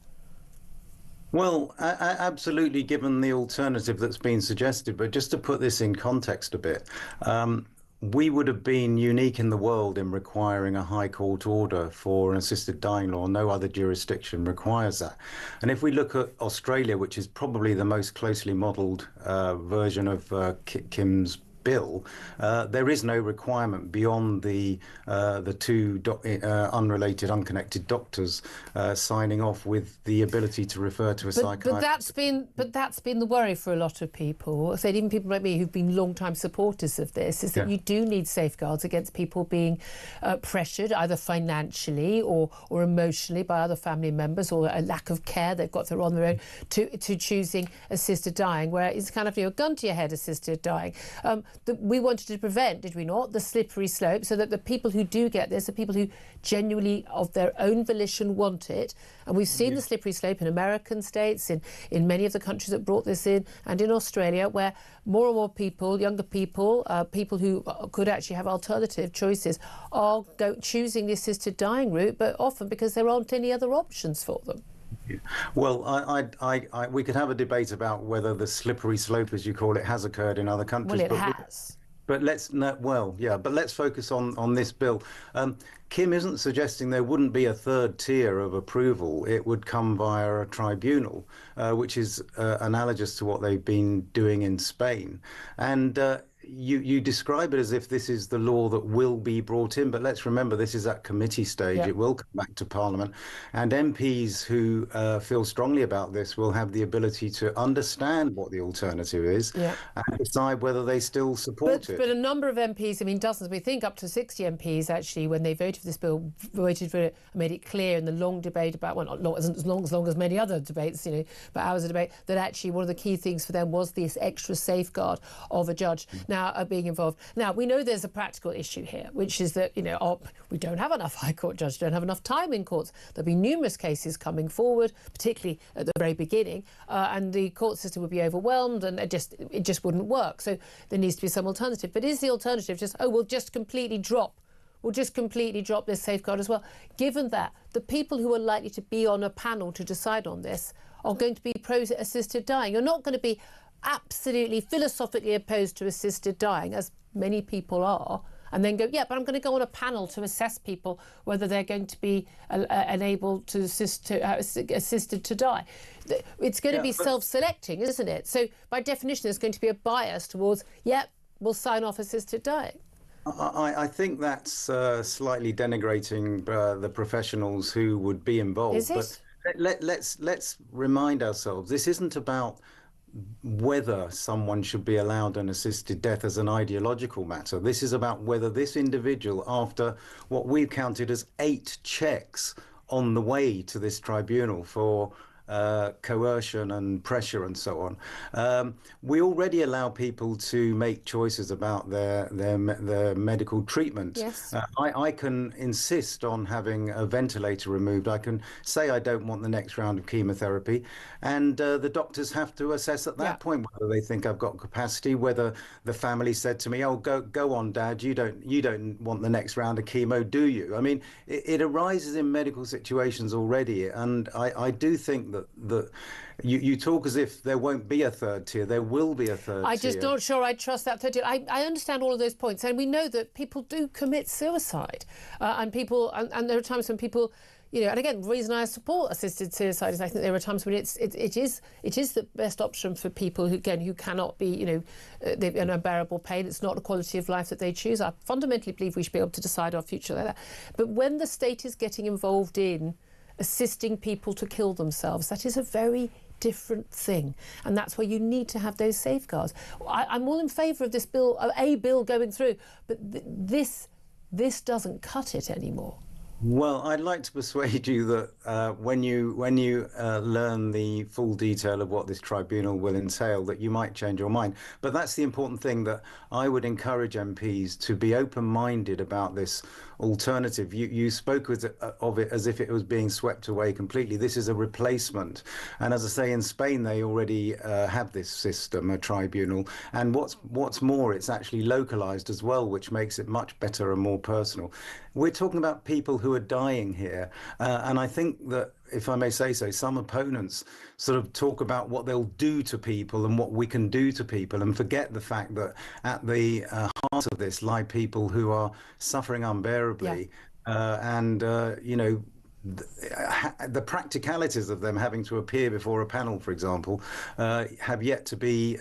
Well, absolutely, given the alternative that's been suggested. But just to put this in context a bit, we would have been unique in the world in requiring a High Court order for an assisted dying law. No other jurisdiction requires that. And if we look at Australia, which is probably the most closely modelled version of Kim's bill, there is no requirement beyond the two unrelated, unconnected doctors signing off with the ability to refer to a psychiatrist. But that's been the worry for a lot of people. I said even people like me who've been long-time supporters of this, is that you do need safeguards against people being pressured either financially or emotionally by other family members, or a lack of care they've got, they're on their own, to choosing assisted dying, where it's kind of, gun to your head assisted dying. We wanted to prevent, did we not, the slippery slope, so that the people who do get this are people who genuinely, of their own volition, want it. And we've seen the slippery slope in American states, in many of the countries that brought this in, and in Australia, where more and more people, younger people, people who could actually have alternative choices, are choosing the assisted dying route, but often because there aren't any other options for them. Well, we could have a debate about whether the slippery slope, as you call it, has occurred in other countries. Well, it has. But let's focus on this bill. Kim isn't suggesting there wouldn't be a third tier of approval. It would come via a tribunal, which is analogous to what they've been doing in Spain. And you describe it as if this is the law that will be brought in, but let's remember this is at committee stage. It will come back to Parliament, and MPs who feel strongly about this will have the ability to understand what the alternative is and decide whether they still support it. But a number of MPs, dozens, we think up to 60 MPs actually, when they voted for this bill, voted for it, made it clear in the long debate about, well, not as long as many other debates, but hours of debate, that actually one of the key things for them was this extra safeguard of a judge. Now, now are being involved. Now, we know there's a practical issue here, which is that, we don't have enough High Court judges, don't have enough time in courts. There'll be numerous cases coming forward, particularly at the very beginning, and the court system would be overwhelmed, and it just wouldn't work. So there needs to be some alternative. But is the alternative just, we'll just completely drop this safeguard as well? Given that the people who are likely to be on a panel to decide on this are going to be pro-assisted dying. You're not going to be absolutely philosophically opposed to assisted dying, as many people are, and then go, but I'm going to go on a panel to assess people whether they're going to be enabled to assisted to die. It's going to be self-selecting, isn't it? So by definition, there's going to be a bias towards, we'll sign off assisted dying. I think that's slightly denigrating the professionals who would be involved. Is it? But let's remind ourselves, this isn't about whether someone should be allowed an assisted death as an ideological matter. This is about whether this individual, after what we've counted as 8 checks on the way to this tribunal for coercion and pressure and so on, we already allow people to make choices about their medical treatment. Yes. I can insist on having a ventilator removed. I can say I don't want the next round of chemotherapy, and the doctors have to assess at that point whether they think I've got capacity, whether the family said to me, go on, Dad, you don't want the next round of chemo, do you? I mean, it arises in medical situations already, and I do think that you talk as if there won't be a third tier. There will be a third tier. I'm just not sure I trust that third tier. I understand all of those points, and we know that people do commit suicide, and there are times when people, and again, the reason I support assisted suicide is I think there are times when it is the best option for people who cannot be, they've an unbearable pain. It's not a quality of life that they choose. I fundamentally believe we should be able to decide our future like that. But when the state is getting involved in assisting people to kill themselves, that is a very different thing, and that's where you need to have those safeguards. I'm all in favour of this bill, a bill going through, but this doesn't cut it anymore. Well, I'd like to persuade you that when you learn the full detail of what this tribunal will entail, that you might change your mind. But that's the important thing, that I would encourage MPs to be open-minded about this alternative. You spoke of it as if it was being swept away completely. This is a replacement. And as I say, in Spain, they already have this system, a tribunal. And what's more, it's actually localized as well, which makes it much better and more personal. We're talking about people who are dying here. And I think that, if I may say so, some opponents sort of talk about what they'll do to people and what we can do to people, and forget the fact that at the heart of this lie people who are suffering unbearably. The practicalities of them having to appear before a panel, for example, have yet to be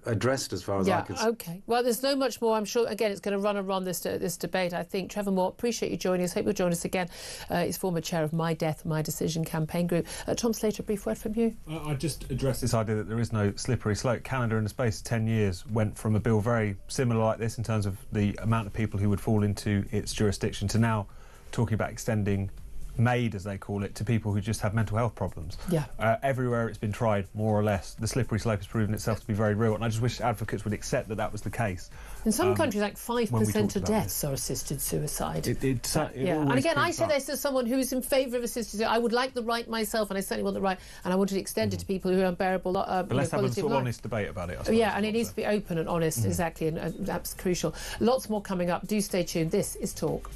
addressed, as far as I can see. Okay. Well, there's no much more. I'm sure, again, it's going to run and run this debate, I think. Trevor Moore, appreciate you joining us. Hope you'll join us again. He's former chair of My Death, My Decision campaign group. Tom Slater, a brief word from you. I just addressed this idea that there is no slippery slope. Canada, in the space of 10 years, went from a bill very similar like this in terms of the amount of people who would fall into its jurisdiction to now talking about extending MAID, as they call it, to people who just have mental health problems. Everywhere it's been tried, more or less, the slippery slope has proven itself to be very real, and I just wish advocates would accept that was the case. In some countries, like 5% of deaths are assisted suicide. And again, I say this as someone who is in favour of assisted suicide. I would like the right myself, and I certainly want the right, and I want to extend it to people who are unbearable. But let's have a sort of honest debate about it, I suppose. And it needs to be open and honest, exactly, and that's crucial. Lots more coming up. Do stay tuned. This is Talk.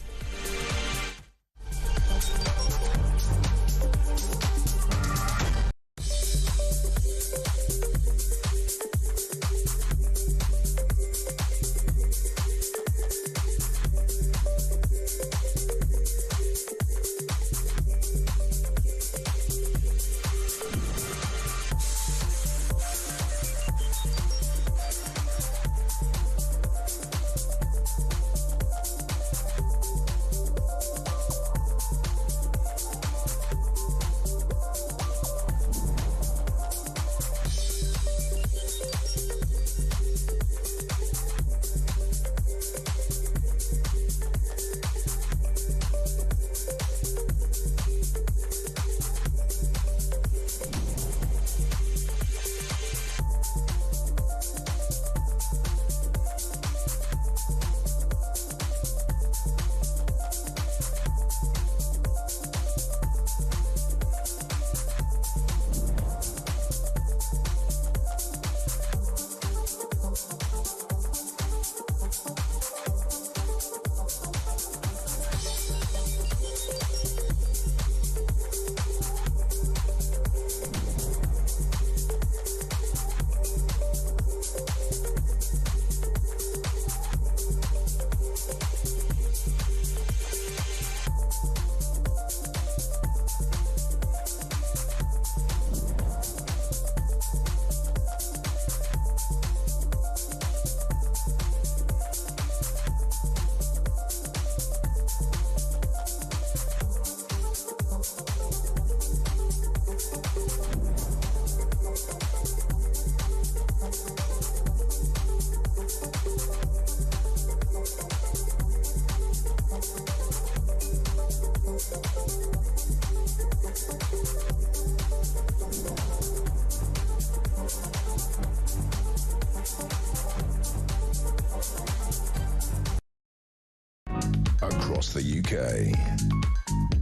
across the UK.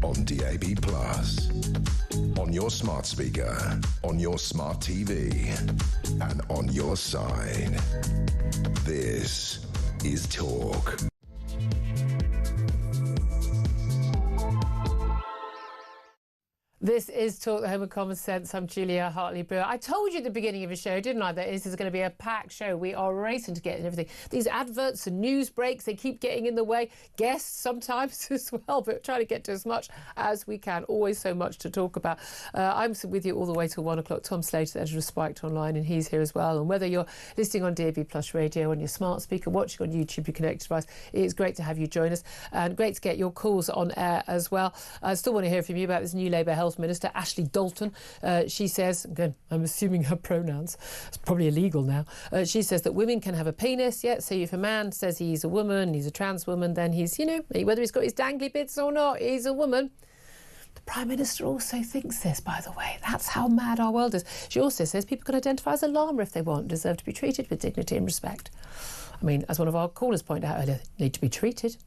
On DAB+, on your smart speaker, on your smart TV, and on your side. This is Talk. This is Talk, the Home of Common Sense. I'm Julia Hartley-Brewer. I told you at the beginning of the show, didn't I, that this is going to be a packed show. We are racing to get in everything. These adverts and news breaks, they keep getting in the way. Guests sometimes as well, but trying to get to as much as we can. Always so much to talk about. I'm with you all the way till 1 o'clock. Tom Slater, editor of Spiked Online, and he's here as well. And whether you're listening on DAB Plus radio, on your smart speaker, watching on YouTube, your connected device, it's great to have you join us. And great to get your calls on air as well. I still want to hear from you about this new Labour Health Minister, Ashley Dalton. She says, again, I'm assuming her pronouns, it's probably illegal now. She says that women can have a penis, yeah, so if a man says he's a woman, he's a trans woman, then he's, you know, whether he's got his dangly bits or not, he's a woman. The Prime Minister also thinks this, by the way. That's how mad our world is. She also says people can identify as a llama if they want, deserve to be treated with dignity and respect. I mean, as one of our callers pointed out earlier, need to be treated.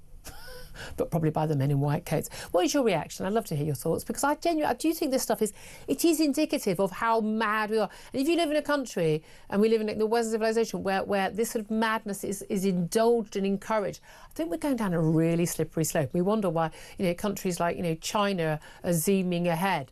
But probably by the men in white coats. What is your reaction? I'd love to hear your thoughts, because I do think this stuff is indicative of how mad we are. And if you live in a country, and we live in the Western civilization, where this sort of madness is indulged and encouraged, I think we're going down a really slippery slope. We wonder why, you know, countries like, you know, China are zooming ahead,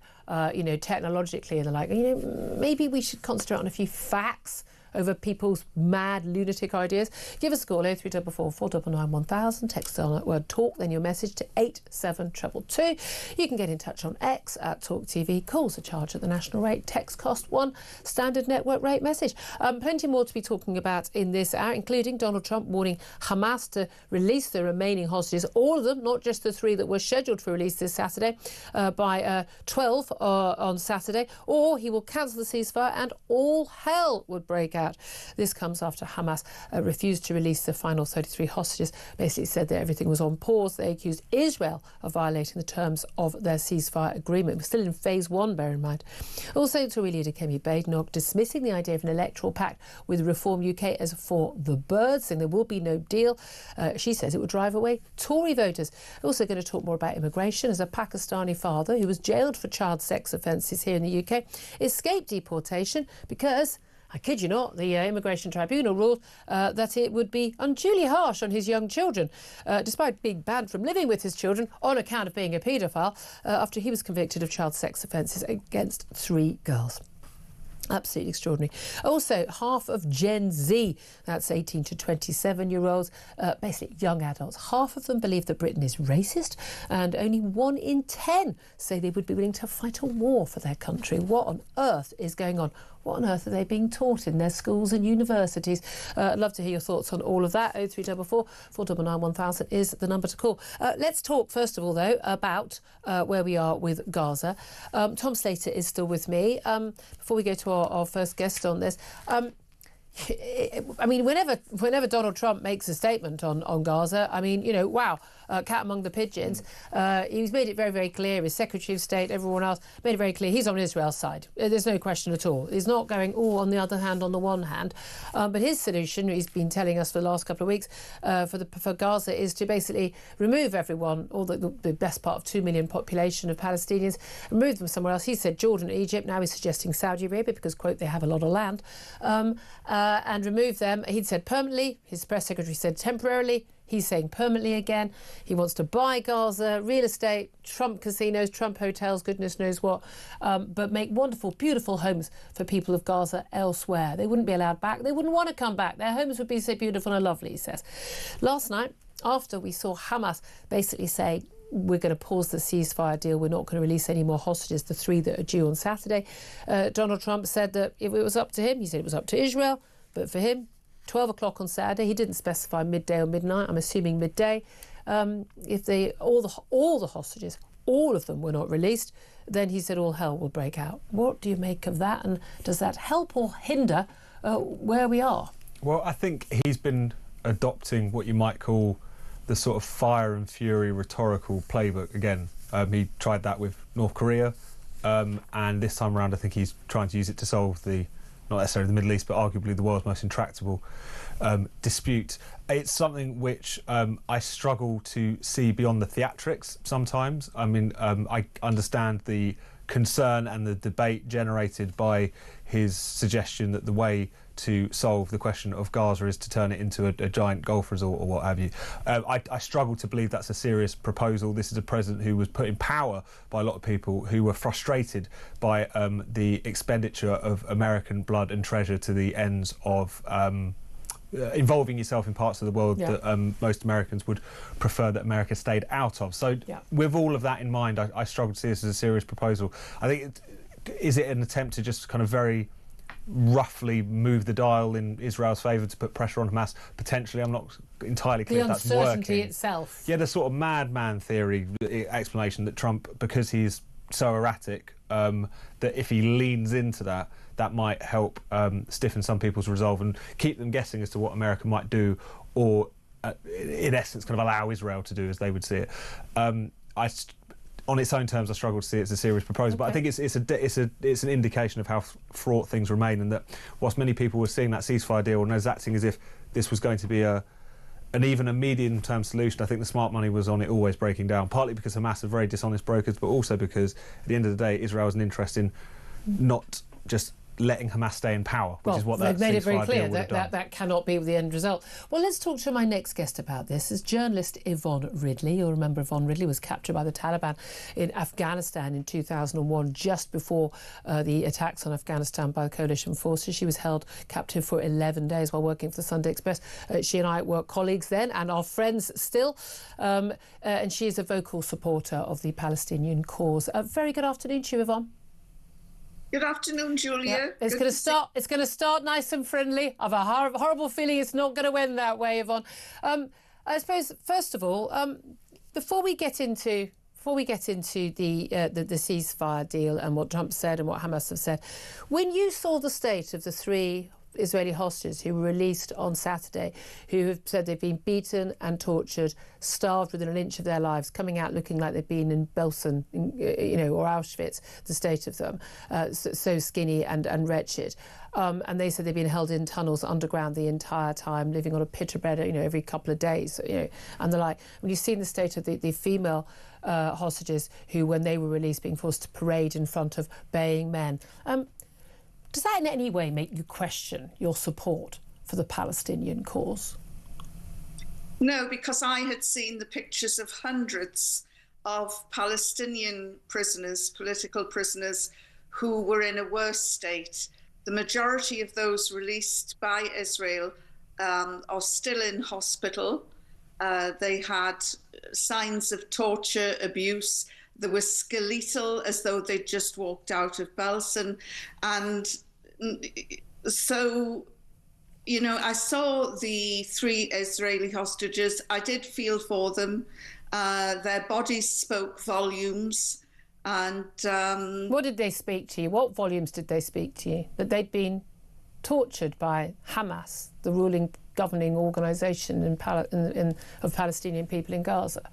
you know, technologically, and they're like, you know, maybe we should concentrate on a few facts over people's mad lunatic ideas. Give us a call, 0344 499 1000. Text on that word talk, then your message to 87222. You can get in touch on X at Talk TV. Calls are charged at the national rate. Text cost £1. Standard network rate message. Plenty more to be talking about in this hour, including Donald Trump warning Hamas to release the remaining hostages, all of them, not just the 3 that were scheduled for release this Saturday, by 12 on Saturday, or he will cancel the ceasefire and all hell would break out. This comes after Hamas refused to release the final 33 hostages, basically said that everything was on pause. They accused Israel of violating the terms of their ceasefire agreement. We're still in phase 1, bear in mind. Also, Tory leader Kemi Badenoch dismissing the idea of an electoral pact with Reform UK as for the birds, saying there will be no deal. She says it would drive away Tory voters. Also going to talk more about immigration, as a Pakistani father who was jailed for child sex offences here in the UK escaped deportation because, I kid you not, the Immigration Tribunal ruled that it would be unduly harsh on his young children, despite being banned from living with his children on account of being a paedophile, after he was convicted of child sex offences against 3 girls. Absolutely extraordinary. Also, half of Gen Z, that's 18 to 27-year-olds, basically young adults, half of them believe that Britain is racist, and only 1 in 10 say they would be willing to fight a war for their country. What on earth is going on? What on earth are they being taught in their schools and universities? I'd love to hear your thoughts on all of that. 0344 499 1000 is the number to call. Let's talk, first of all, though, about where we are with Gaza. Tom Slater is still with me. Before we go to our first guest on this, I mean, whenever Donald Trump makes a statement on Gaza, I mean, you know, wow, cat among the pigeons. He's made it very, very clear. His Secretary of State, everyone else, made it very clear he's on Israel's side. There's no question at all. He's not going, on the other hand, on the one hand. But his solution, he's been telling us for the last couple of weeks, for Gaza, is to basically remove everyone, all the best part of 2 million population of Palestinians, remove them somewhere else. He said Jordan, Egypt. Now he's suggesting Saudi Arabia because, quote, they have a lot of land. And remove them. He'd said permanently. His press secretary said temporarily. He's saying permanently again. He wants to buy Gaza, real estate, Trump casinos, Trump hotels, goodness knows what, but make wonderful, beautiful homes for people of Gaza elsewhere. They wouldn't be allowed back. They wouldn't want to come back. Their homes would be so beautiful and lovely, he says. Last night, after we saw Hamas basically say, we're going to pause the ceasefire deal, we're not going to release any more hostages, the 3 that are due on Saturday, Donald Trump said that if it was up to him, he said it was up to Israel, but for him, 12 o'clock on Saturday, he didn't specify midday or midnight, I'm assuming midday, if all the hostages, all of them were not released, then he said all hell will break out. What do you make of that, and does that help or hinder where we are? Well, I think he's been adopting what you might call the sort of fire and fury rhetorical playbook again. He tried that with North Korea, and this time around I think he's trying to use it to solve the not necessarily the Middle East, but arguably the world's most intractable dispute. It's something which I struggle to see beyond the theatrics sometimes. I mean, I understand the concern and the debate generated by his suggestion that the way to solve the question of Gaza is to turn it into a giant golf resort or what have you. I struggle to believe that's a serious proposal. This is a president who was put in power by a lot of people who were frustrated by the expenditure of American blood and treasure to the ends of involving yourself in parts of the world that most Americans would prefer that America stayed out of. So with all of that in mind, I struggle to see this as a serious proposal. I think, is it an attempt to just kind of very roughly move the dial in Israel's favour to put pressure on Hamas? Potentially, I'm not entirely clear if that's working. The uncertainty itself. Yeah, the sort of madman theory explanation that Trump, because he's so erratic, that if he leans into that, that might help stiffen some people's resolve and keep them guessing as to what America might do, or in essence kind of allow Israel to do as they would see it. On its own terms, I struggle to see it as a serious proposal, but I think it's an indication of how fraught things remain, and that whilst many people were seeing that ceasefire deal and as acting as if this was going to be even a medium-term solution, I think the smart money was on it always breaking down, partly because Hamas are very dishonest brokers, but also because at the end of the day, Israel has an interest in not just letting Hamas stay in power, which is what that ceasefire deal would have done. They've made it very clear that cannot be the end result. Well, let's talk to my next guest about this. Is journalist Yvonne Ridley. You'll remember Yvonne Ridley was captured by the Taliban in Afghanistan in 2001, just before the attacks on Afghanistan by the coalition forces. She was held captive for 11 days while working for the Sunday Express. She and I were colleagues then and are friends still. And she is a vocal supporter of the Palestinian cause. Very good afternoon to you, Yvonne. Good afternoon, Julia. Yeah. It's going to start nice and friendly. I've a horrible feeling it's not going to end that way, Yvonne. I suppose first of all, before we get into the ceasefire deal and what Trump said and what Hamas have said, when you saw the state of the 3 Israeli hostages who were released on Saturday, who have said they've been beaten and tortured, starved within an inch of their lives, coming out looking like they've been in Belsen, or Auschwitz, the state of them, so skinny and wretched. And they said they've been held in tunnels underground the entire time, living on a pita bread, every couple of days, and the like. When you've seen the state of the female hostages who, when they were released, being forced to parade in front of baying men, does that in any way make you question your support for the Palestinian cause? No, because I had seen the pictures of hundreds of Palestinian prisoners, political prisoners, who were in a worse state. The majority of those released by Israel are still in hospital. They had signs of torture, abuse. They were skeletal, as though they'd just walked out of Belsen. And so, I saw the 3 Israeli hostages. I did feel for them. Their bodies spoke volumes. And what did they speak to you? What volumes did they speak to you? That they'd been tortured by Hamas, the ruling governing organisation of Palestinian people in Gaza?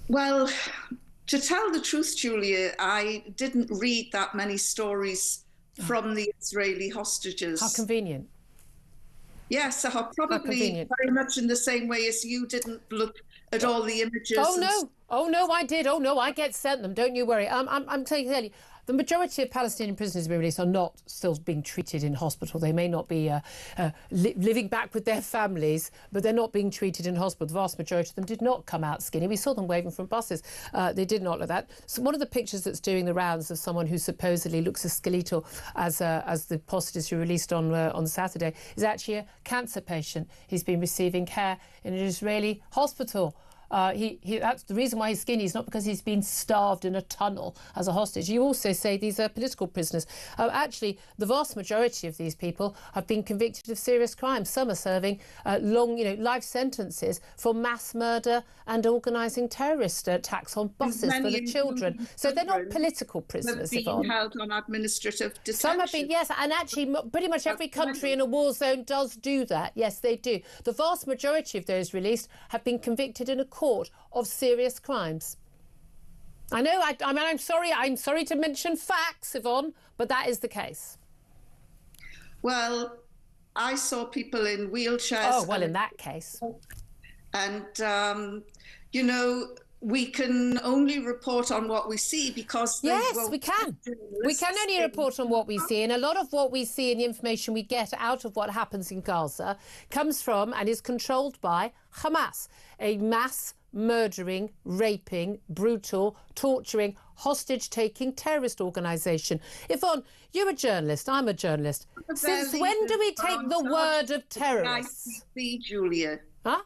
Well, to tell the truth, Julia, I didn't read that many stories from the Israeli hostages. How convenient. Yes, probably very much in the same way as you didn't look at all the images. Oh no, I did. Oh no, I get sent them. Don't you worry. I'm telling you, the majority of Palestinian prisoners who have been released are not still being treated in hospital. They may not be living back with their families, but they're not being treated in hospital. The vast majority of them did not come out skinny. We saw them waving from buses. They did not like that. So one of the pictures that's doing the rounds of someone who supposedly looks as skeletal as the hostages who were released on Saturday is actually a cancer patient. He's been receiving care in an Israeli hospital. That's the reason why he's skinny. It's not because he's been starved in a tunnel as a hostage. You also say these are political prisoners. Actually, the vast majority of these people have been convicted of serious crimes. Some are serving long, life sentences for mass murder and organising terrorist attacks on buses for the children. So they're not political prisoners. Have been held on administrative detention. Some have been, yes, and actually pretty much every country in a war zone does do that. Yes, they do. The vast majority of those released have been convicted in a court of serious crimes. I know, I mean, I'm sorry to mention facts, Yvonne, but that is the case. Well, I saw people in wheelchairs. Oh, well, in that case. And, you know, we can only report on what we see because... Yes, we can. We can only report on what we see. And a lot of what we see and the information we get out of what happens in Gaza comes from and is controlled by Hamas, a mass murdering, raping, brutal, torturing, hostage-taking terrorist organisation. Yvonne, you're a journalist, I'm a journalist. Since when do we take the word of terrorists? Julia. Huh?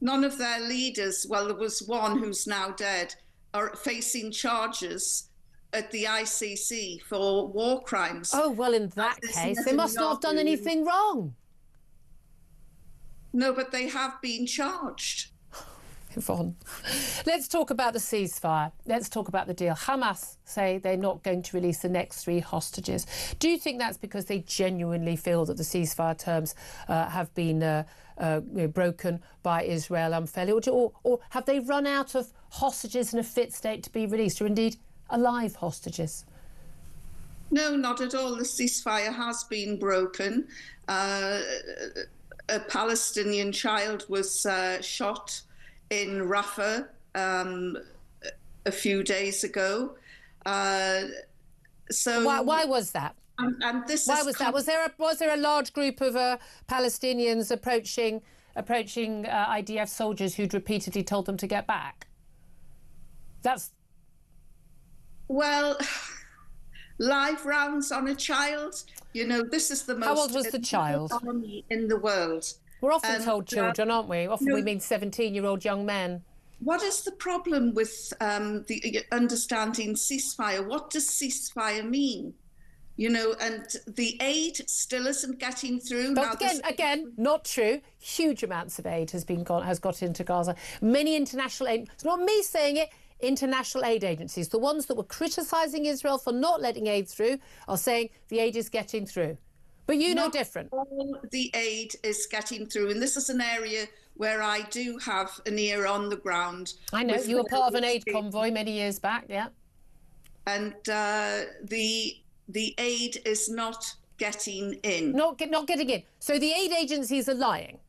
None of their leaders, well, there was one who's now dead, are facing charges at the ICC for war crimes. Oh, well, in that case, they must not have done anything wrong. No, but they have been charged. Yvonne, let's talk about the ceasefire. Let's talk about the deal. Hamas say they're not going to release the next 3 hostages. Do you think that's because they genuinely feel that the ceasefire terms have been broken by Israel unfairly? Or have they run out of hostages in a fit state to be released, or indeed alive hostages? No, not at all. The ceasefire has been broken. A Palestinian child was shot in Rafah a few days ago. So why was that? And this why was that? Was there a large group of Palestinians approaching IDF soldiers who'd repeatedly told them to get back? Well, live rounds on a child. You know, this is the most... How old was the child? ...army in the world. We're often told children, aren't we? Often we mean 17-year-old young men. What is the problem with the understanding ceasefire? What does ceasefire mean? You know, and the aid still isn't getting through. But now, again, not true. Huge amounts of aid has got into Gaza. Many international aid. It's not me saying it. International aid agencies, the ones that were criticising Israel for not letting aid through, are saying the aid is getting through. But you know different. All the aid is getting through, and this is an area where I do have an ear on the ground. I know, you were part of an aid convoy many years back, yeah. And the aid is not getting in. Not getting in. So the aid agencies are lying?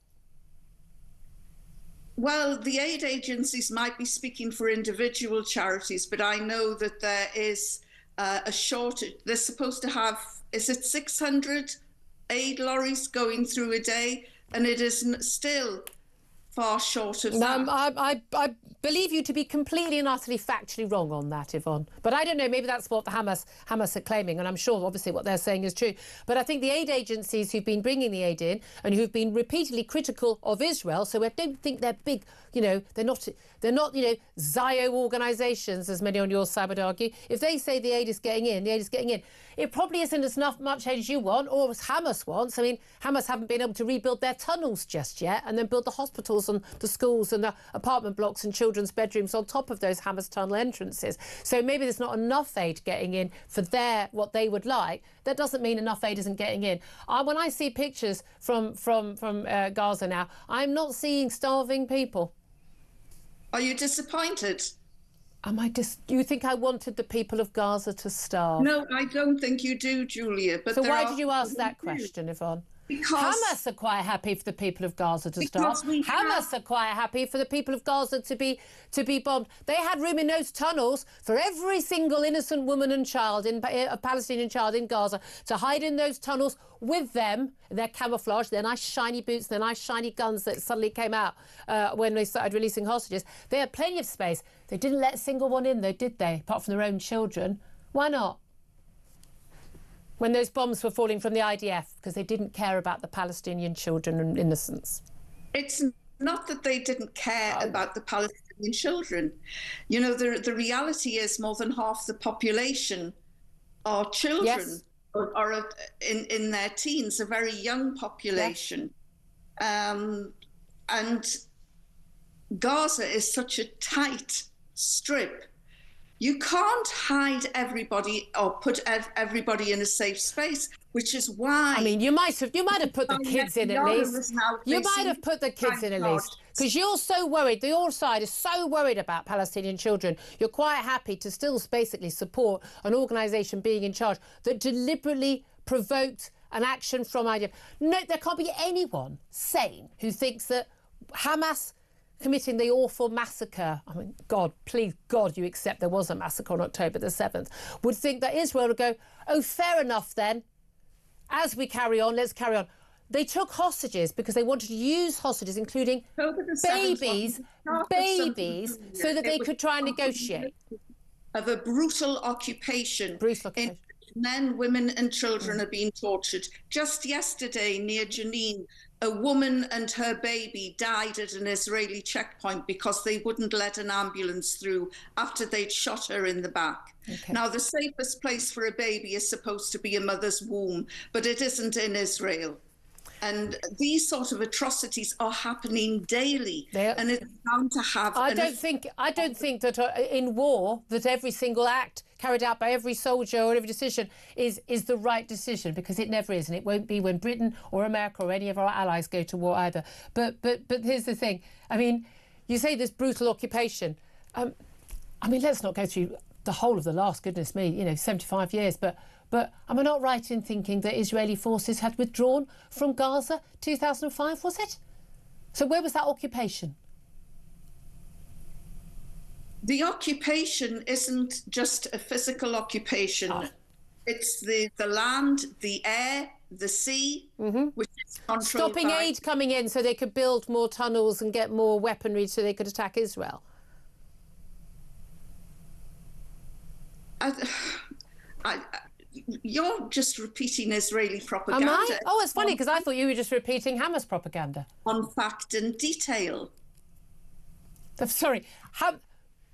Well, the aid agencies might be speaking for individual charities, but I know that there is a shortage. They're supposed to have, is it 600 aid lorries going through a day? And it is still far short of that. I believe you to be completely and utterly factually wrong on that, Yvonne. But I don't know, maybe that's what the Hamas are claiming, and I'm sure obviously what they're saying is true. But I think the aid agencies who've been bringing the aid in and who've been repeatedly critical of Israel, so I don't think they're big, you know, they're not, you know, Zio organisations, as many on your side would argue. If they say the aid is getting in, the aid is getting in. It probably isn't as much aid as you want or as Hamas wants. I mean, Hamas haven't been able to rebuild their tunnels just yet and then build the hospitals and the schools and the apartment blocks and children's bedrooms on top of those Hamas tunnel entrances. So maybe there's not enough aid getting in for what they would like. That doesn't mean enough aid isn't getting in. When I see pictures from Gaza now, I'm not seeing starving people. Are you disappointed? You think I wanted the people of Gaza to starve? No, I don't think you do, Julia. But so why did you ask that question, Yvonne? Because Hamas are quite happy for the people of Gaza to starve. Hamas are quite happy for the people of Gaza to be bombed. They had room in those tunnels for every single innocent woman and child, a Palestinian child in Gaza, to hide in those tunnels with them, their camouflage, their nice shiny boots, their nice shiny guns that suddenly came out when they started releasing hostages. They had plenty of space. They didn't let a single one in, though, did they? Apart from their own children. Why not? When those bombs were falling from the IDF, because they didn't care about the Palestinian children and innocents. It's not that they didn't care about the Palestinian children. You know, the reality is more than half the population are children, yes, are in their teens, a very young population. Yes. And Gaza is such a tight strip. You can't hide everybody or put everybody in a safe space, which is why. I mean, you might have put the kids in at least. You might have put the kids in at least, because you're so worried. Your side is so worried about Palestinian children. You're quite happy to still basically support an organisation being in charge that deliberately provoked an action from IDF. No, there can't be anyone sane who thinks that Hamas committing the awful massacre, I mean, God, please, God, you accept there was a massacre on October the 7th, would think that Israel would go, oh, fair enough then, as we carry on, let's carry on. They took hostages because they wanted to use hostages, including babies, so that they could try and negotiate. Of a brutal occupation. Men, women and children are being tortured. Just yesterday near Jenin, a woman and her baby died at an Israeli checkpoint because they wouldn't let an ambulance through after they'd shot her in the back. Okay. Now, the safest place for a baby is supposed to be a mother's womb, but it isn't in Israel. And these sort of atrocities are happening daily, and it's bound to have. I don't think that in war that every single act carried out by every soldier or every decision is the right decision, because it never is, and it won't be when Britain or America or any of our allies go to war either. But here's the thing. I mean, you say this brutal occupation. I mean, let's not go through the whole of the last, goodness me, 75 years, but am I not right in thinking that Israeli forces had withdrawn from Gaza 2005, was it? So where was that occupation? The occupation isn't just a physical occupation. Oh. It's the land, the air, the sea, which is controlled Stopping aid coming in so they could build more tunnels and get more weaponry so they could attack Israel. You're just repeating Israeli propaganda. Am I? Oh, it's funny, because I thought you were just repeating Hamas propaganda. On fact and detail. Sorry.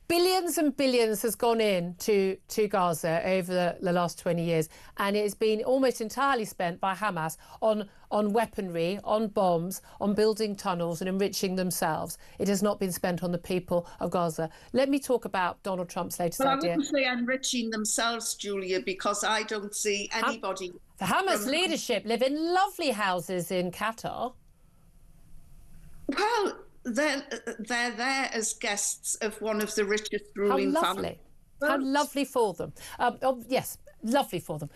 Billions and billions has gone in to Gaza over the last 20 years, and it has been almost entirely spent by Hamas on weaponry, on bombs, on building tunnels and enriching themselves. It has not been spent on the people of Gaza. Let me talk about Donald Trump's latest idea. I wouldn't say enriching themselves, Julia, because I don't see anybody... The Hamas leadership live in lovely houses in Qatar. Well... They're there as guests of one of the richest ruling families. How lovely for them. Yes, lovely for them.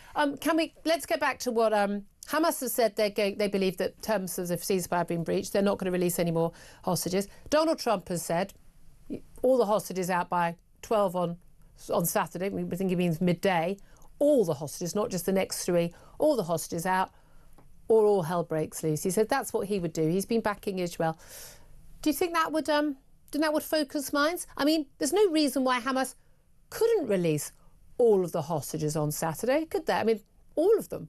Let's go back to what Hamas has said. They believe that terms of the ceasefire have been breached. They're not going to release any more hostages. Donald Trump has said all the hostages out by 12 on Saturday. We think he means midday. All the hostages, not just the next 3. All the hostages out, or all hell breaks loose. He said that's what he would do. He's been backing Israel. Do you think that would focus minds? I mean, there's no reason why Hamas couldn't release all of the hostages on Saturday, could there? I mean, all of them.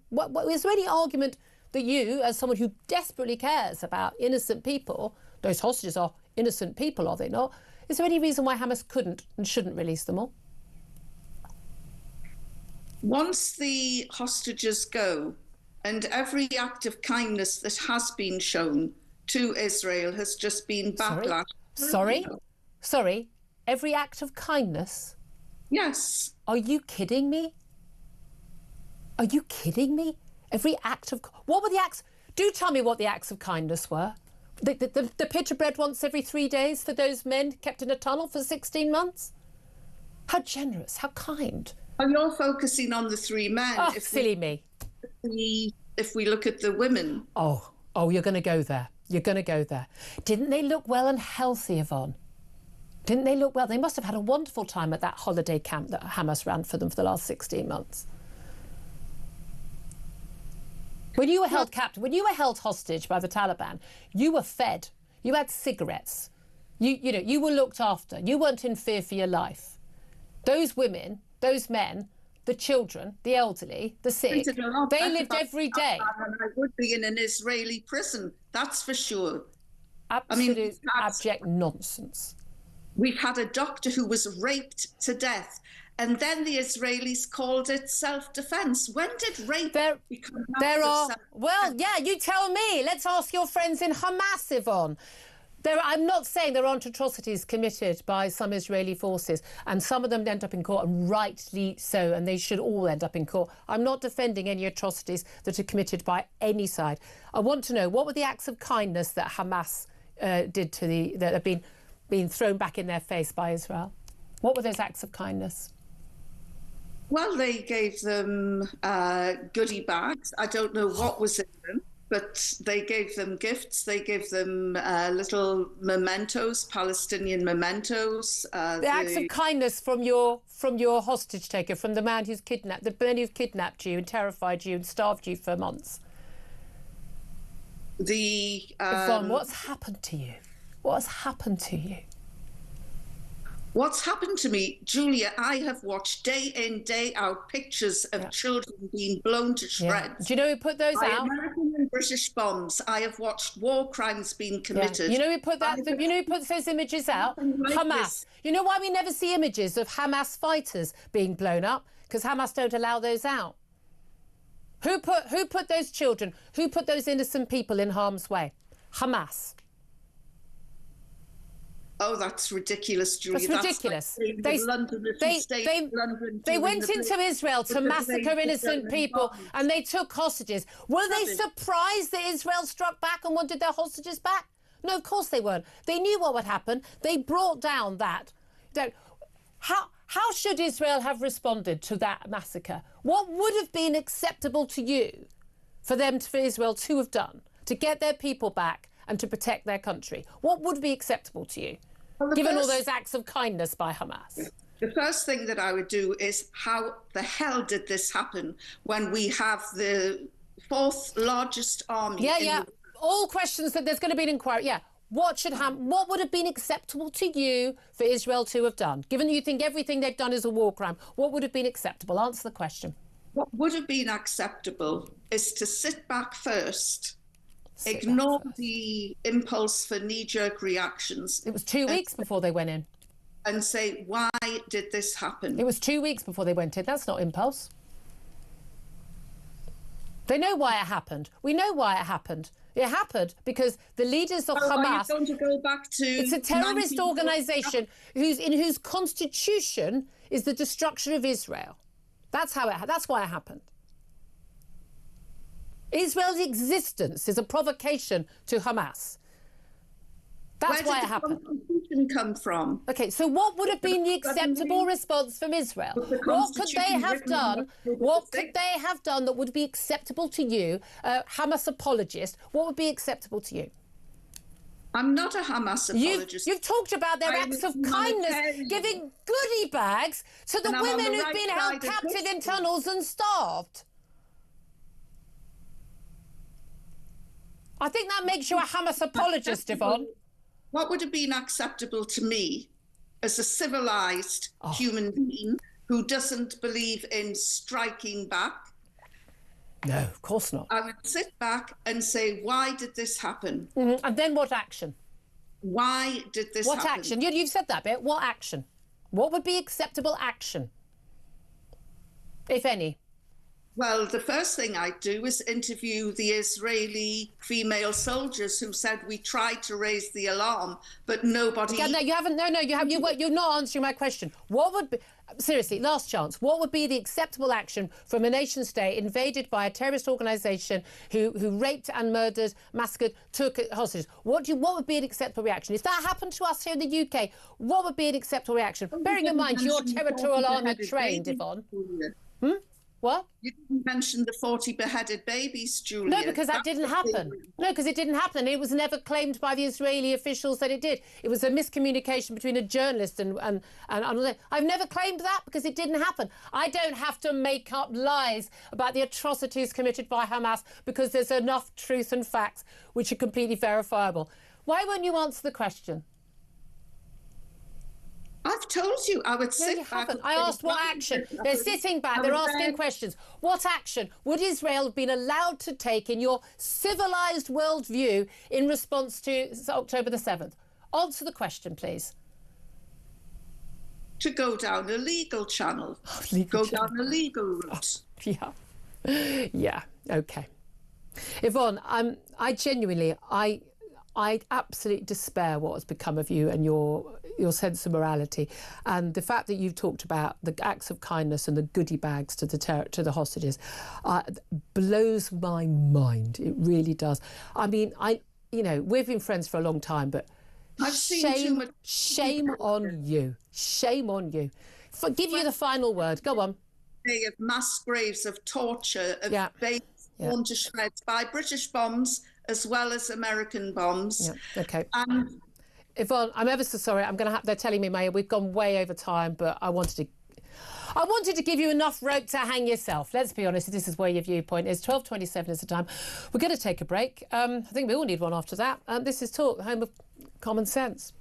Is there any argument that you, as someone who desperately cares about innocent people, those hostages are innocent people, are they not? Is there any reason why Hamas couldn't and shouldn't release them all? Once the hostages go, and every act of kindness that has been shown to Israel has just been backlash. Sorry? Every act of kindness? Yes. Are you kidding me? Are you kidding me? Every act of... What were the acts... Do tell me what the acts of kindness were. The pitch of bread once every 3 days for those men kept in a tunnel for 16 months? How generous, how kind. And you're focusing on the 3 men. Oh, silly me. If we look at the women... Oh, you're going to go there. You're going to go there. Didn't they look well and healthy, Yvonne? Didn't they look well? They must have had a wonderful time at that holiday camp that Hamas ran for them for the last 16 months. When you were held captive, when you were held hostage by the Taliban, you were fed. You had cigarettes. You were looked after. You weren't in fear for your life. Those women, those men, the children, the elderly, the sick, they lived every day. I would be in an Israeli prison, that's for sure. Absolute abject nonsense. We've had a doctor who was raped to death, and then the Israelis called it self-defense. When did rape become self-defense? Well, yeah, you tell me. Let's ask your friends in Hamas, Yvonne. I'm not saying there aren't atrocities committed by some Israeli forces, and some of them end up in court, and rightly so, and they should all end up in court. I'm not defending any atrocities that are committed by any side. I want to know, what were the acts of kindness that Hamas did that have been thrown back in their face by Israel? What were those acts of kindness? Well, they gave them goodie bags. I don't know what was in them, but they gave them gifts. They gave them little mementos, Palestinian mementos. The acts of kindness from your hostage taker, from the man who's kidnapped you and terrified you and starved you for months. Yvonne, what's happened to you? What has happened to you? What's happened to me, Julia, I have watched day in, day out pictures of children being blown to shreds. Do you know who put those out? American and British bombs. I have watched war crimes being committed. You know who put you know who puts those images out? Hamas. You know why we never see images of Hamas fighters being blown up? Because Hamas don't allow those out. Who put those children, who put those innocent people in harm's way? Hamas. Oh, that's ridiculous, Julia. That's ridiculous. They went into Israel to massacre innocent people and they took hostages. Were they surprised that Israel struck back and wanted their hostages back? No, of course they weren't. They knew what would happen. They brought down that. How should Israel have responded to that massacre? What would have been acceptable to you for Israel to have done to get their people back and to protect their country? What would be acceptable to you, given all those acts of kindness by Hamas? The first thing that I would do is, how the hell did this happen when we have the fourth largest army? All questions that there's going to be an inquiry. What should happen? What would have been acceptable to you for Israel to have done? Given that you think everything they've done is a war crime, what would have been acceptable? Answer the question. What would have been acceptable is to sit back first, ignore the impulse for knee-jerk reactions. It was 2 weeks before they went in. And say, why did this happen? It was 2 weeks before they went in. That's not impulse. They know why it happened. We know why it happened. It happened because the leaders of Hamas... Are you going to go back to... It's a terrorist organisation in whose constitution is the destruction of Israel. That's why it happened. Israel's existence is a provocation to Hamas. That's why it happened. Where did the Constitution come from? OK, so what would have been the acceptable response from Israel? What could they have done? What could they have done that would be acceptable to you, Hamas apologist? What would be acceptable to you? I'm not a Hamas apologist. You've talked about their acts of kindness, giving goodie bags to the women who've been held captive in tunnels and starved. I think that makes you a Hamas apologist, Yvonne. What would have been acceptable to me as a civilised human being who doesn't believe in striking back? No, of course not. I would sit back and say, why did this happen? And then what action? Why did this happen? What action? You've said that bit. What action? What would be acceptable action, if any? Well, the first thing I'd do is interview the Israeli female soldiers who said we tried to raise the alarm, but nobody... No, you haven't. No, you're not answering my question. What would be... Seriously, last chance. What would be the acceptable action from a nation state invaded by a terrorist organisation who raped and murdered, massacred, took hostages? What would be an acceptable reaction? If that happened to us here in the UK, what would be an acceptable reaction? Bearing in mind you're territorial army trained, Yvonne. What? You didn't mention the 40 beheaded babies, Julia. No, because that didn't happen. No, because it didn't happen. It was never claimed by the Israeli officials that it did. It was a miscommunication between a journalist and I've never claimed that because it didn't happen. I don't have to make up lies about the atrocities committed by Hamas because there's enough truth and facts which are completely verifiable. Why won't you answer the question? I've told you I would sit back. Haven't. I asked what action. They're sitting back. They're asking questions. What action would Israel have been allowed to take in your civilised worldview in response to October the 7th? Answer the question, please. To go down a legal channel. Down a legal route. Yeah. OK. Yvonne, I genuinely, I absolutely despair what has become of you and your sense of morality, and the fact that you've talked about the acts of kindness and the goodie bags to the hostages blows my mind. It really does. I mean, we've been friends for a long time, but shame on you. Shame on you. Give you the final word. Go on. Of mass graves of torture, of babies torn to shreds by British bombs as well as American bombs. Yeah. Okay. Yvonne, I'm ever so sorry. They're telling me, Maya, we've gone way over time, but I wanted to give you enough rope to hang yourself. Let's be honest, this is where your viewpoint is. 12:27 is the time. We're going to take a break. I think we all need one after that. This is Talk, the home of common sense.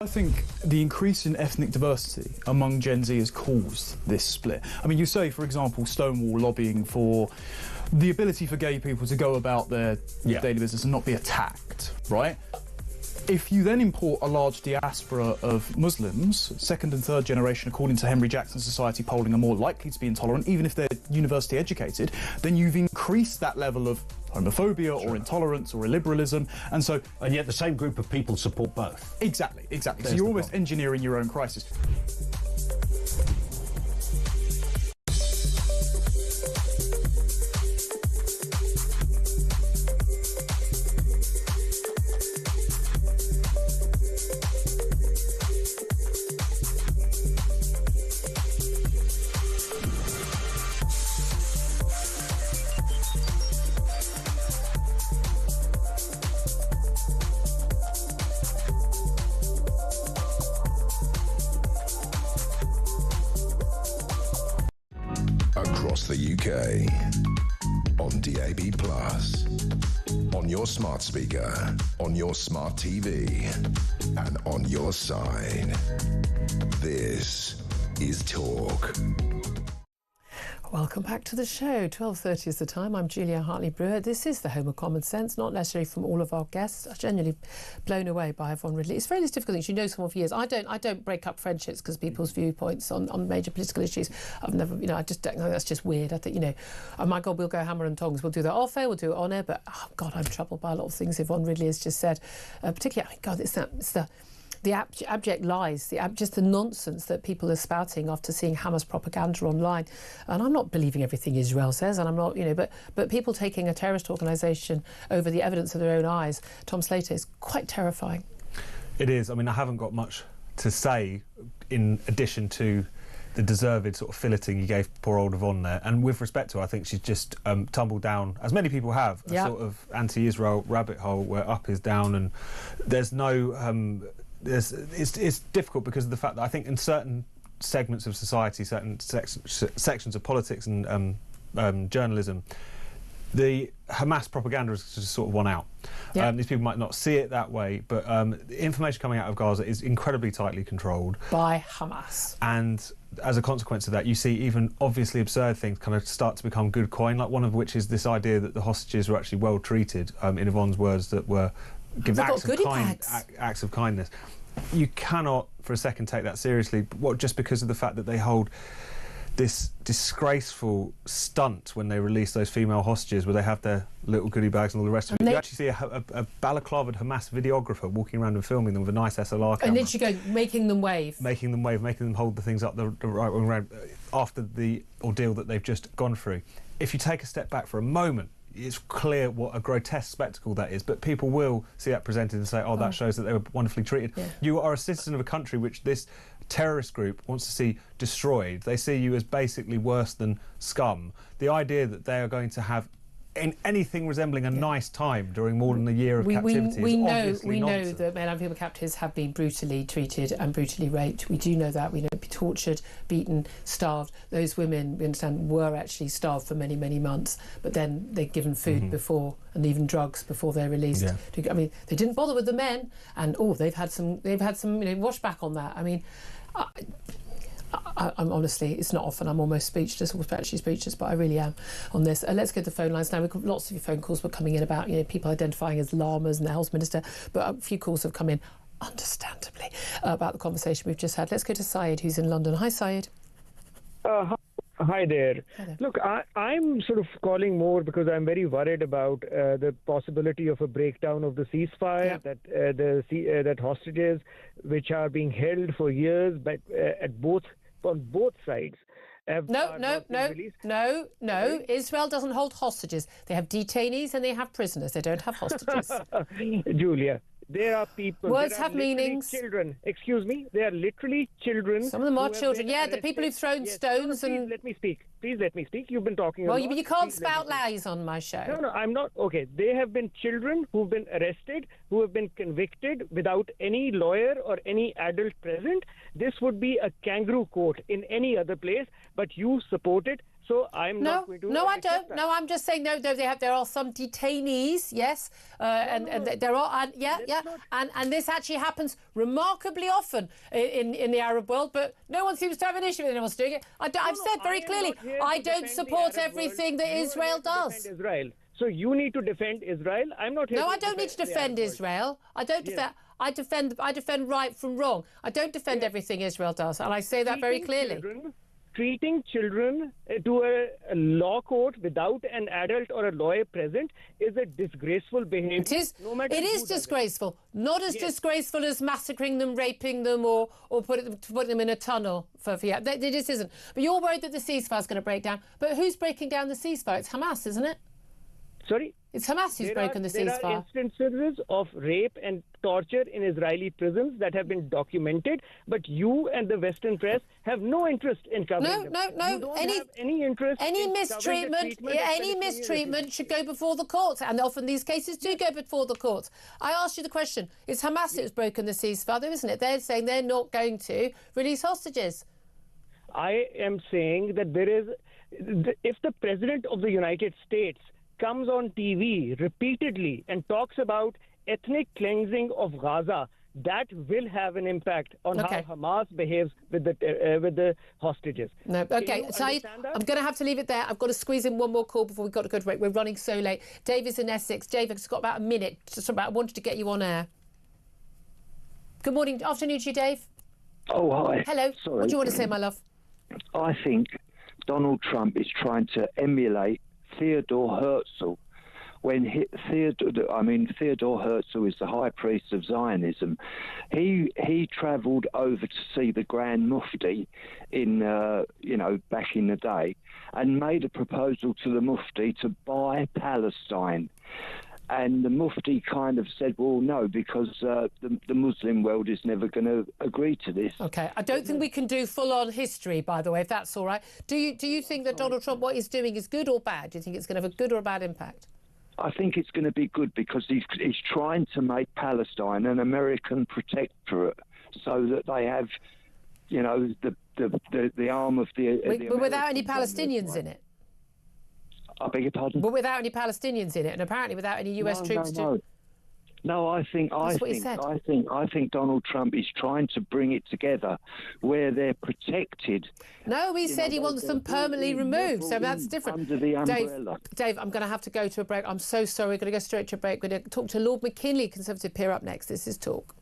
I think the increase in ethnic diversity among Gen Z has caused this split. I mean, you say, for example, Stonewall lobbying for the ability for gay people to go about their daily business and not be attacked, right? If you then import a large diaspora of Muslims, second and third generation, according to Henry Jackson Society polling, are more likely to be intolerant, even if they're university educated, then you've increased that level of homophobia or intolerance or illiberalism, and yet the same group of people support both. Exactly. So you're almost engineering your own crisis. Across the UK, on DAB+, on your smart speaker, on your smart TV, and on your side. This is Talk. Welcome back to the show. 12:30 is the time. I'm Julia Hartley-Brewer. This is the home of common sense, not necessarily from all of our guests. I'm genuinely blown away by Yvonne Ridley. It's very difficult things. You know someone for years. I don't break up friendships because people's viewpoints on major political issues. I've never, I just don't know. That's just weird. I think, oh my God, we'll go hammer and tongs. We'll do that off air, we'll do it on air. But, oh God, I'm troubled by a lot of things Yvonne Ridley has just said. Particularly, God, it's the abject lies, just the nonsense that people are spouting after seeing Hamas propaganda online. And I'm not believing everything Israel says, and I'm not, but people taking a terrorist organisation over the evidence of their own eyes, Tom Slater, is quite terrifying. It is. I mean, I haven't got much to say in addition to the deserved sort of filleting you gave poor old Yvonne there. And with respect to her, I think she's just tumbled down, as many people have, a sort of anti-Israel rabbit hole where up is down, and there's no... it's difficult because of the fact that I think in certain segments of society, certain sections of politics and journalism, the Hamas propaganda is just sort of won out. These people might not see it that way, but the information coming out of Gaza is incredibly tightly controlled by Hamas. And as a consequence of that, you see even obviously absurd things kind of start to become good coin, like one of which is this idea that the hostages were actually well treated, in Yvonne's words, that were given acts of kindness. You cannot for a second take that seriously, just because of the fact that they hold this disgraceful stunt when they release those female hostages, where they have their little goodie bags and all the rest of it. You actually see a balaclavaed Hamas videographer walking around and filming them with a nice SLR camera. And then she goes, making them wave. Making them hold the things up the right way around after the ordeal that they've just gone through. If you take a step back for a moment, it's clear what a grotesque spectacle that is, but people will see that presented and say, that shows that they were wonderfully treated. Yeah. You are a citizen of a country which this terrorist group wants to see destroyed. They see you as basically worse than scum. The idea that they are going to have anything resembling a nice time during more than a year of captivity is obviously nonsense. Know that male and female captives have been brutally treated and brutally raped. We do know that. We know tortured, beaten, starved. Those women, we understand, were actually starved for many, many months, but then they're given food before, and even drugs before they're released. I mean, they didn't bother with the men, and they've had some washback on that. I mean, I'm honestly, it's not often I'm almost speechless, or actually speechless, but I really am on this. Let's go to the phone lines now. We've got lots of your phone calls were coming in about people identifying as llamas and the Health Minister, but a few calls have come in, understandably, about the conversation we've just had. Let's go to Syed, who's in London. Hi, Syed. Hi there. Look, I'm sort of calling more because I'm very worried about the possibility of a breakdown of the ceasefire, that hostages, which are being held for years, but on both sides. No. Israel doesn't hold hostages. They have detainees and they have prisoners. They don't have hostages. Julia, there are people... Words have meanings. Children. Excuse me. They are literally children. Some of them are children. Yeah, the people who've thrown stones and... Please let me speak. Please let me speak. You've been talking a lot. Well, you can't spout lies on my show. No, I'm not. Okay, they have been children who've been arrested, who have been convicted without any lawyer or any adult present. This would be a kangaroo court in any other place, but you support it. So I'm not going to... No, I don't. That. No, I'm just saying, there are some detainees, yes, there are, and this actually happens remarkably often in the Arab world, but no one seems to have an issue with anyone doing it. I've said very clearly, I don't support everything that Israel does. Israel. So you need to defend Israel. I'm not here. No, I don't need to defend Israel. I don't defend. I defend right from wrong. I don't defend everything Israel does, and I say that very clearly. Treating children to a law court without an adult or a lawyer present is a disgraceful behavior. It is disgraceful. Not as disgraceful as massacring them, raping them, or putting them in a tunnel. It just isn't. But you're worried that the ceasefire is going to break down. But who's breaking down the ceasefire? It's Hamas, isn't it? Sorry? It's Hamas who's broken the ceasefire. There are instances of rape and torture in Israeli prisons that have been documented, but you and the Western press have no interest in covering them. No. Any interest any mistreatment should go before the courts, and often these cases do go before the courts. I asked you the question. It's Hamas who's broken the ceasefire, isn't it? They're saying they're not going to release hostages. I am saying that if the President of the United States comes on TV repeatedly and talks about ethnic cleansing of Gaza, that will have an impact on how Hamas behaves with the hostages. No, okay, Saeed, I'm going to have to leave it there. I've got to squeeze in one more call before we've got to go to break. We're running so late. Dave is in Essex. Dave, I've got about a minute. I wanted to get you on air. Good morning, afternoon to you, Dave. Oh, hi. Hello. Sorry. What do you want to say, my love? I think Donald Trump is trying to emulate Theodore Herzl. Theodore Herzl is the high priest of Zionism. He travelled over to see the Grand Mufti in back in the day, and made a proposal to the Mufti to buy Palestine. And the Mufti kind of said, well, no, because the Muslim world is never going to agree to this. OK, I don't think we can do full-on history, by the way, if that's all right. Do you think that Donald Trump, what he's doing, is good or bad? Do you think it's going to have a good or a bad impact? I think it's going to be good because he's trying to make Palestine an American protectorate so that they have, you know, the arm of the... But without any Palestinians in it? I beg your pardon? But without any Palestinians in it, and apparently without any US troops to... No, I think Donald Trump is trying to bring it together where they're protected. No, he said he wants them permanently removed, so that's different. Under the umbrella. Dave, I'm going to have to go to a break. I'm so sorry. We're going to go straight to a break. We're going to talk to Lord McKinley, Conservative peer, up next. This is Talk.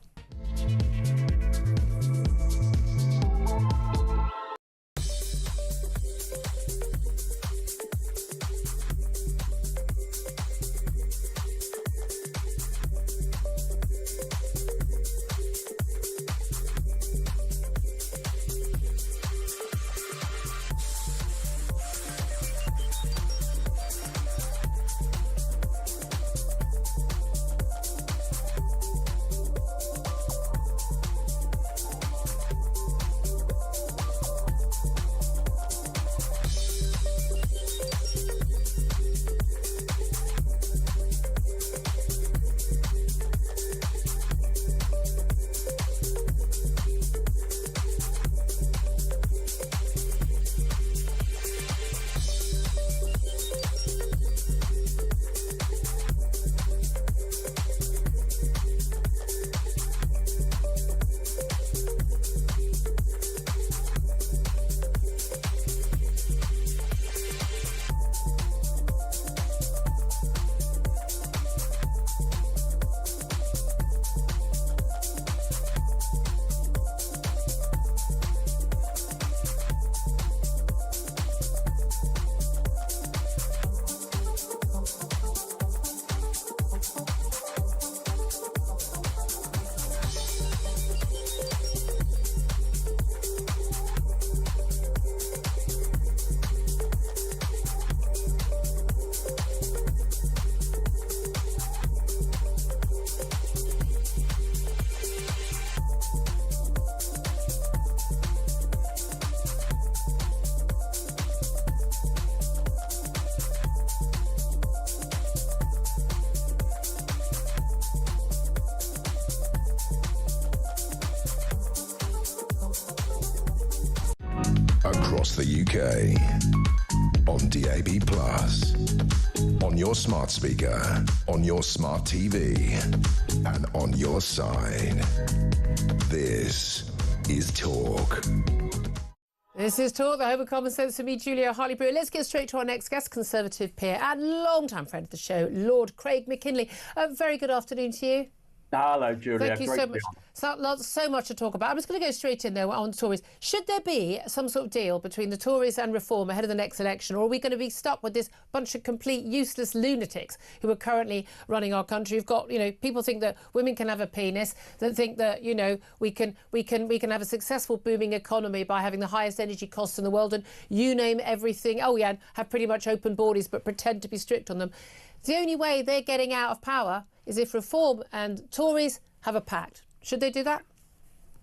Across the UK, on DAB+, on your smart speaker, on your smart TV, and on your side. This is Talk. This is Talk, the home of common sense for me, Julia Hartley-Brewer. Let's get straight to our next guest, Conservative peer and long-time friend of the show, Lord Craig McKinley. Very good afternoon to you. Hello, Julia. Thank you so much. So much to talk about. I'm just going to go straight in there on the Tories. Should there be some sort of deal between the Tories and Reform ahead of the next election, or are we going to be stuck with this bunch of complete useless lunatics who are currently running our country? You've got, you know, people think that women can have a penis, that think that, you know, we can have a successful booming economy by having the highest energy costs in the world, and you name everything. Oh yeah, and have pretty much open borders but pretend to be strict on them. The only way they're getting out of power is if Reform and Tories have a pact. Should they do that?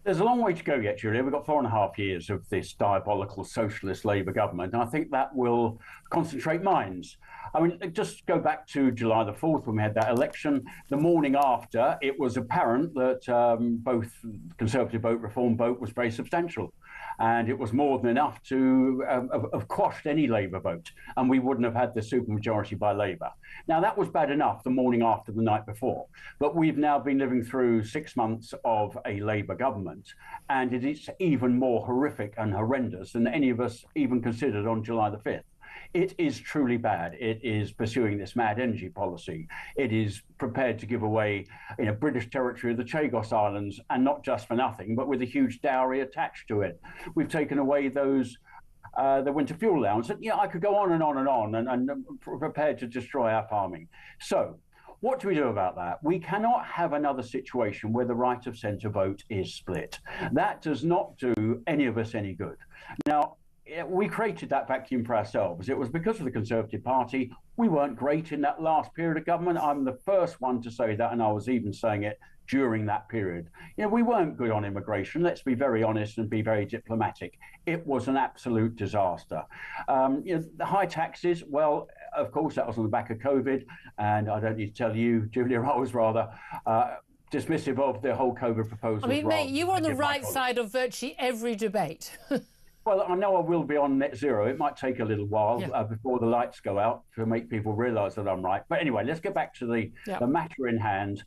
There's a long way to go yet, Julia. We've got 4.5 years of this diabolical socialist Labour government, and I think that will concentrate minds. I mean, just go back to July the 4th when we had that election. The morning after, it was apparent that both Conservative vote, Reform vote was very substantial. And it was more than enough to have quashed any Labour vote, and we wouldn't have had the supermajority by Labour. Now, that was bad enough the morning after the night before, but we've now been living through 6 months of a Labour government, and it is even more horrific and horrendous than any of us even considered on July the 5th. It is truly bad. It is pursuing this mad energy policy. It is prepared to give away, you know, British territory of the Chagos Islands, and not just for nothing, but with a huge dowry attached to it. We've taken away those the winter fuel allowance. And, you know, I could go on and on and on, and prepared to destroy our farming. So what do we do about that? We cannot have another situation where the right of centre vote is split. That does not do any of us any good. Now, we created that vacuum for ourselves. It was because of the Conservative Party. We weren't great in that last period of government. I'm the first one to say that, and I was even saying it during that period. We weren't good on immigration. Let's be very honest and be very diplomatic. It was an absolute disaster. The high taxes, well, of course, that was on the back of COVID, and I don't need to tell you, Julia, I was rather dismissive of the whole COVID proposal. I mean, mate, you were on the right side of virtually every debate. Well, I know I will be on net zero. It might take a little while before the lights go out to make people realise that I'm right. But anyway, let's get back to the matter in hand.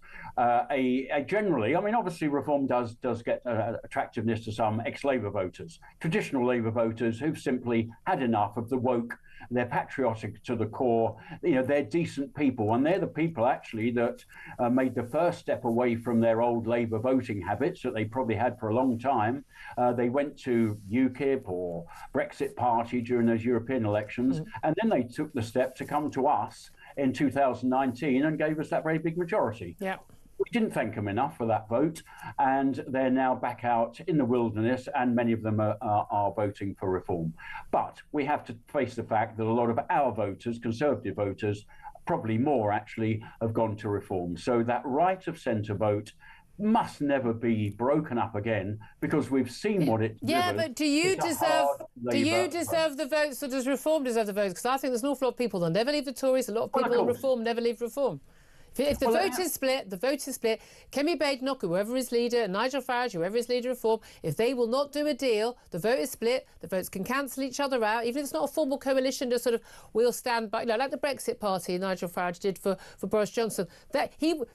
Generally, I mean, obviously, reform does get attractiveness to some ex-Labour voters, traditional Labour voters who've simply had enough of the woke. They're patriotic to the core. They're decent people, and they're the people actually that made the first step away from their old Labour voting habits that they probably had for a long time. They went to UKIP or Brexit Party during those European elections, and then they took the step to come to us in 2019 and gave us that very big majority. Yeah. We didn't thank them enough for that vote, and they're now back out in the wilderness, and many of them are voting for reform. But we have to face the fact that a lot of our voters, Conservative voters, probably more actually, have gone to reform. So that right of centre vote must never be broken up again, because we've seen what it Yeah, but do you deserve the votes, or does Reform deserve the votes? Because I think there's an awful lot of people that never leave the Tories, a lot of people in Reform never leave Reform. If the vote is split, the vote is split. Kemi Badenoch, whoever is leader, and Nigel Farage, whoever is leader of Reform, if they will not do a deal, the vote is split, the votes can cancel each other out, even if it's not a formal coalition, just sort of, we'll stand by, like the Brexit Party Nigel Farage did for Boris Johnson.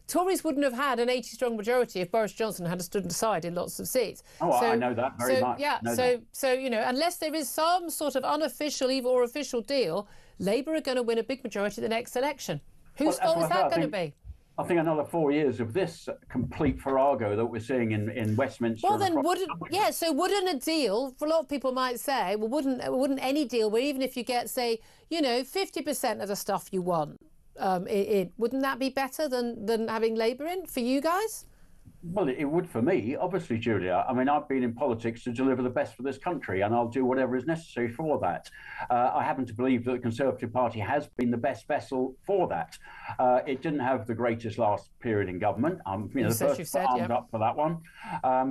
Tories wouldn't have had an 80-strong majority if Boris Johnson had stood aside in lots of seats. I know that very much. Yeah, unless there is some sort of unofficial or official deal, Labour are going to win a big majority at the next election. Whose fault is that going to be? I think another 4 years of this complete farrago that we're seeing in Westminster. Well, then wouldn't a deal, for a lot of people might say, well, wouldn't any deal where even if you get, say, 50% of the stuff you want, wouldn't that be better than having Labour in for you guys? Well, it would for me, obviously, Julia. I mean, I've been in politics to deliver the best for this country, and I'll do whatever is necessary for that. I happen to believe that the Conservative Party has been the best vessel for that. It didn't have the greatest last period in government. The first armed up for that one.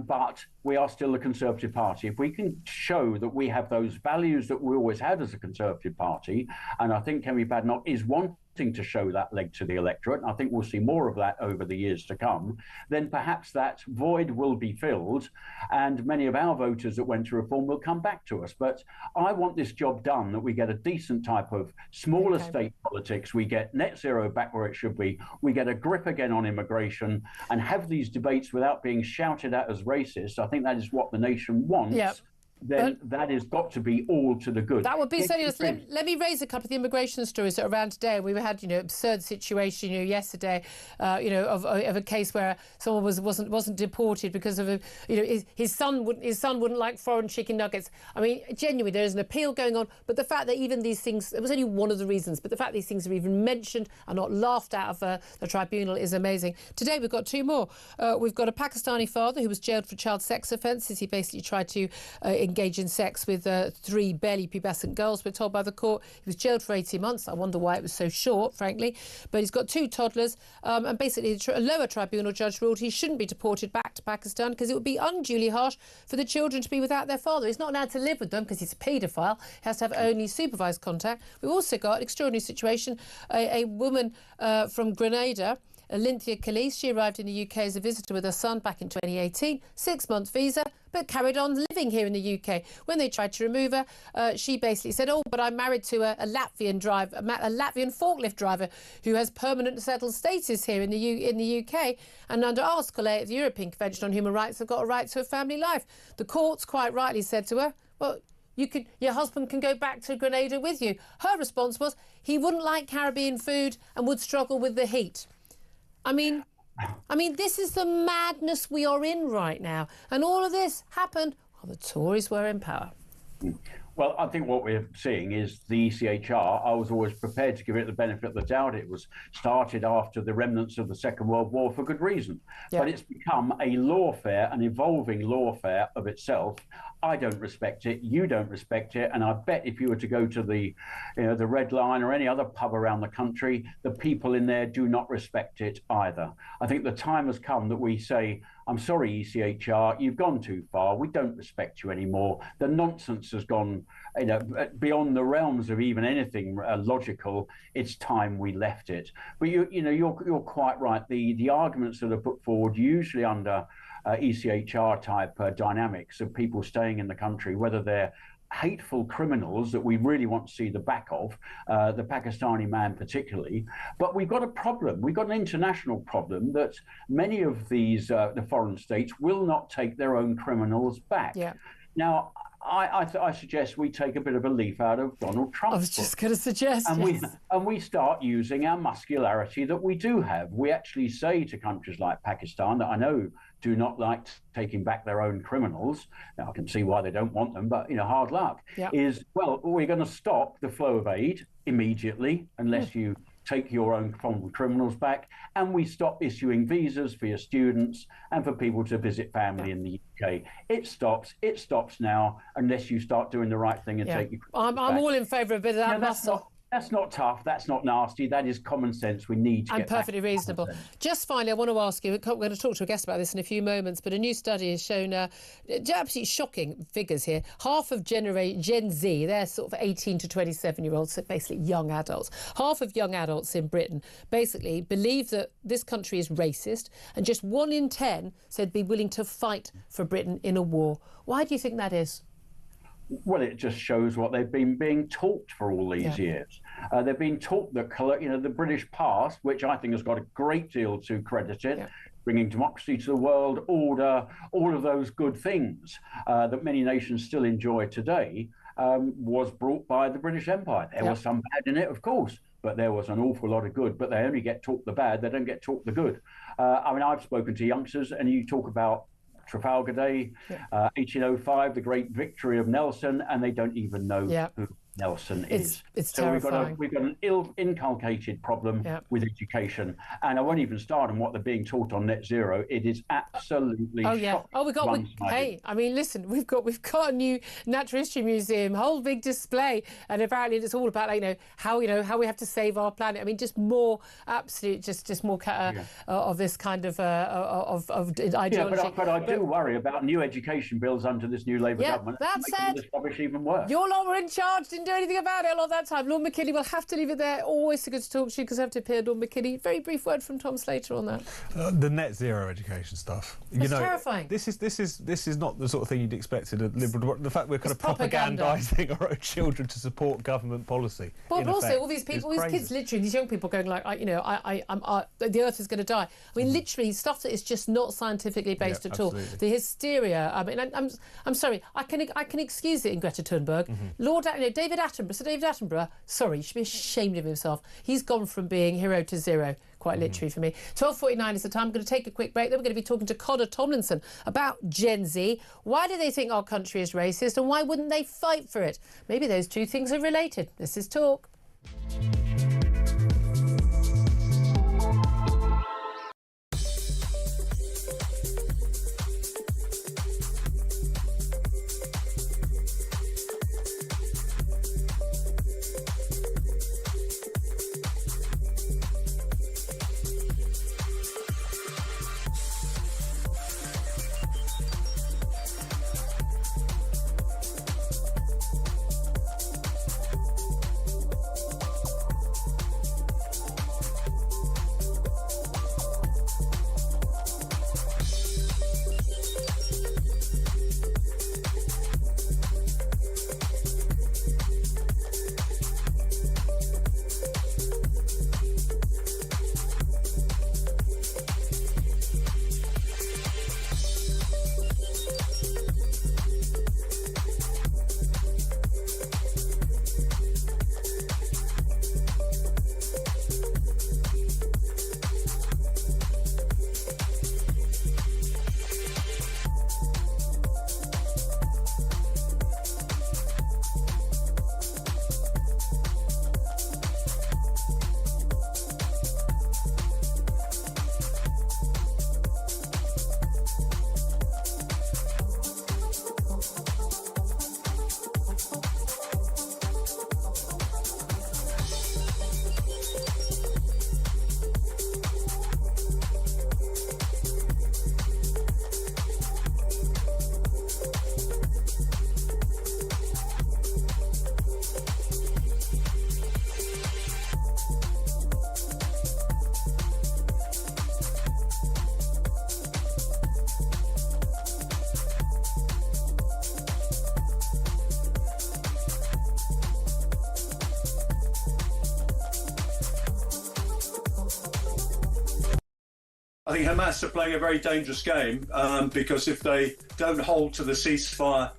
But we are still the Conservative Party. If we can show that we have those values that we always had as a Conservative Party, and I think Kemi Badenoch is wanting to show that leg to the electorate, and I think we'll see more of that over the years to come, then perhaps that void will be filled, and many of our voters that went to Reform will come back to us. But I want this job done, that we get a decent type of smaller state politics, we get net zero back where it should be, we get a grip again on immigration, and have these debates without being shouted at as racist. I think that is what the nation wants. Yep. Then that has got to be all to the good. That would be so. Let me raise a couple of the immigration stories that are around today. We had, absurd situation, yesterday, of a case where someone wasn't deported because of his son wouldn't like foreign chicken nuggets. I mean, genuinely, there is an appeal going on. But the fact that even these things, it was only one of the reasons, but the fact these things are even mentioned and not laughed out of the tribunal is amazing. Today we've got two more. We've got a Pakistani father who was jailed for child sex offences. He basically tried to engage in sex with 3 barely pubescent girls, we're told by the court. He was jailed for 18 months. I wonder why it was so short, frankly. But he's got 2 toddlers, and basically a lower tribunal judge ruled he shouldn't be deported back to Pakistan because it would be unduly harsh for the children to be without their father. He's not allowed to live with them because he's a paedophile. He has to have only supervised contact. We've also got an extraordinary situation. A woman from Grenada, Lynthia Calise, she arrived in the UK as a visitor with her son back in 2018, 6-month visa, but carried on living here in the UK. When they tried to remove her, she basically said, but I'm married to a Latvian driver, a Latvian forklift driver who has permanent settled status here in the UK, and under Article 8 of the European Convention on Human Rights have got a right to a family life. The courts quite rightly said to her, well, your husband can go back to Grenada with you. Her response was, he wouldn't like Caribbean food and would struggle with the heat. I mean, this is the madness we are in right now. And all of this happened while the Tories were in power. Well, I think what we're seeing is the ECHR. I was always prepared to give it the benefit of the doubt. It was started after the remnants of the Second World War for good reason. Yeah. But it's become a lawfare, an evolving lawfare of itself. I don't respect it. You don't respect it. And I bet if you were to go to the Red Lion or any other pub around the country, the people in there do not respect it either. I think the time has come that we say, I'm sorry, ECHR, you've gone too far. We don't respect you anymore. The nonsense has gone, beyond the realms of even anything logical. It's time we left it. But you're quite right. The arguments that are put forward, usually under ECHR type dynamics of people staying in the country, whether they're hateful criminals that we really want to see the back of, the Pakistani man particularly. But we've got a problem. We've got an international problem that many of these, the foreign states, will not take their own criminals back. Yeah. Now, I suggest we take a bit of a leaf out of Donald Trump's I was just going to suggest, and we start using our muscularity that we do have. We actually say to countries like Pakistan, that I know do not like taking back their own criminals. Now, I can see why they don't want them, but, hard luck. Yep. Is, well, we're going to stop the flow of aid immediately unless you take your own criminals back, and we stop issuing visas for your students and for people to visit family in the UK. It stops now unless you start doing the right thing and take your criminals back. I'm all in favour of a bit of that muscle. That's not tough. That's not nasty. That is common sense. We need to get perfectly reasonable. Just finally, I want to ask you, we're going to talk to a guest about this in a few moments, but a new study has shown absolutely shocking figures here. Half of Gen Z, they're sort of 18 to 27-year-olds, so basically young adults. Half of young adults in Britain basically believe that this country is racist, and just 1 in 10 said they'd be willing to fight for Britain in a war. Why do you think that is? Well, it just shows what they've been being taught for all these years. They've been taught that, the British past, which I think has got a great deal to credit it, bringing democracy to the world, order, all of those good things that many nations still enjoy today, was brought by the British Empire. There was some bad in it, of course, but there was an awful lot of good. But they only get taught the bad, they don't get taught the good. I've spoken to youngsters, and you talk about Trafalgar Day, 1805, the great victory of Nelson, and they don't even know who Nelson is. It's so terrifying. We've got an inculcated problem with education, and I won't even start on what they're being taught on net zero. It is absolutely shocking. Listen, we've got a new natural history museum, whole big display, and apparently it's all about how we have to save our planet. I mean, just more absolute, just more of this kind of ideology. Yeah, but I do worry about new education bills under this new Labour government. That said, this rubbish even worse. Your lot were in charge. Didn't do anything about it a lot of that time. Lord McKinney, we'll have to leave it there. Always so good to talk to you, Conservative peer Lord McKinney. Very brief word from Tom Slater on that. The net zero education stuff. It's terrifying. This is not the sort of thing you'd expect in a liberal. The fact we're kind of propagandising our own children to support government policy. But also, all these people, these kids, literally, these young people going like, the Earth is going to die. I mean, literally, stuff that is just not scientifically based at all. The hysteria. I mean, I'm sorry. I can excuse it in Greta Thunberg. David Attenborough, sorry, he should be ashamed of himself. He's gone from being hero to zero, quite literally for me. 12:49 is the time. I'm going to take a quick break. Then we're going to be talking to Connor Tomlinson about Gen Z. Why do they think our country is racist, and why wouldn't they fight for it? Maybe those two things are related. This is Talk. I think Hamas are playing a very dangerous game because if they don't hold to the ceasefire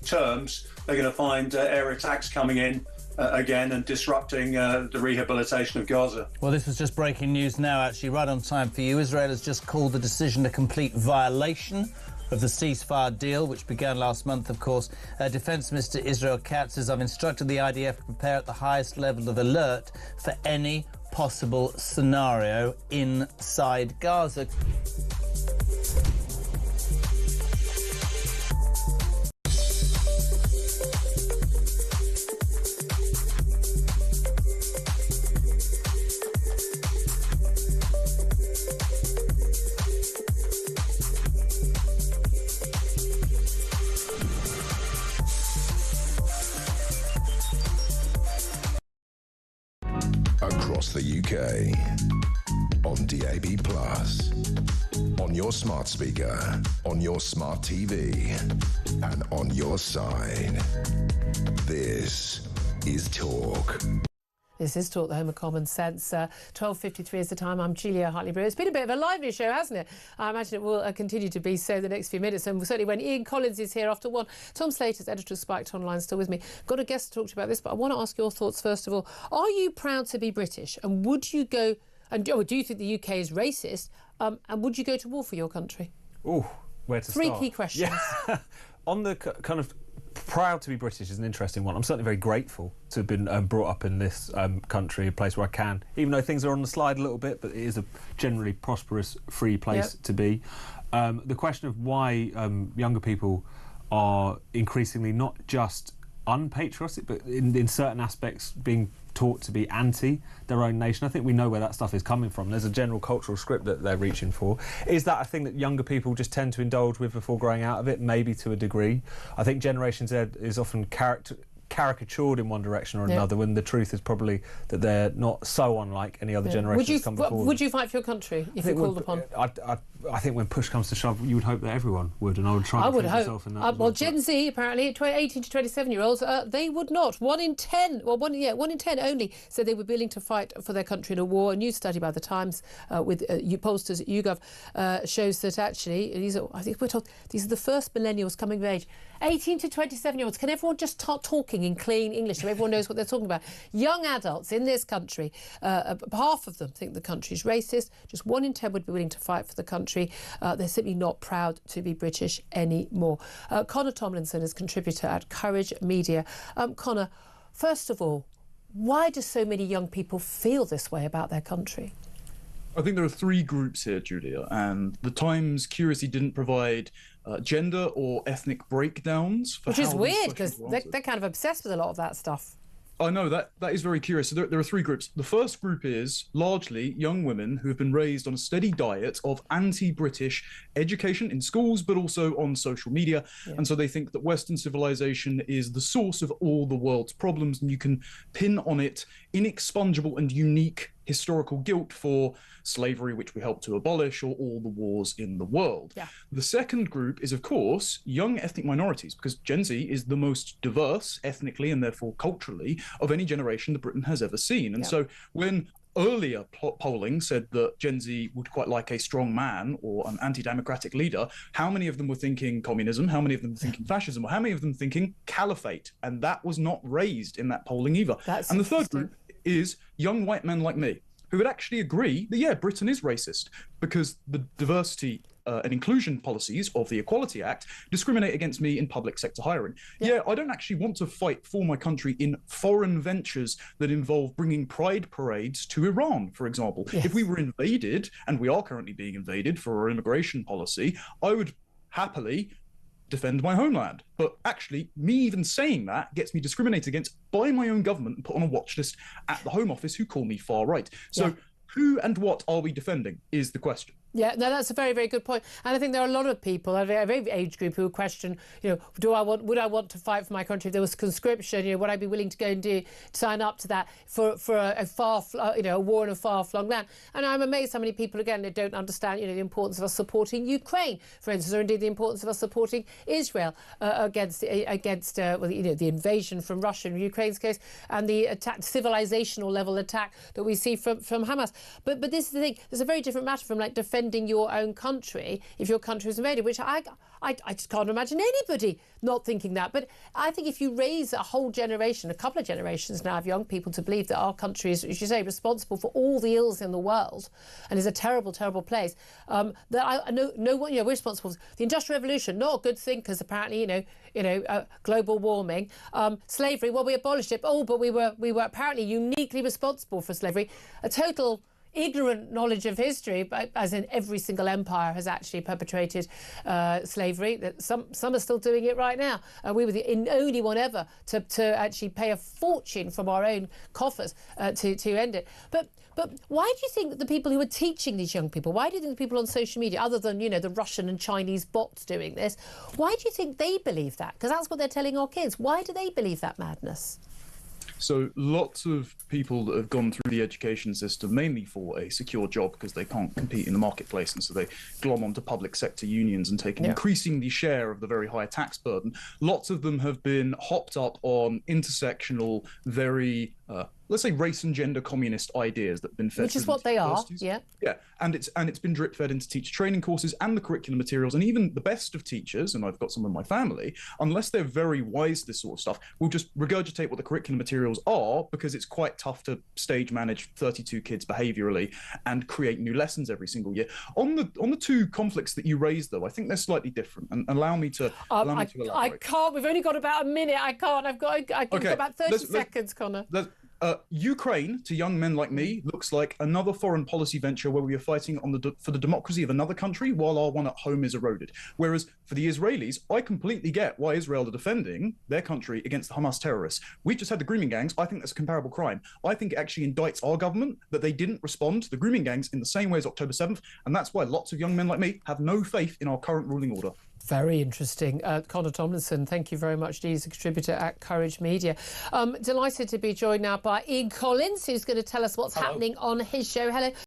terms, they're going to find air attacks coming in again and disrupting the rehabilitation of Gaza. Well, this was just breaking news now, actually, right on time for you. Israel has just called the decision a complete violation of the ceasefire deal, which began last month, of course. Defence Minister Israel Katz says, I've instructed the IDF to prepare at the highest level of alert for any possible scenario inside Gaza. Across the UK, on DAB+, on your smart speaker, on your smart TV, and on your side. This is Talk. This is Talk, the home of common sense. 12:53 is the time. I'm Julia Hartley-Brewer. It's been a bit of a lively show, hasn't it? I imagine it will continue to be so the next few minutes. And certainly when Ian Collins is here after 1. Tom Slater's editor of Spiked Online still with me. Got a guest to talk to you about this, but I want to ask your thoughts first of all. Are you proud to be British? And would you go... And do you think the UK is racist? And would you go to war for your country? Oh, where to start? 3 key questions. Yeah. On the kind of proud to be British is an interesting one. I'm certainly very grateful to have been brought up in this country, a place where I can, even though things are on the slide a little bit, but it is a generally prosperous, free place to be. The question of why younger people are increasingly not just unpatriotic, but in certain aspects being taught to be anti their own nation. I think we know where that stuff is coming from. There's a general cultural script that they're reaching for. Is that a thing that younger people just tend to indulge with before growing out of it? Maybe to a degree. I think Generation Z is often caricatured in one direction or another, when the truth is probably that they're not so unlike any other generation that's come before. Would you fight for your country if you're called upon? I think when push comes to shove, you would hope that everyone would, and I would try to put myself in that. Well, Gen Z, apparently, 18 to 27-year-olds, they would not. 1 in 10, one in 10 only said they were willing to fight for their country in a war. A new study by the Times with pollsters at YouGov shows that actually, I think we're told, these are the first millennials coming of age. 18 to 27-year-olds. Can everyone just start talking in clean English so everyone knows what they're talking about? Young adults in this country, half of them think the country's racist. Just 1 in 10 would be willing to fight for the country. They're simply not proud to be British anymore. Connor Tomlinson is contributor at Courage Media. Connor, first of all, why do so many young people feel this way about their country? I think there are 3 groups here, Julia, and the Times curiously didn't provide gender or ethnic breakdowns. Which is weird, because they're kind of obsessed with a lot of that stuff. I know, that is very curious. So there are 3 groups. The first group is largely young women who have been raised on a steady diet of anti-British education in schools, but also on social media. Yeah. And so they think that Western civilization is the source of all the world's problems, and you can pin on it inexpungible and unique historical guilt for slavery, which we helped to abolish, or all the wars in the world. Yeah. The second group is, of course, young ethnic minorities, because Gen Z is the most diverse ethnically and therefore culturally of any generation that Britain has ever seen. And so when earlier polling said that Gen Z would quite like a strong man or an anti-democratic leader, how many of them were thinking communism? How many of them were thinking fascism? Or how many of them thinking caliphate? And that was not raised in that polling either. And the third group is young white men like me, who would actually agree that, yeah, Britain is racist because the diversity and inclusion policies of the Equality Act discriminate against me in public sector hiring. Yeah, I don't actually want to fight for my country in foreign ventures that involve bringing pride parades to Iran, for example. Yes. If we were invaded, and we are currently being invaded for our immigration policy, I would happily defend my homeland. But actually, me even saying that gets me discriminated against by my own government and put on a watch list at the Home Office who call me far right. So who and what are we defending is the question. Yeah, no, that's a very, very good point. And I think there are a lot of people, a very age group, who question, would I want to fight for my country if there was conscription? Would I be willing to go and sign up to that for a war in a far-flung land? And I'm amazed how many people, again, that don't understand, the importance of us supporting Ukraine, for instance, or indeed the importance of us supporting Israel against the invasion from Russia in Ukraine's case, and the attack, civilizational level attack that we see from Hamas. But this is the thing. There's a very different matter from defending defending your own country if your country was invaded, which I just can't imagine anybody not thinking that. But I think if you raise a whole generation, a couple of generations now of young people to believe that our country is, as you say, responsible for all the ills in the world and is a terrible, terrible place, we're responsible. The Industrial Revolution, not a good thing, because apparently, global warming. Slavery, well, we abolished it. Oh, but we were apparently uniquely responsible for slavery. A total ignorant knowledge of history, as in every single empire has actually perpetrated slavery. Some are still doing it right now. We were the only one ever to actually pay a fortune from our own coffers to end it. But why do you think that the people who are teaching these young people, why do you think the people on social media, other than, the Russian and Chinese bots doing this, why do you think they believe that? Because that's what they're telling our kids. Why do they believe that madness? So lots of people that have gone through the education system, mainly for a secure job because they can't compete in the marketplace, and so they glom onto public sector unions and take an increasingly share of the very high tax burden. Lots of them have been hopped up on intersectional, very let's say race and gender communist ideas that have been fed, which is what they are. Yeah, and it's been drip fed into teacher training courses and the curriculum materials, and even the best of teachers, and I've got some in my family, unless they're very wise to this sort of stuff, will just regurgitate what the curriculum materials are, because it's quite tough to stage manage 32 kids behaviourally and create new lessons every single year. On the two conflicts that you raised, though, I think they're slightly different, and allow me to elaborate. I can't. We've only got about a minute. I can't. I've got about 30 seconds, Connor. Ukraine, to young men like me, looks like another foreign policy venture where we are fighting for the democracy of another country while our one at home is eroded. Whereas for the Israelis, I completely get why Israel are defending their country against the Hamas terrorists. We've just had the grooming gangs. I think that's a comparable crime. I think it actually indicts our government that they didn't respond to the grooming gangs in the same way as October 7th, and that's why lots of young men like me have no faith in our current ruling order. Very interesting. Connor Tomlinson, thank you very much. He's a contributor at Courage Media. Delighted to be joined now by Ian Collins, who's going to tell us what's happening on his show. Hello.